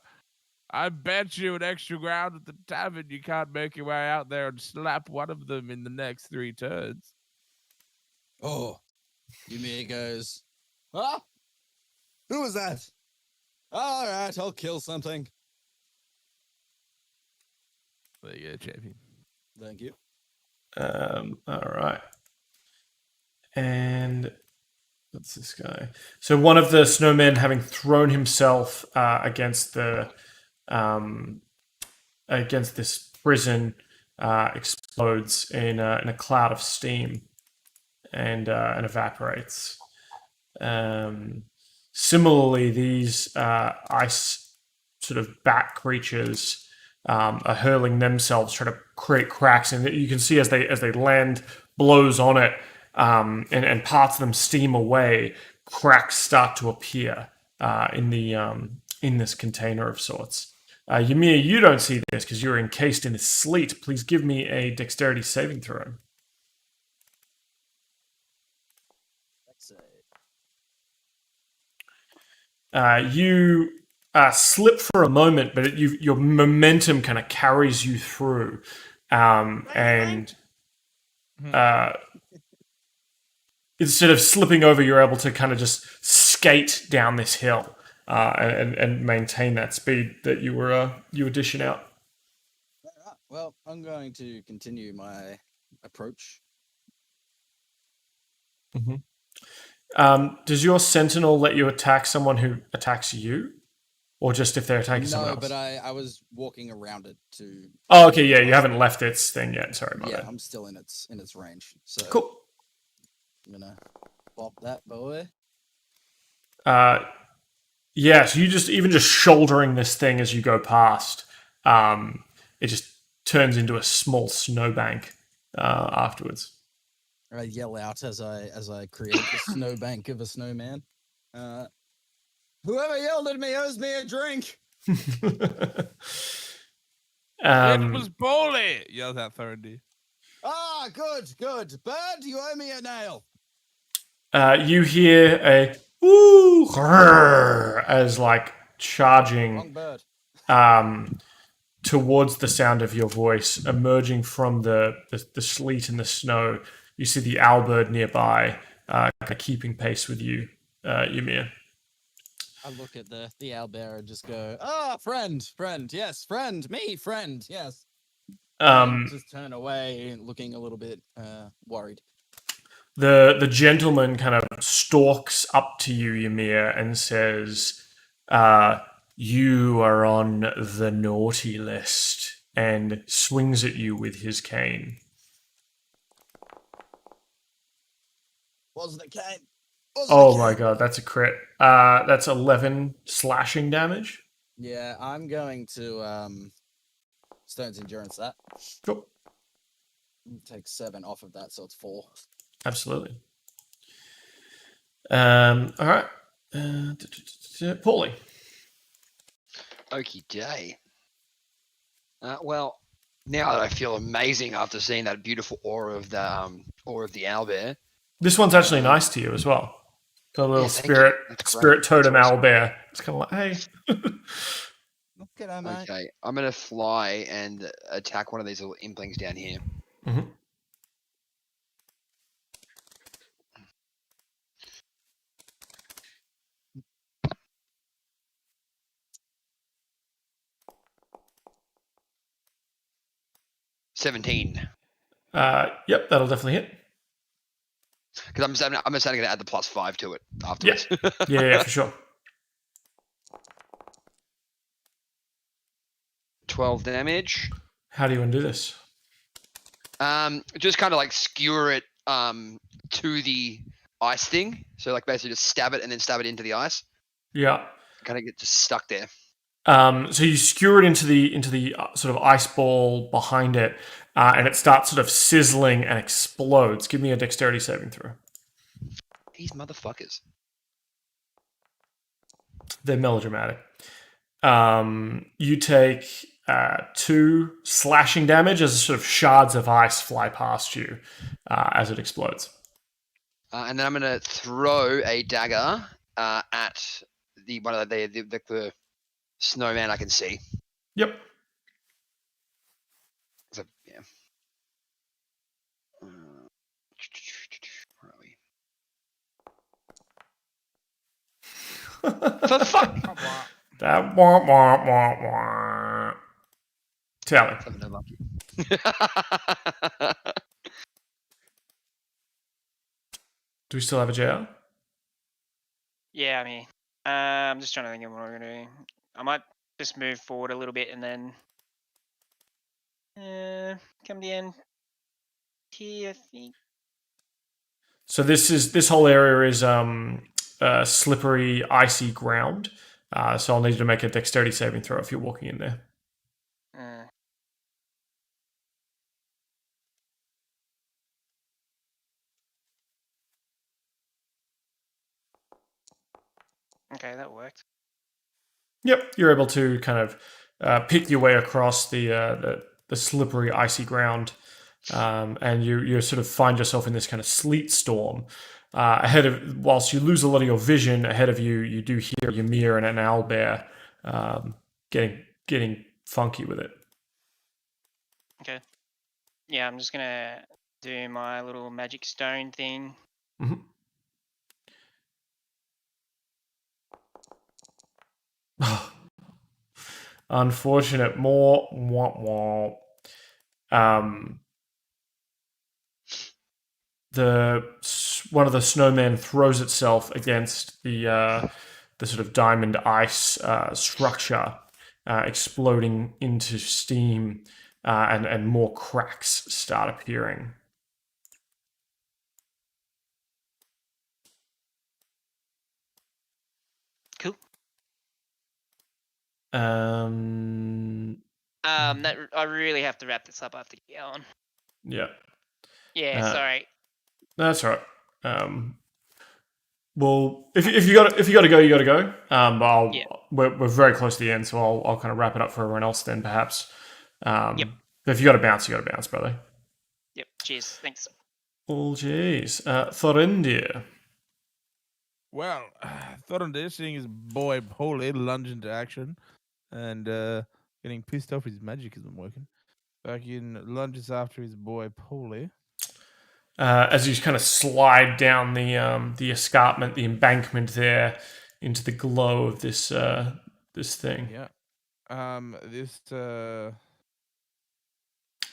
I bet you an extra ground at the tavern you can't make your way out there and slap one of them in the next 3 turns. Oh, Ymir goes, ah, who was that? All right, I'll kill something. There you go, champion. Thank you. All right. And what's this guy? So one of the snowmen, having thrown himself against this prison, explodes in a cloud of steam and evaporates. Similarly, these ice sort of bat creatures are hurling themselves, trying to create cracks, and you can see as they land, blows on it, and parts of them steam away. Cracks start to appear in this container of sorts. Ymir, you don't see this because you're encased in the sleet. Please give me a dexterity saving throw. You slip for a moment, but your momentum kind of carries you through, and instead of slipping over, you're able to kind of just skate down this hill and maintain that speed that you were dishing out. Well, I'm going to continue my approach. Does your sentinel let you attack someone who attacks you, or just if they're attacking someone No, else? but I was walking around it to. Oh, okay, yeah, you haven't left its thing yet. Sorry about Yeah, that. I'm still in its range. So Cool. I'm gonna pop that boy. Yeah, so you just shouldering this thing as you go past, it just turns into a small snowbank afterwards. I yell out as I create a snowbank of a snowman. Whoever yelled at me owes me a drink. It was Pauly, yells out Thorendir. Ah, good. Bird, you owe me a nail. You hear a woo as like charging Wrong bird. towards the sound of your voice, emerging from the sleet and the snow. You see the owlbird nearby, keeping pace with you, Ymir. I look at the owlbear and just go, friend, yes, friend, yes. And just turn away, looking a little bit worried. The gentleman kind of stalks up to you, Ymir, and says, "You are on the naughty list," and swings at you with his cane. Was the cane? Oh my god, that's a crit. That's 11 slashing damage. Yeah, I'm going to Stone's Endurance that. Cool. Take 7 off of that, so it's 4. Absolutely. All right. Pauly. Okie day. Well, now that I feel amazing after seeing that beautiful aura of the owlbear. This one's actually nice to you as well. Got a little thank you. That's spirit great. totem That's awesome. owlbear. It's kind of like, hey. G'day, mate. Okay, I'm gonna fly and attack one of these little implings down here. Mhm. $17. Yep, that'll definitely hit. Because I'm just going to add the +5 to it afterwards. Yeah, for sure. 12 damage. How do you want to do this? Just kind of like skewer it to the ice thing. So like basically just stab it and then stab it into the ice. Yeah. Kind of get just stuck there. So you skewer it into the sort of ice ball behind it, and it starts sort of sizzling and explodes. Give me a dexterity saving throw. These motherfuckers. They're melodramatic. You take 2 slashing damage as sort of shards of ice fly past you as it explodes. And then I'm going to throw a dagger at the snowman I can see. Yep. So, yeah. Where are we? For fuck! That wah. Tally. I'm no lucky. Do we still have a JR? Yeah, I'm here. I'm just trying to think of what I'm gonna do. I might just move forward a little bit and then come to the end here, I think. So this whole area is slippery, icy ground. So I'll need you to make a dexterity saving throw if you're walking in there. Okay, that worked. Yep, you're able to kind of pick your way across the slippery, icy ground, and you sort of find yourself in this kind of sleet storm. Ahead of, whilst you lose a lot of your vision, ahead of you, you do hear Ymir and an owlbear getting funky with it. Okay. Yeah, I'm just gonna do my little magic stone thing. Mm-hmm. Unfortunate. More womp womp. One of the snowmen throws itself against the sort of diamond ice structure, exploding into steam, and more cracks start appearing. Cool. Mm. I really have to wrap this up. I have to get on. Yeah. Yeah, sorry. That's all right. Well, if you got to go, you got to go. But we're very close to the end, so I'll kind of wrap it up for everyone else then, perhaps. Yep. But if you got to bounce, you got to bounce, brother. Yep. Cheers. Thanks. Oh, jeez. Thorendir. Well, Thorendir, seeing his boy Pauly lunge into action and getting pissed off his magic isn't working. Fucking lunges after his boy Pauly. As you kind of slide down the escarpment, the embankment there, into the glow of this thing. Yeah. This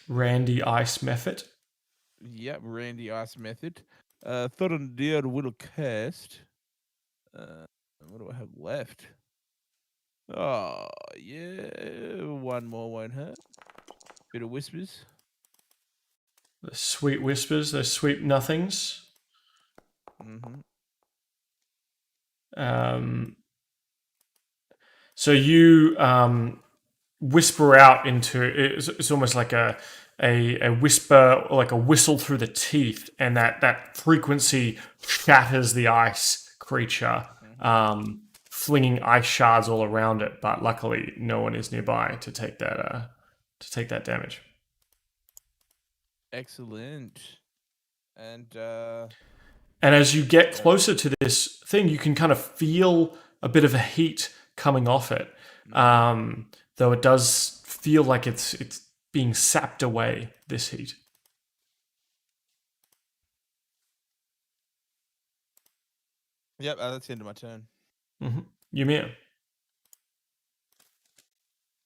Randy Ice method. Yep, Randy Ice method. Thorendir will cast. What do I have left? Oh, yeah. One more won't hurt. Bit of whispers. The sweet whispers, those sweet nothings. Mm-hmm. So you whisper out into it's almost like a whisper, or like a whistle through the teeth, and that frequency shatters the ice creature, flinging ice shards all around it. But luckily, no one is nearby to take that damage. Excellent. And as you get closer to this thing, you can kind of feel a bit of a heat coming off it, though it does feel like it's being sapped away, this heat. Yep, that's the end of my turn. Mm-hmm. Ymir.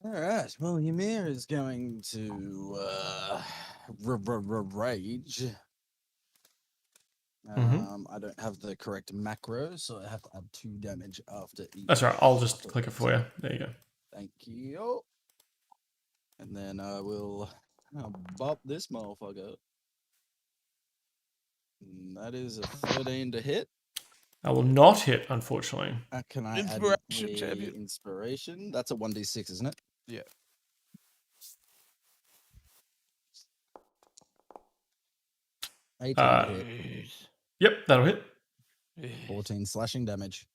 All right. Well, Ymir is going to rage. I don't have the correct macro, so I have to add 2 damage after each. That's right. I'll just click it for you. There you go. Thank you. And then I'll bop this motherfucker. And that is a 13 to hit. I will not hit, unfortunately. Can I Inspiration, add champion. inspiration? That's a 1d6, isn't it? Yeah. To hit. Yep, that'll hit. 14 slashing damage.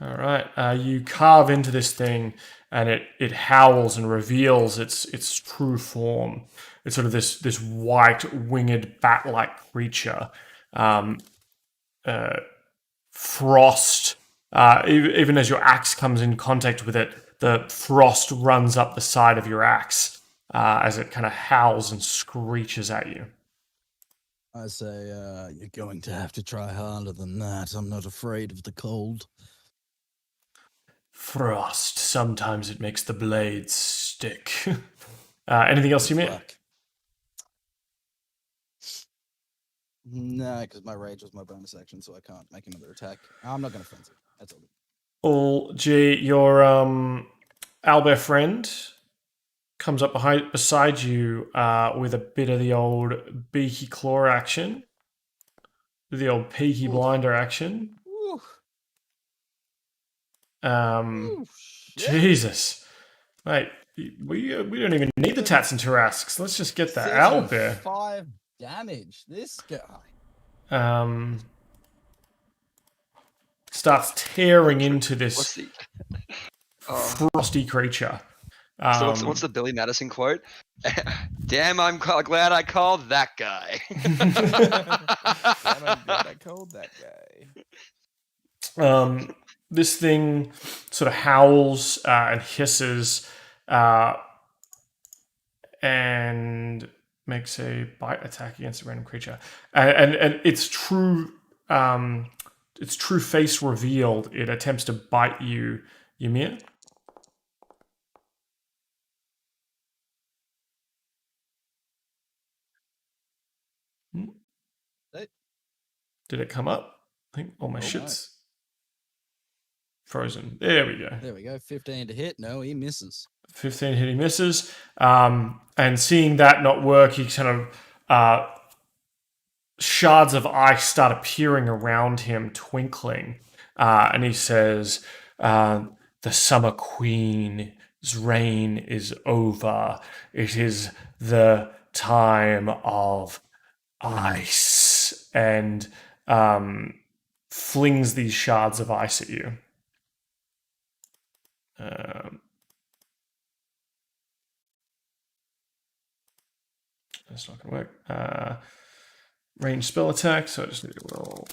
All right. You carve into this thing, and it howls and reveals its true form. It's sort of this white winged bat-like creature. Frost. Even as your axe comes in contact with it, the frost runs up the side of your axe as it kind of howls and screeches at you. I say, you're going to have to try harder than that. I'm not afraid of the cold. Frost. Sometimes it makes the blades stick. Anything else you mean? No, because my rage was my bonus action, so I can't make another attack. I'm not going to frenzy. That's all good. All G, your owlbear friend comes up beside you with a bit of the old beaky claw action, the old peaky Oof. blinder action. Ooh, shit. Jesus, mate, we don't even need the Tatts and Tarasques. Let's just get that owlbear. 5 damage. This guy. Starts tearing into What's this the oh, frosty creature. so what's the Billy Madison quote? Damn, I'm glad I called that guy. Damn, I'm glad I called that guy. This thing sort of howls and hisses and makes a bite attack against a random creature. And its true face revealed, it attempts to bite you, Ymir. Did it come up? I think all my shit's frozen. There we go. There we go. 15 to hit. No, he misses. 15 hit, he misses. And seeing that not work, he kind of shards of ice start appearing around him, twinkling. And he says, the Summer Queen's reign is over. It is the time of ice. And flings these shards of ice at you. That's not going to work. Range spell attack, so I just need to roll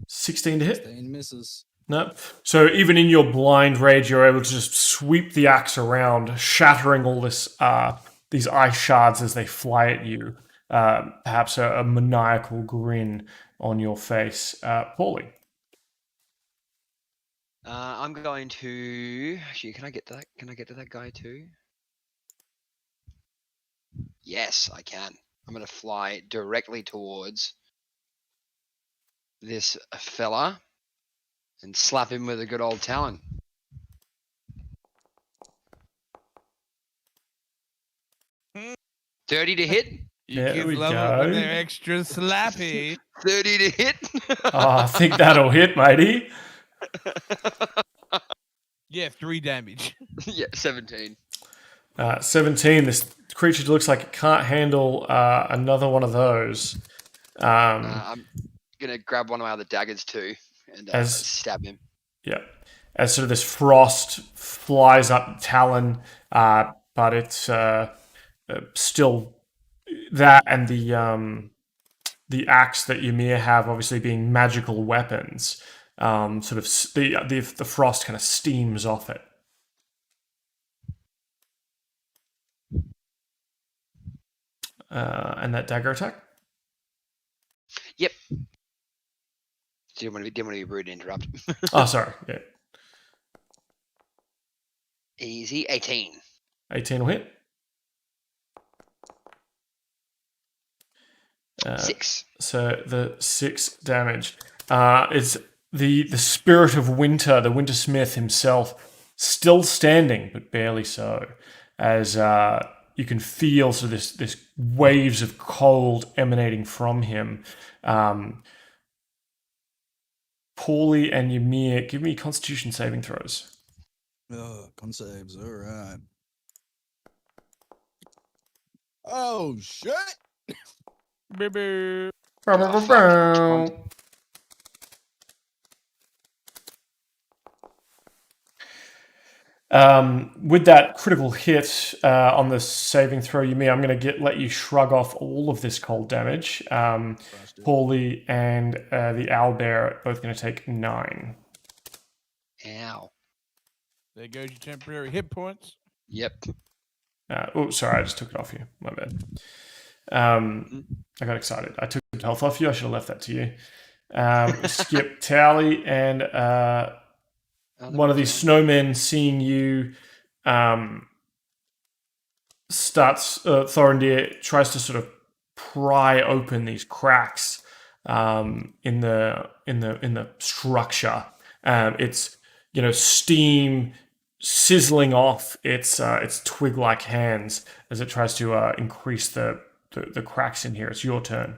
16 to hit. 16 misses. No. So even in your blind rage, you're able to just sweep the axe around, shattering all this these ice shards as they fly at you. Perhaps a maniacal grin on your face. Pauly. I'm going to. Actually, can I get to that? Can I get to that guy too? Yes, I can. I'm going to fly directly towards this fella and slap him with a good old talon. Hmm. 30 to hit. You There kids we love it when go. they're extra slappy. 30 to hit. I think that'll hit, matey. Yeah, 3 damage. Yeah, 17. 17. This creature looks like it can't handle another one of those. I'm gonna grab one of my other daggers too and stab him. Yeah. As sort of this frost flies up Talon, but it's still that, and the axe that Ymir have obviously being magical weapons. Sort of the frost kind of steams off it. And that dagger attack? Yep. Didn't want to be rude and interrupt. Oh, sorry. Yeah. Easy. 18. 18 will hit. 6. So the 6 damage. It's the spirit of winter, the Wintersmith himself, still standing, but barely so, as you can feel so this waves of cold emanating from him. Pauly and Ymir, give me Constitution saving throws. Oh, con saves. All right. Oh, shit. Baby. With that critical hit on the saving throw, Ymir, I'm going to let you shrug off all of this cold damage. Pauly and the owlbear are both going to take 9. Ow. There goes your temporary hit points. Yep. Oh, sorry, I just took it off you. My bad. I got excited. I took health off you. I should have left that to you. Skip Toweleeeie and one of these snowmen seeing you Thorendir tries to sort of pry open these cracks in the structure. It's steam sizzling off its twig-like hands as it tries to increase the cracks in here. It's your turn.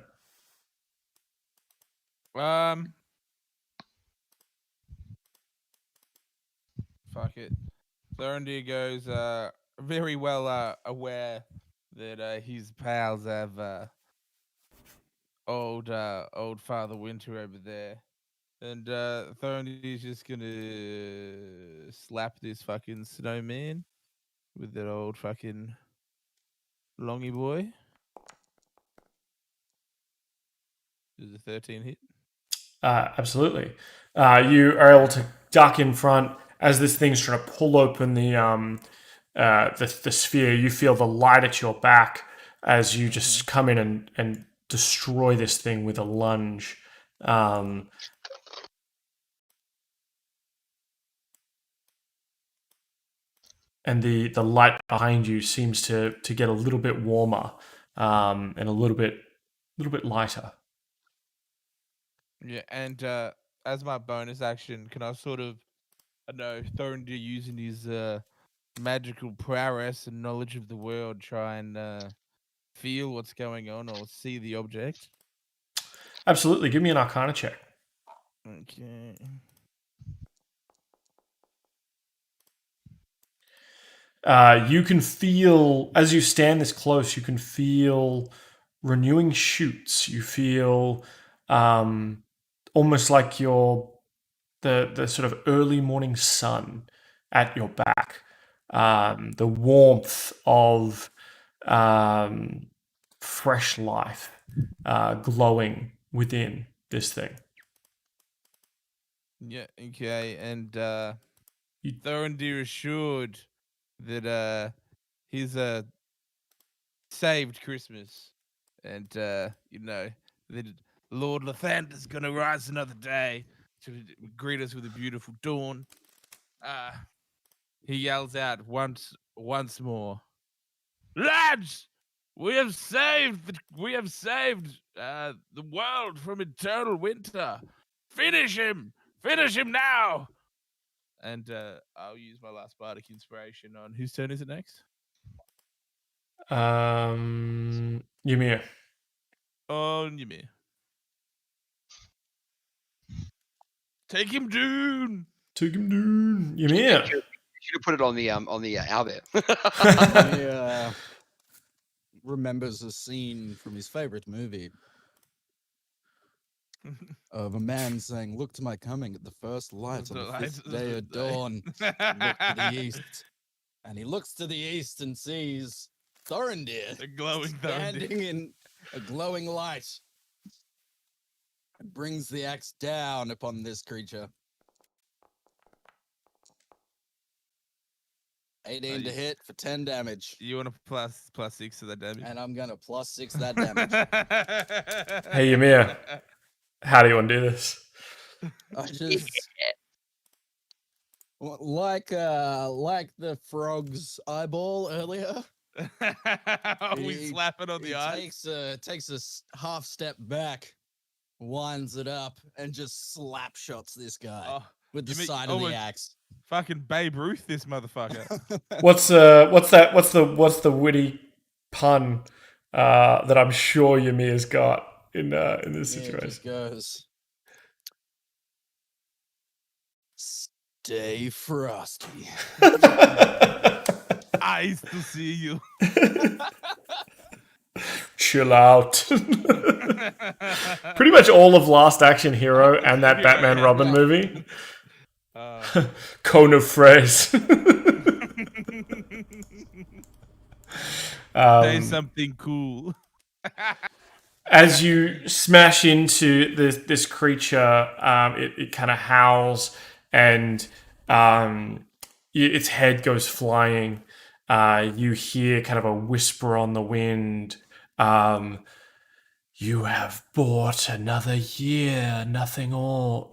Fuck it. Thorendir goes very well aware that his pals have old Father Winter over there. And Thorendir's just gonna slap this fucking snowman with that old fucking longy boy. Does a 13 hit? Absolutely. You are able to duck in front as this thing's trying to pull open the sphere. You feel the light at your back as you just come in and destroy this thing with a lunge. And the light behind you seems to get a little bit warmer and a little bit lighter. Yeah, and as my bonus action, can I sort of, I know, Thorendir using his magical prowess and knowledge of the world, try and feel what's going on or see the object? Absolutely. Give me an Arcana check. Okay. You can feel, as you stand this close, you can feel renewing shoots. You feel almost like the sort of early morning sun at your back. The warmth of fresh life glowing within this thing. Yeah, okay. And Thorendir assured that he's saved Christmas, and that Lord Lathander's gonna rise another day to greet us with a beautiful dawn. He yells out once more, "Lads, we have saved the world from eternal winter. Finish him now!" And I'll use my last bardic inspiration on whose turn is it next? Ymir. On Ymir. Take him down. Ymir. You should have put it on the owlbear. He remembers a scene from his favorite movie of a man saying, "Look to my coming at the first light on the fifth day of dawn. Look to the east." And he looks to the east and sees Thorendir A glowing Thorendir. standing in a glowing light and brings the axe down upon this creature. 18 to hit for 10 damage. You want to plus 6 to that damage? And I'm going to +6 that damage. Hey, Ymir. How do you want to do this? I just like the frog's eyeball earlier. We slap it on the eye. Takes a half step back, winds it up, and just slap shots this guy with the side of the axe. Fucking Babe Ruth, this motherfucker. What's the witty pun that I'm sure Ymir's got in this situation? It just goes, "Stay frosty." I still see you. Chill out. Pretty much all of Last Action Hero and that Batman Robin movie. Cone of phrase. Say something cool. As you smash into this creature, it kind of howls and its head goes flying. You hear kind of a whisper on the wind. You have bought another year, nothing more.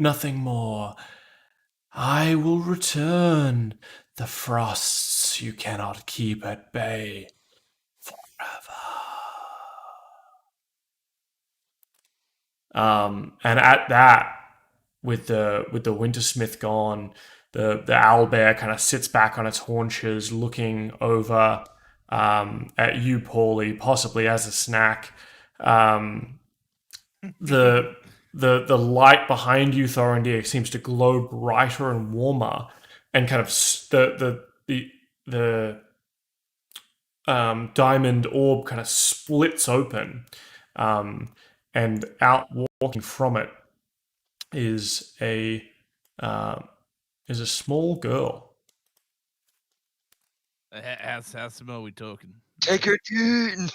I will return the frosts you cannot keep at bay. And at that, with the Wintersmith gone, the owlbear kind of sits back on its haunches, looking over at you, Pauly, possibly as a snack. The light behind you, Thorendir, seems to glow brighter and warmer, and kind of the diamond orb kind of splits open, and out walking from it is a small girl. How small are we talking? Take her, dude.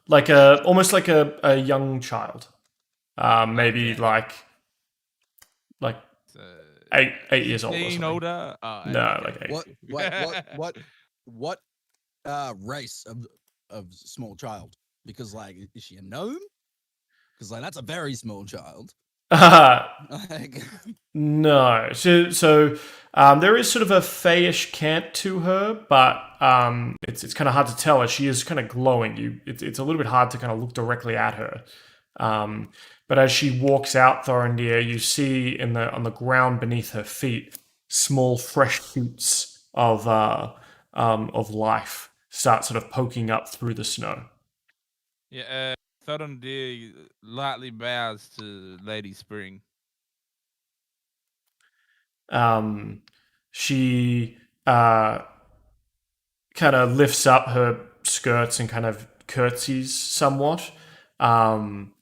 Like, Almost like a young child, maybe Okay. like so 8 years old or 15 something. older? Oh, No, okay. like 8. What? What race of small child? Because like, is she a gnome? Because like, that's a very small child. Like, No. So there is sort of a fayish cant to her, but it's kind of hard to tell as she is kind of glowing. It's a little bit hard to kind of look directly at her. But as she walks out, Thorendir, you see on the ground beneath her feet small fresh shoots of life start sort of poking up through the snow. Yeah, Thorendir lightly bows to Lady Spring. She kind of lifts up her skirts and kind of curtsies somewhat, and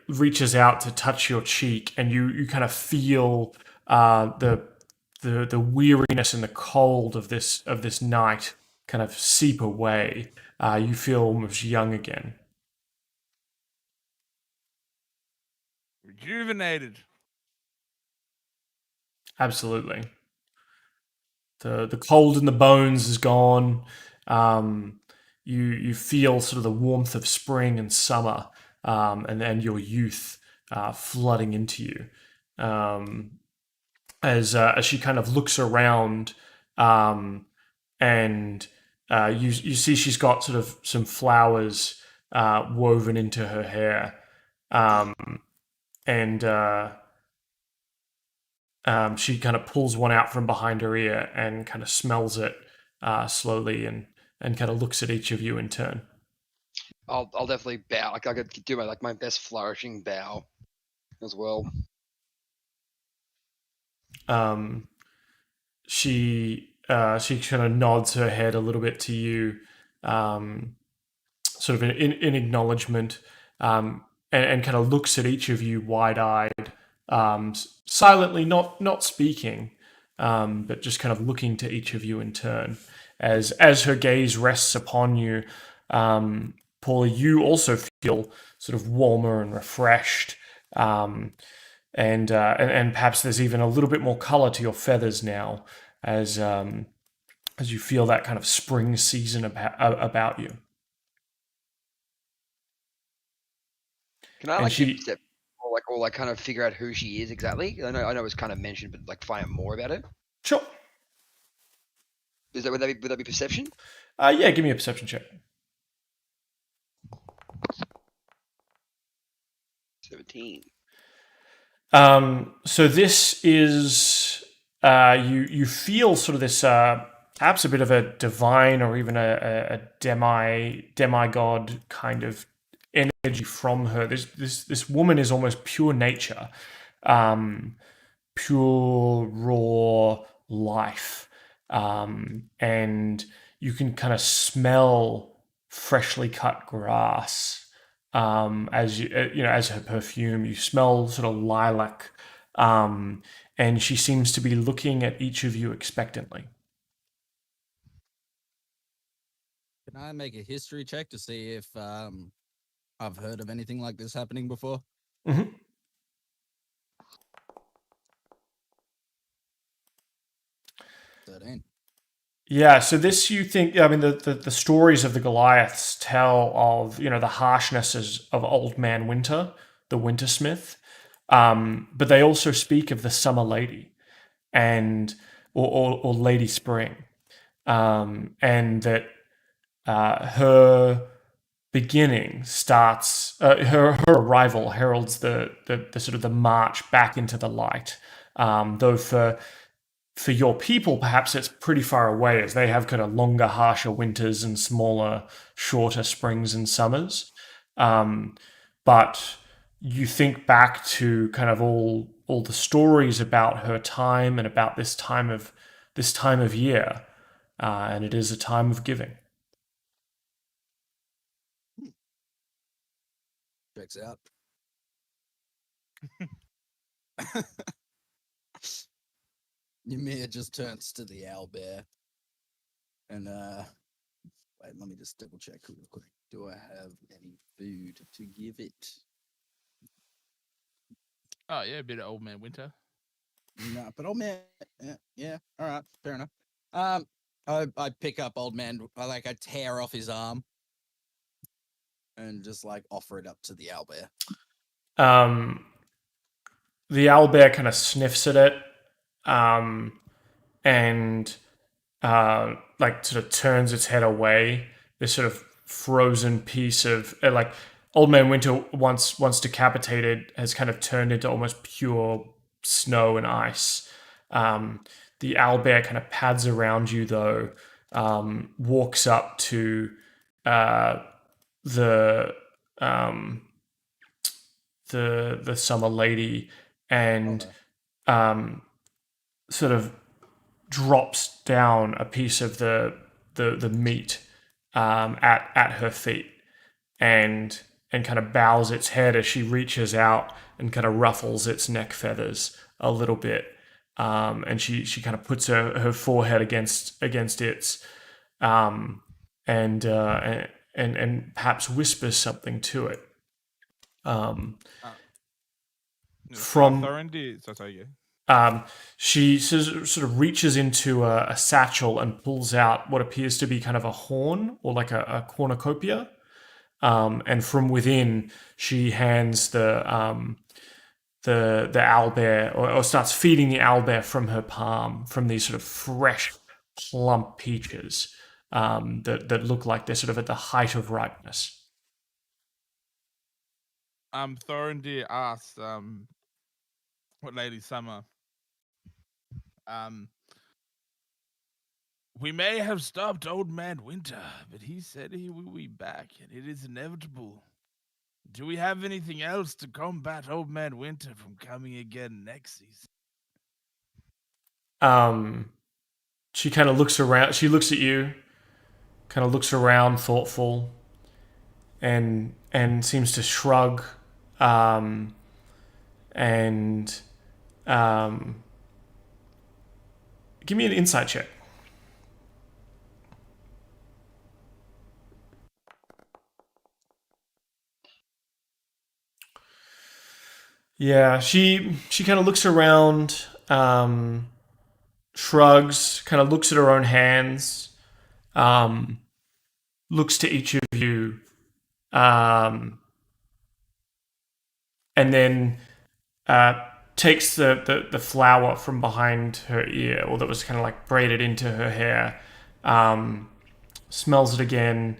reaches out to touch your cheek, and you kind of feel the weariness and the cold of this night kind of seep away. You feel almost young again. Rejuvenated. Absolutely. The cold in the bones is gone. You feel sort of the warmth of spring and summer, and your youth flooding into you. As she kind of looks around, and you see she's got sort of some flowers woven into her hair, and she kind of pulls one out from behind her ear and kind of smells it slowly, and kind of looks at each of you in turn. I'll definitely bow. Like I could do my best flourishing bow as well. She kind of nods her head a little bit to you, sort of in acknowledgement, and kind of looks at each of you wide-eyed, silently, not speaking, but just kind of looking to each of you in turn. As her gaze rests upon you, Pauly, you also feel sort of warmer and refreshed, and perhaps there's even a little bit more color to your feathers now, as you feel that kind of spring season about you. Can I And like she- keep step or kind of figure out who she is exactly? I know it was kind of mentioned, but like find out more about it. Sure. Would that be perception? Yeah, give me a perception check. 17. So this is you feel sort of this perhaps a bit of a divine or even a demigod kind of energy from her. This woman is almost pure nature, pure raw life, and you can kind of smell freshly cut grass. As as her perfume, you smell sort of lilac, and she seems to be looking at each of you expectantly. can I make a history check to see if I've heard of anything like this happening before? Mm-hmm. 13. Yeah, so this you think, I mean, the stories of the Goliaths tell of, the harshnesses of Old Man Winter, the Wintersmith, but they also speak of the Summer Lady and or Lady Spring, and that her beginning starts. Her arrival heralds the sort of the march back into the light. Though for your people, perhaps it's pretty far away, as they have kind of longer, harsher winters and smaller, shorter springs and summers. But you think back to kind of all the stories about her time and about this time of year, and it is a time of giving. Checks out. Ymir just turns to the owlbear and wait, let me just double check real quick. Do I have any food to give it? Oh yeah, a bit of Old Man Winter. No, but old man, yeah, all right, fair enough. I pick up old man, I tear off his arm and just like offer it up to the owlbear. The owlbear kind of sniffs at it, and like sort of turns its head away. This sort of frozen piece of like Old Man Winter, once decapitated, has kind of turned into almost pure snow and ice. The owlbear kind of pads around you, though, walks up to the summer lady and sort of drops down a piece of the meat at her feet and kind of bows its head as she reaches out and kind of ruffles its neck feathers a little bit, and she kind of puts her forehead against its and perhaps whispers something to it. From Thorendir, yeah. She sort of reaches into a satchel and pulls out what appears to be kind of a horn or like a cornucopia. And from within, she hands the owlbear, or starts feeding the owlbear from her palm, from these sort of fresh, plump peaches that look like they're sort of at the height of ripeness. Thorendir asks, what Lady Summer? We may have stopped Old Man Winter, but he said he will be back, and it is inevitable. Do we have anything else to combat Old Man Winter from coming again next season? She kind of looks around. She looks at you, kind of looks around, thoughtful, and seems to shrug, and give me an insight check. Yeah, she kind of looks around, shrugs, kind of looks at her own hands, looks to each of you, and then takes the flower from behind her ear, or that was kind of like braided into her hair, smells it again,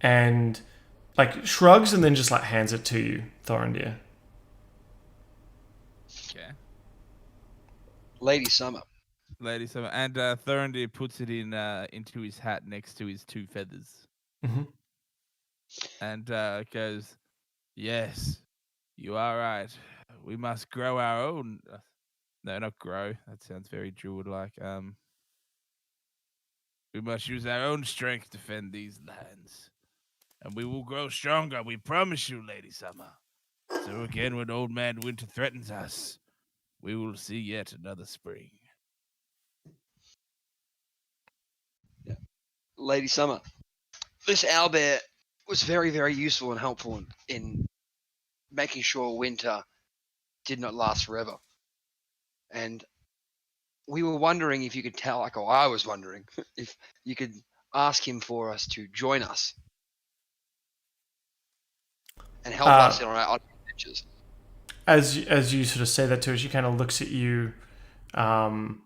and like shrugs, and then just like hands it to you, Thorendir. Okay. Lady Summer. And Thorendir puts it into his hat next to his two feathers. Mm-hmm. And goes, yes, you are right. We must grow our own. No, not grow. That sounds very druid-like. We must use our own strength to defend these lands. And we will grow stronger, we promise you, Lady Summer. So again, when Old Man Winter threatens us, we will see yet another spring. Yeah. Lady Summer. This owlbear was very, very useful and helpful in making sure winter did not last forever. And we were wondering if you could tell, I was wondering if you could ask him for us to join us and help us in our adventures. As you sort of say that to her, she kind of looks at you, and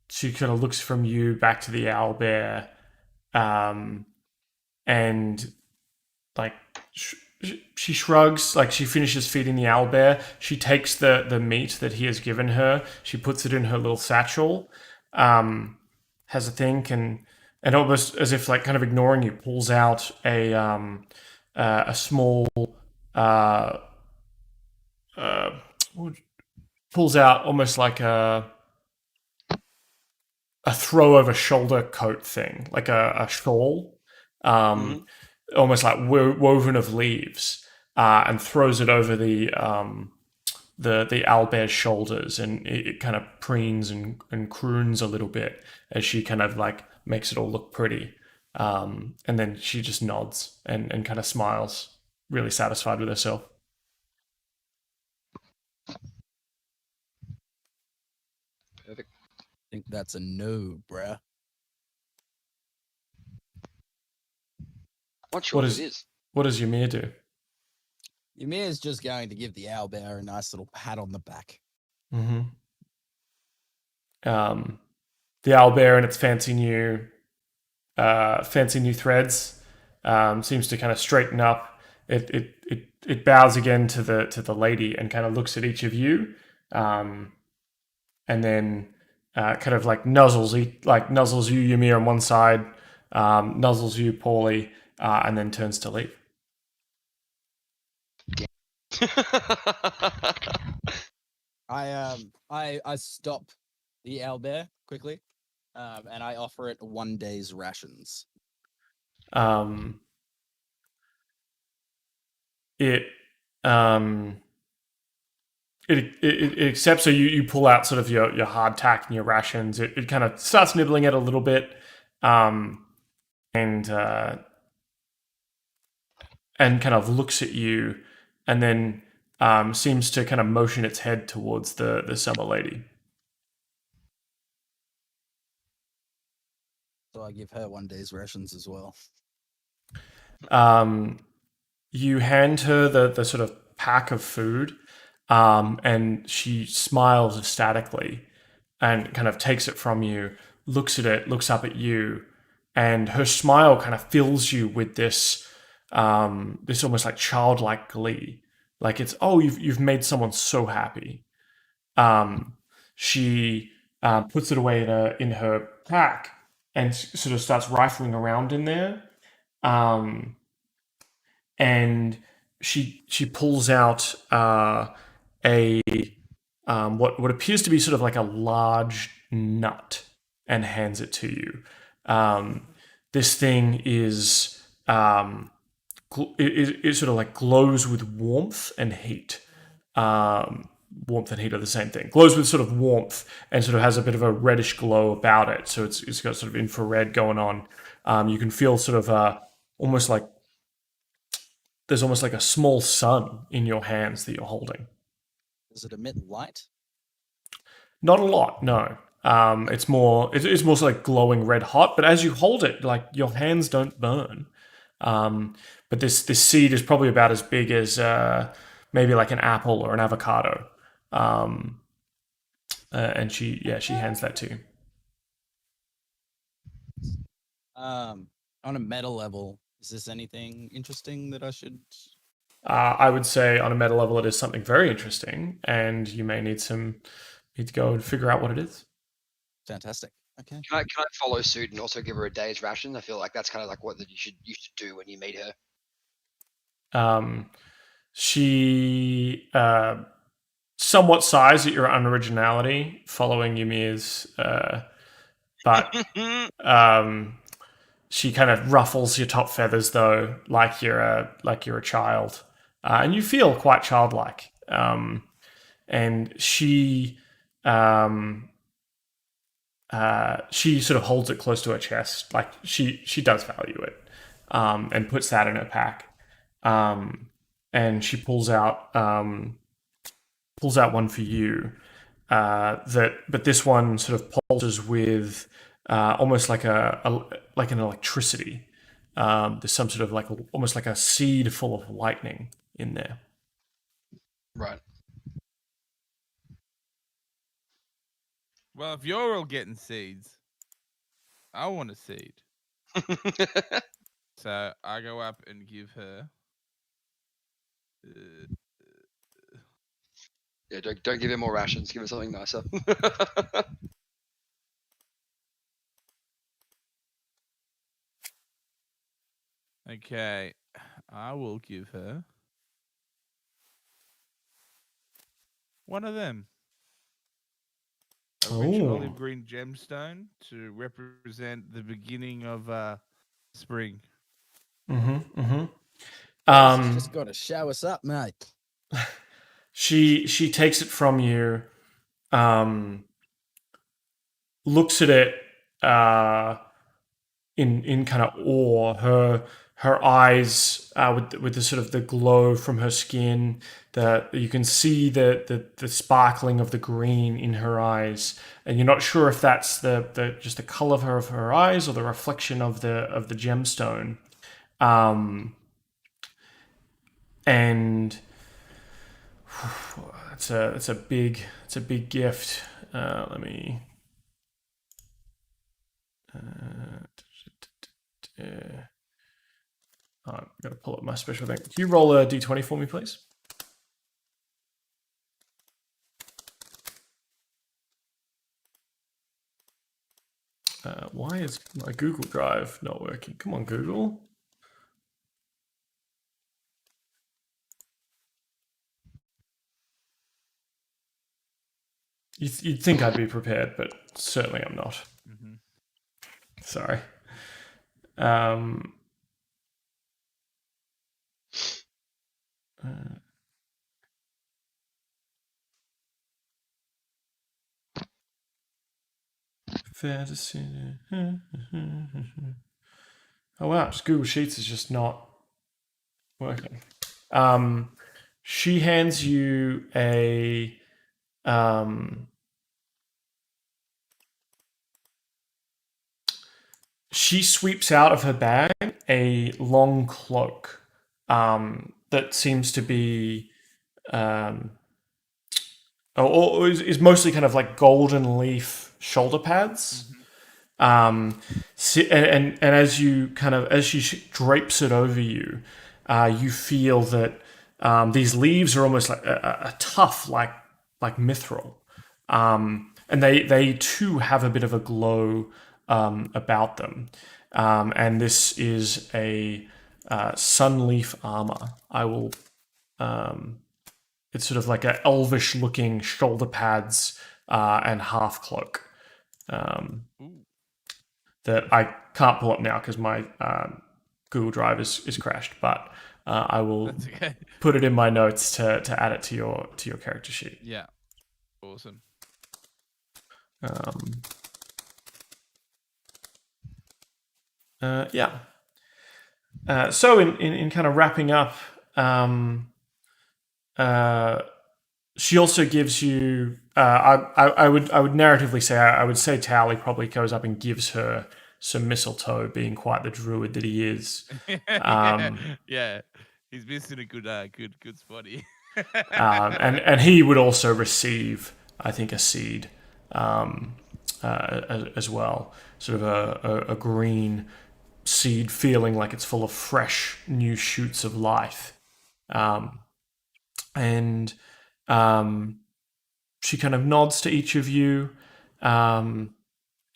she kind of looks from you back to the owlbear, and like she shrugs, like she finishes feeding the owlbear. She takes the meat that he has given her. She puts it in her little satchel. Has a think and almost as if like kind of ignoring you, pulls out a small uh, uh, pulls out almost like a throw over shoulder coat thing, like a shawl, almost like woven of leaves, and throws it over the owlbear's shoulders, and it kind of preens and croons a little bit as she kind of like makes it all look pretty. And then she just nods and kind of smiles, really satisfied with herself. Perfect. I think that's a no, bruh. Not sure What what is it is. what does Ymir do? Ymir's just going to give the owlbear a nice little pat on the back. Mm-hmm. The owlbear and its fancy new threads seems to kind of straighten up. It bows again to the lady and kind of looks at each of you, and then kind of like nuzzles you, Ymir, on one side, nuzzles you, Pauly, and then turns to leave. I stop the owlbear quickly, and I offer it 1 day's rations. It it accepts. So you pull out sort of your hardtack and your rations. It kind of starts nibbling it a little bit, and kind of looks at you, and then seems to kind of motion its head towards the summer lady. So I give her 1 day's rations as well. You hand her the sort of pack of food, and she smiles ecstatically and kind of takes it from you, looks at it, looks up at you, and her smile kind of fills you with this this almost like childlike glee. Like it's, oh, you've made someone so happy. She puts it away in her pack and sort of starts rifling around in there. And she pulls out a what appears to be sort of like a large nut and hands it to you. This thing is it sort of like glows with warmth and heat. Warmth and heat are the same thing. Glows with sort of warmth and sort of has a bit of a reddish glow about it. So it's got sort of infrared going on. You can feel sort of almost like there's almost like a small sun in your hands that you're holding. Does it emit light? Not a lot, no. It's more sort of like glowing red hot, but as you hold it, like your hands don't burn. But this seed is probably about as big as maybe like an apple or an avocado. And she hands that to you. On a meta level, is this anything interesting that I should? I would say on a meta level, it is something very interesting, and you may need to go and figure out what it is. Fantastic. Okay. Can I follow suit and also give her a day's ration? I feel like that's kind of like what you should do when you meet her. She somewhat sighs at your unoriginality following Ymir's, but she kind of ruffles your top feathers though, like you're a child, and you feel quite childlike. And she sort of holds it close to her chest, like she does value it, and puts that in her pack. And she pulls out one for you. But this one sort of pulses with almost like like an electricity. There's some sort of like almost like a seed full of lightning in there. Right. Well, if you're all getting seeds, I want a seed. So I go up and give her. Yeah, don't give her more rations. Give her something nicer. Okay, I will give her one of them. A rich Oh. olive green gemstone to represent the beginning of spring. She's just got to show us up, mate. She takes it from you, looks at it in kind of awe. Her eyes with the sort of the glow from her skin. You can see the sparkling of the green in her eyes, and you're not sure if that's the just the color of her eyes or the reflection of the gemstone. And it's a big gift. Let me. I've got to pull up my special thing. Can you roll a d20 for me, please? Why is my Google Drive not working? Come on, Google. You'd think I'd be prepared, but certainly I'm not. Mm-hmm. Sorry. Fantasy. Oh wow, just Google Sheets is just not working. She hands you a she sweeps out of her bag a long cloak that seems to be or is mostly kind of like golden leaf shoulder pads. And as you as she drapes it over you, you feel that these leaves are almost like a tough, like mithril, and they too have a bit of a glow about them. And this is a sunleaf armor. I will. It's sort of like a elvish looking shoulder pads and half cloak. That I can't pull up now because my Google Drive is crashed, but I will Okay. put it in my notes to add it to your character sheet. Yeah. Awesome. Yeah. So in kind of wrapping up, she also gives you. I would narratively say I would say Toweleeeie probably goes up and gives her some mistletoe, being quite the druid that he is. Yeah. He's missing a good spotty. And he would also receive, I think, a seed as well, sort of a green seed, feeling like it's full of fresh new shoots of life, and she kind of nods to each of you, and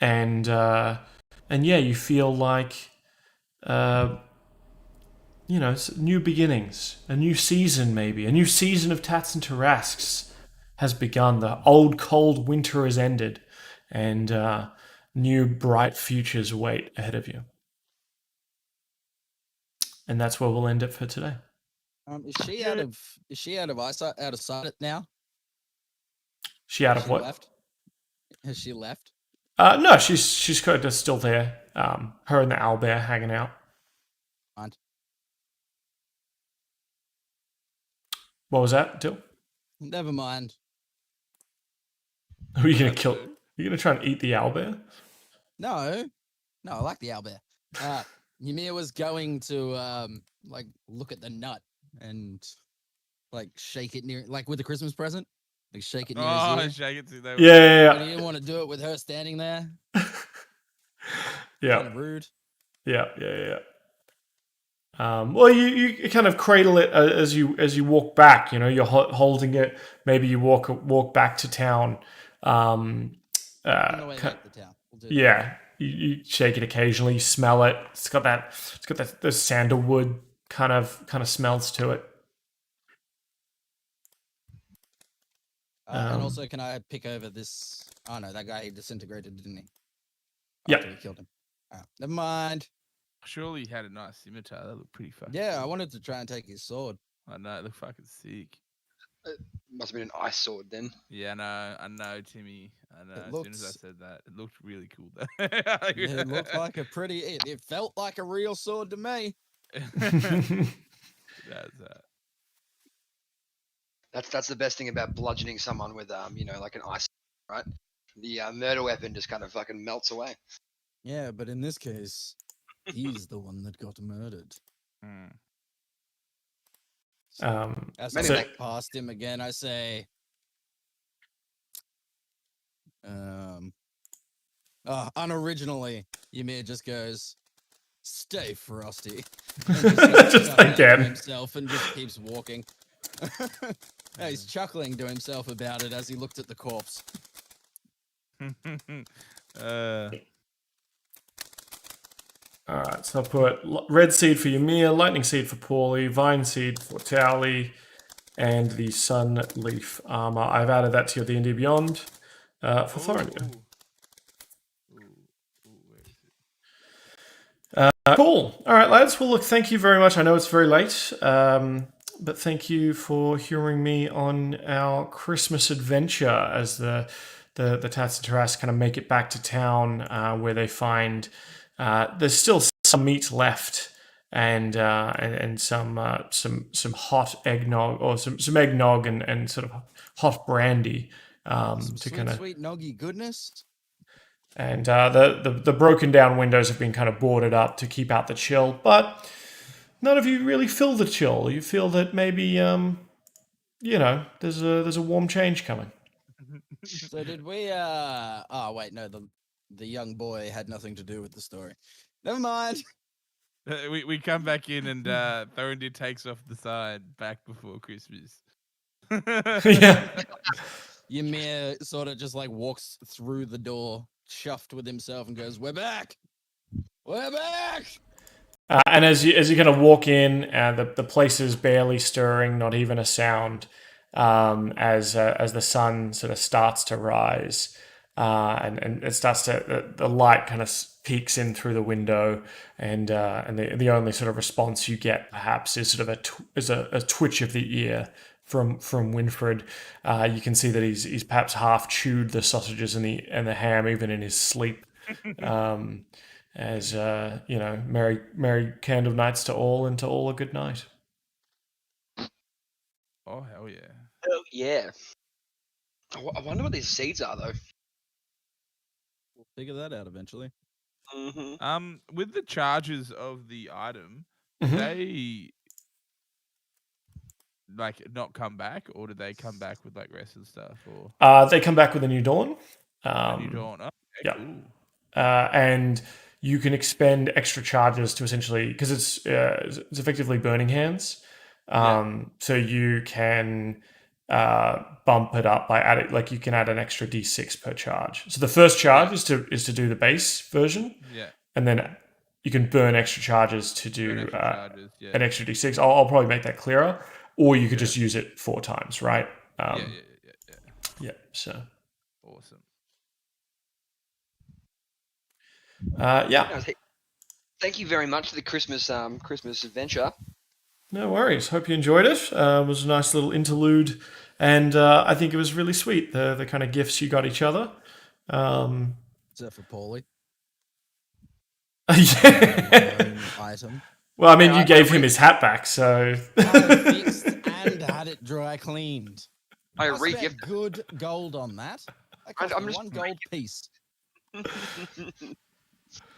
yeah, you feel like new beginnings, a new season, maybe a new season of Tatts and Tarasques has begun. The old cold winter has ended, and new bright futures wait ahead of you. And that's where we'll end it for today. Is she out of eyesight, out of sight now? She out Has of she what? left? Has she left? No, she's kind of still there. Her and the owlbear hanging out. Mind. What was that, Dill? Never mind. Who are you gonna kill? Are you gonna try and eat the owlbear? No, I like the owlbear. Ymir was going to like look at the nut and like shake it near, like with the Christmas present, like shake it near his ear. Shake it to that. Yeah. But he didn't want to do it with her standing there. Yeah. Kind of rude. Yeah. Well, you kind of cradle it as you walk back. You know, you're holding it. Maybe you walk back to town. On the way back to town. We'll do that. Yeah, you shake it occasionally. You smell it. It's got that the sandalwood kind of smells to it. And also, can I pick over this? Oh no, that guy he disintegrated, didn't he? Yeah. After we killed him. Never mind. Surely he had a nice scimitar. That looked pretty fucking. Yeah, I wanted to try and take his sword. I know. It looked fucking sick. Must have been an ice sword then. Yeah, I know, Timmy. I know. As soon as I said that, it looked really cool. Though. It looked like a pretty. It felt like a real sword to me. That's the best thing about bludgeoning someone with like an ice, right? The murder weapon just kind of fucking melts away. Yeah, but in this case, he's the one that got murdered. As I walk past him again, I say, unoriginally, Ymir just goes, "Stay frosty," and just again himself and just keeps walking. Yeah, he's chuckling to himself about it as he looked at the corpse. All right, so I'll put red seed for Ymir, lightning seed for Pauly, vine seed for Toweleeeie, and the sun leaf armor. I've added that to your D&D Beyond for Thorendir. Cool. All right, lads. Well, look, thank you very much. I know it's very late, but thank you for hearing me on our Christmas adventure as the Tatts Tarasques kind of make it back to town, where they find there's still some meat left and some hot eggnog or some eggnog and sort of hot brandy to kind of sweet noggy goodness. And the broken down windows have been kind of boarded up to keep out the chill, but none of you really feel the chill. You feel that maybe there's a warm change coming. So did we? Oh wait, no. The young boy had nothing to do with the story. Never mind. We come back in and Thorendir takes off the sign back before Christmas. Yeah. Ymir sort of just like walks through the door, chuffed with himself, and goes, "We're back! We're back!" And as you kind of walk in, the place is barely stirring, not even a sound. As the sun sort of starts to rise, and it starts to the light kind of peeks in through the window, and the only sort of response you get perhaps is sort of a twitch of the ear from Winfred. You can see that he's perhaps half chewed the sausages and the ham even in his sleep. As merry CandleNights to all, and to all a good night. Oh hell yeah! Hell yeah! I wonder what these seeds are though. We'll figure that out eventually. Mm-hmm. With the charges of the item, Mm-hmm. they like not come back, or do they come back with like rest and stuff? Or they come back with a new dawn. New dawn. Oh, okay, yeah. Cool. And you can expend extra charges to essentially, because it's effectively burning hands. So you can bump it up by adding, like you can add an extra D6 per charge. So the first charge is to do the base version. Yeah. And then you can burn extra charges to do an extra D6. I'll probably make that clearer. Or you could just use it 4 times, right? Yeah. So awesome. Thank you very much for the Christmas adventure. No worries. Hope you enjoyed it. It was a nice little interlude, and I think it was really sweet. The kind of gifts you got each other. Except for Pauly. Yeah. Item. Well, I mean, you gave him his hat back, so. I fixed and had it dry cleaned. I spent good gold on that. That cost me 1 gold piece.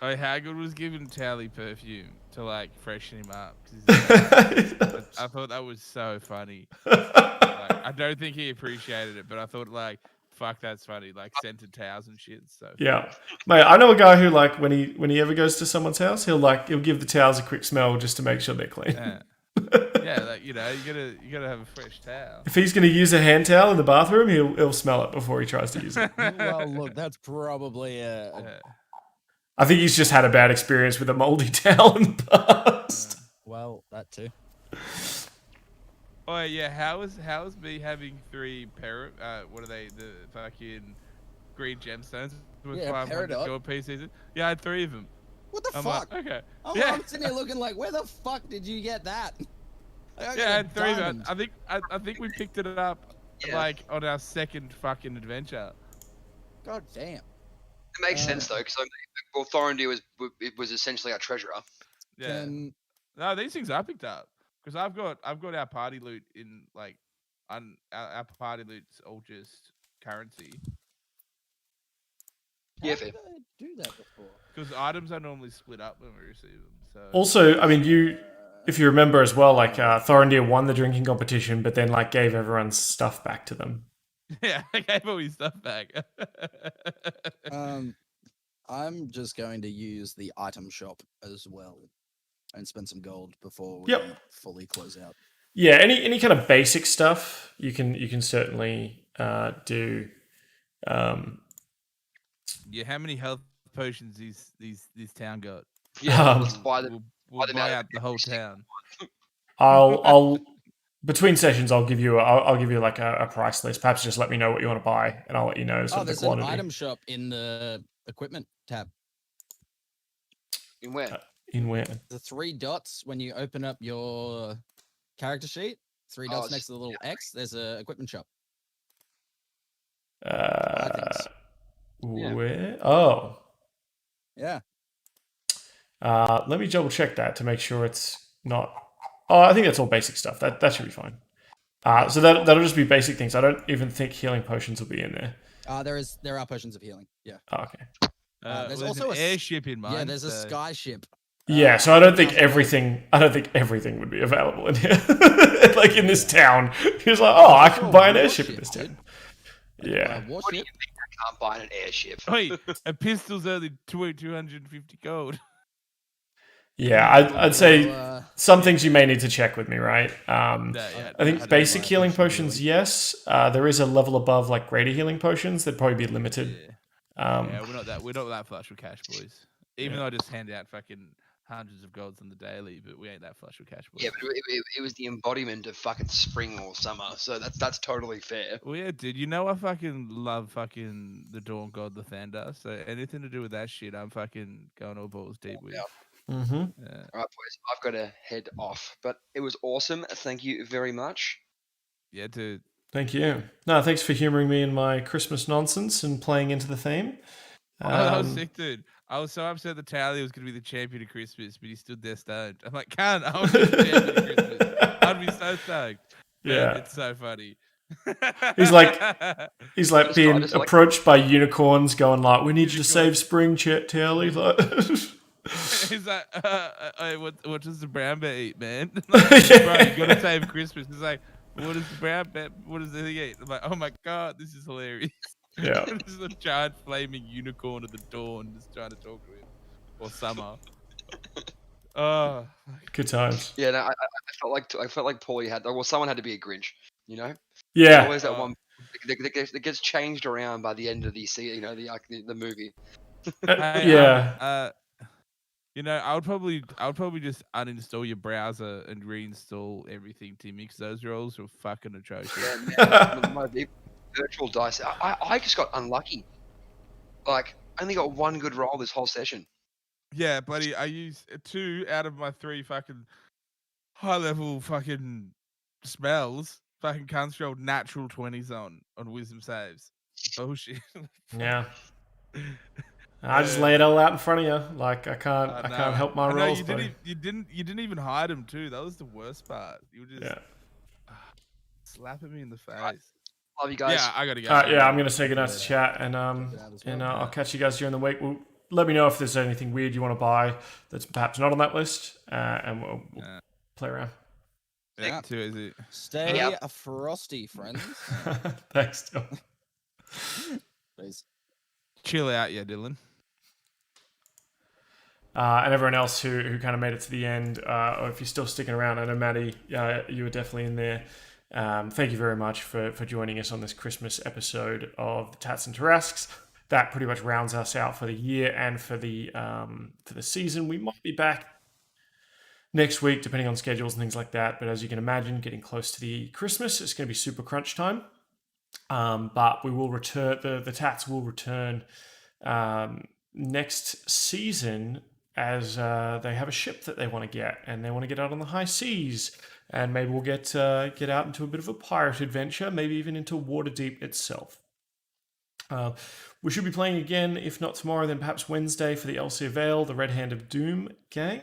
Oh, Hagrid was giving Toweleeeie perfume to like freshen him up. I thought that was so funny. Like, I don't think he appreciated it, but I thought like fuck, that's funny. Like scented towels and shit. So Yeah, mate. I know a guy who like when he ever goes to someone's house, he'll give the towels a quick smell just to make sure they're clean. yeah, yeah, like you gotta have a fresh towel. If he's going to use a hand towel in the bathroom, he'll smell it before he tries to use it. Well, look, that's probably I think he's just had a bad experience with a moldy towel in the past. well, that too. Oh yeah, how is me having 3 Parrot? What are they? The fucking green gemstones with Yeah, 500 Parrot. gold pieces. Yeah, I had 3 of them. What the I'm fuck? like, okay. I'm sitting here looking like, where the fuck did you get that? Like, I got Yeah, I a had 3 of them. diamond. I think we picked it up like on our second fucking adventure. God damn. It makes sense though, because well, Thorendir was essentially our treasurer. Yeah. Can No, these things I picked up because I've got our party loot in like, our party loot's all just currency. Yeah, how fair. did I do that before? Because items are normally split up when we receive them. So Also, I mean, if you remember as well, like Thorendir won the drinking competition, but then like gave everyone's stuff back to them. yeah, I gave all his stuff back. I'm just going to use the item shop as well and spend some gold before we Yep. fully close out. Yeah, any kind of basic stuff you can certainly do. Yeah, how many health potions this town got? Yeah, Um, let's buy them. We'll them buy out out the whole town. I'll between sessions I'll give you like a price list. Perhaps just let me know what you want to buy, and I'll let you know sort Oh, of the there's an quantity. item shop in the equipment tab. In where? In where? The 3 dots when you open up your character sheet. 3 dots it's- next to the little X. There's a equipment shop. Uh, things. Yeah. Where? Oh, Yeah. let me double check that to make sure it's not. Oh, I think that's all basic stuff. That should be fine. So that'll just be basic things. I don't even think healing potions will be in there. There are potions of healing. Yeah. Oh, okay. There's There's also an airship in mine. Yeah, there's a so- sky ship. Yeah, so I don't think nothing else. everything. I don't think everything would be available in here. Like in this town, he was like, "Oh, I can Sure, buy an warship, airship in this dude. town." Yeah, What do you Warship. think? I can't buy an airship. Wait, a pistol's only 250 gold. yeah. I'd say uh, some things you may need to check with me, right? Yeah, I think had basic my healing potion potions, yes. There is a level above like greater healing potions. They'd probably be Yeah. limited. Yeah, we're not that flush with cash, boys. Even Yeah. though I just hand out fucking hundreds of golds on the daily, but we ain't that flush with cash, boys. Yeah, but it was the embodiment of fucking spring or summer, so that's totally fair. Well, yeah, dude. You know I fucking love fucking the Dawn God Lathander. So anything to do with that shit, I'm fucking going all balls deep with. Yeah. Mm-hmm. All right, boys, I've got to head off, but it was awesome. Thank you very much. Yeah, dude. Thank you. No, thanks for humoring me in my Christmas nonsense and playing into the theme. Oh, that was Um, sick, dude. I was so upset that Toweleeeie was going to be the champion of Christmas, but he stood there stoned. I'm like, can't. I want to be the champion of Christmas. I'd be so stoked. Man, Yeah. it's so funny. He's like being just like- approached by unicorns, going like, "We need you to save Spring, Toweleeeie." Like, He's like, what does the brown bear eat, man? Like, bro, you gotta save Christmas. He's like, what does the brown bear? What does he eat? I'm like, oh my god, this is hilarious. yeah. This is a giant flaming unicorn at the dawn, just trying to talk to him, or summer. Oh, Good times. Yeah, no, I felt like Pauly had. Well, someone had to be a Grinch, you know. There's Yeah. always that one that gets changed around by the end of the the movie. hey, Yeah. You know, I would probably just uninstall your browser and reinstall everything, Timmy, because those rolls were fucking atrocious. Yeah, man, my virtual dice. I just got unlucky. Like, I only got one good roll this whole session. Yeah, buddy, I used 2 out of my 3 fucking high level fucking spells. Fucking cunts rolled natural 20s on wisdom saves. Bullshit. Yeah. I just lay it all out in front of you. Like I can't help my I know, rolls, you buddy. didn't even hide them too. That was the worst part. You were just Yeah. slapping me in the face. Love you guys. Yeah, I gotta go. Yeah, I'm gonna say goodnight to chat, and as well. I'll catch you guys during the week. Let me know if there's anything weird you want to buy that's perhaps not on that list, and we'll play around. Yeah, too easy. Stay Yep. frosty, friends. Thanks, Dylan. Please. Chill out, yeah, Dylan. And everyone else who kind of made it to the end, or if you're still sticking around, I know Maddie, you were definitely in there. Thank you very much for joining us on this Christmas episode of the Tatts and Tarasques. That pretty much rounds us out for the year and for the season. We might be back next week, depending on schedules and things like that. But as you can imagine, getting close to the Christmas, it's going to be super crunch time. But we will return. The Tatts will return next season as they have a ship that they want to get, and they want to get out on the high seas, and maybe we'll get out into a bit of a pirate adventure, maybe even into Waterdeep itself. We should be playing again, if not tomorrow, then perhaps Wednesday for the Elsia Vale, the Red Hand of Doom gang.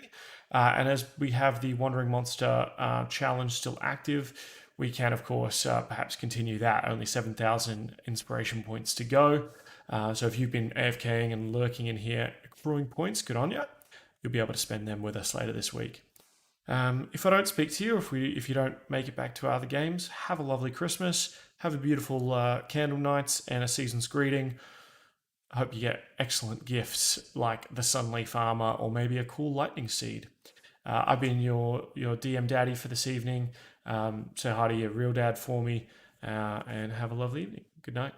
And as we have the Wandering Monster challenge still active, we can, of course, perhaps continue that. Only 7,000 inspiration points to go. So if you've been AFKing and lurking in here, accruing points, good on you. You'll be able to spend them with us later this week. If I don't speak to you, if you don't make it back to our other games, have a lovely Christmas. Have a beautiful CandleNights and a season's greeting. I hope you get excellent gifts like the Sunleaf Armor or maybe a cool lightning seed. I've been your DM daddy for this evening. Say hi to your real dad for me and have a lovely evening. Good night.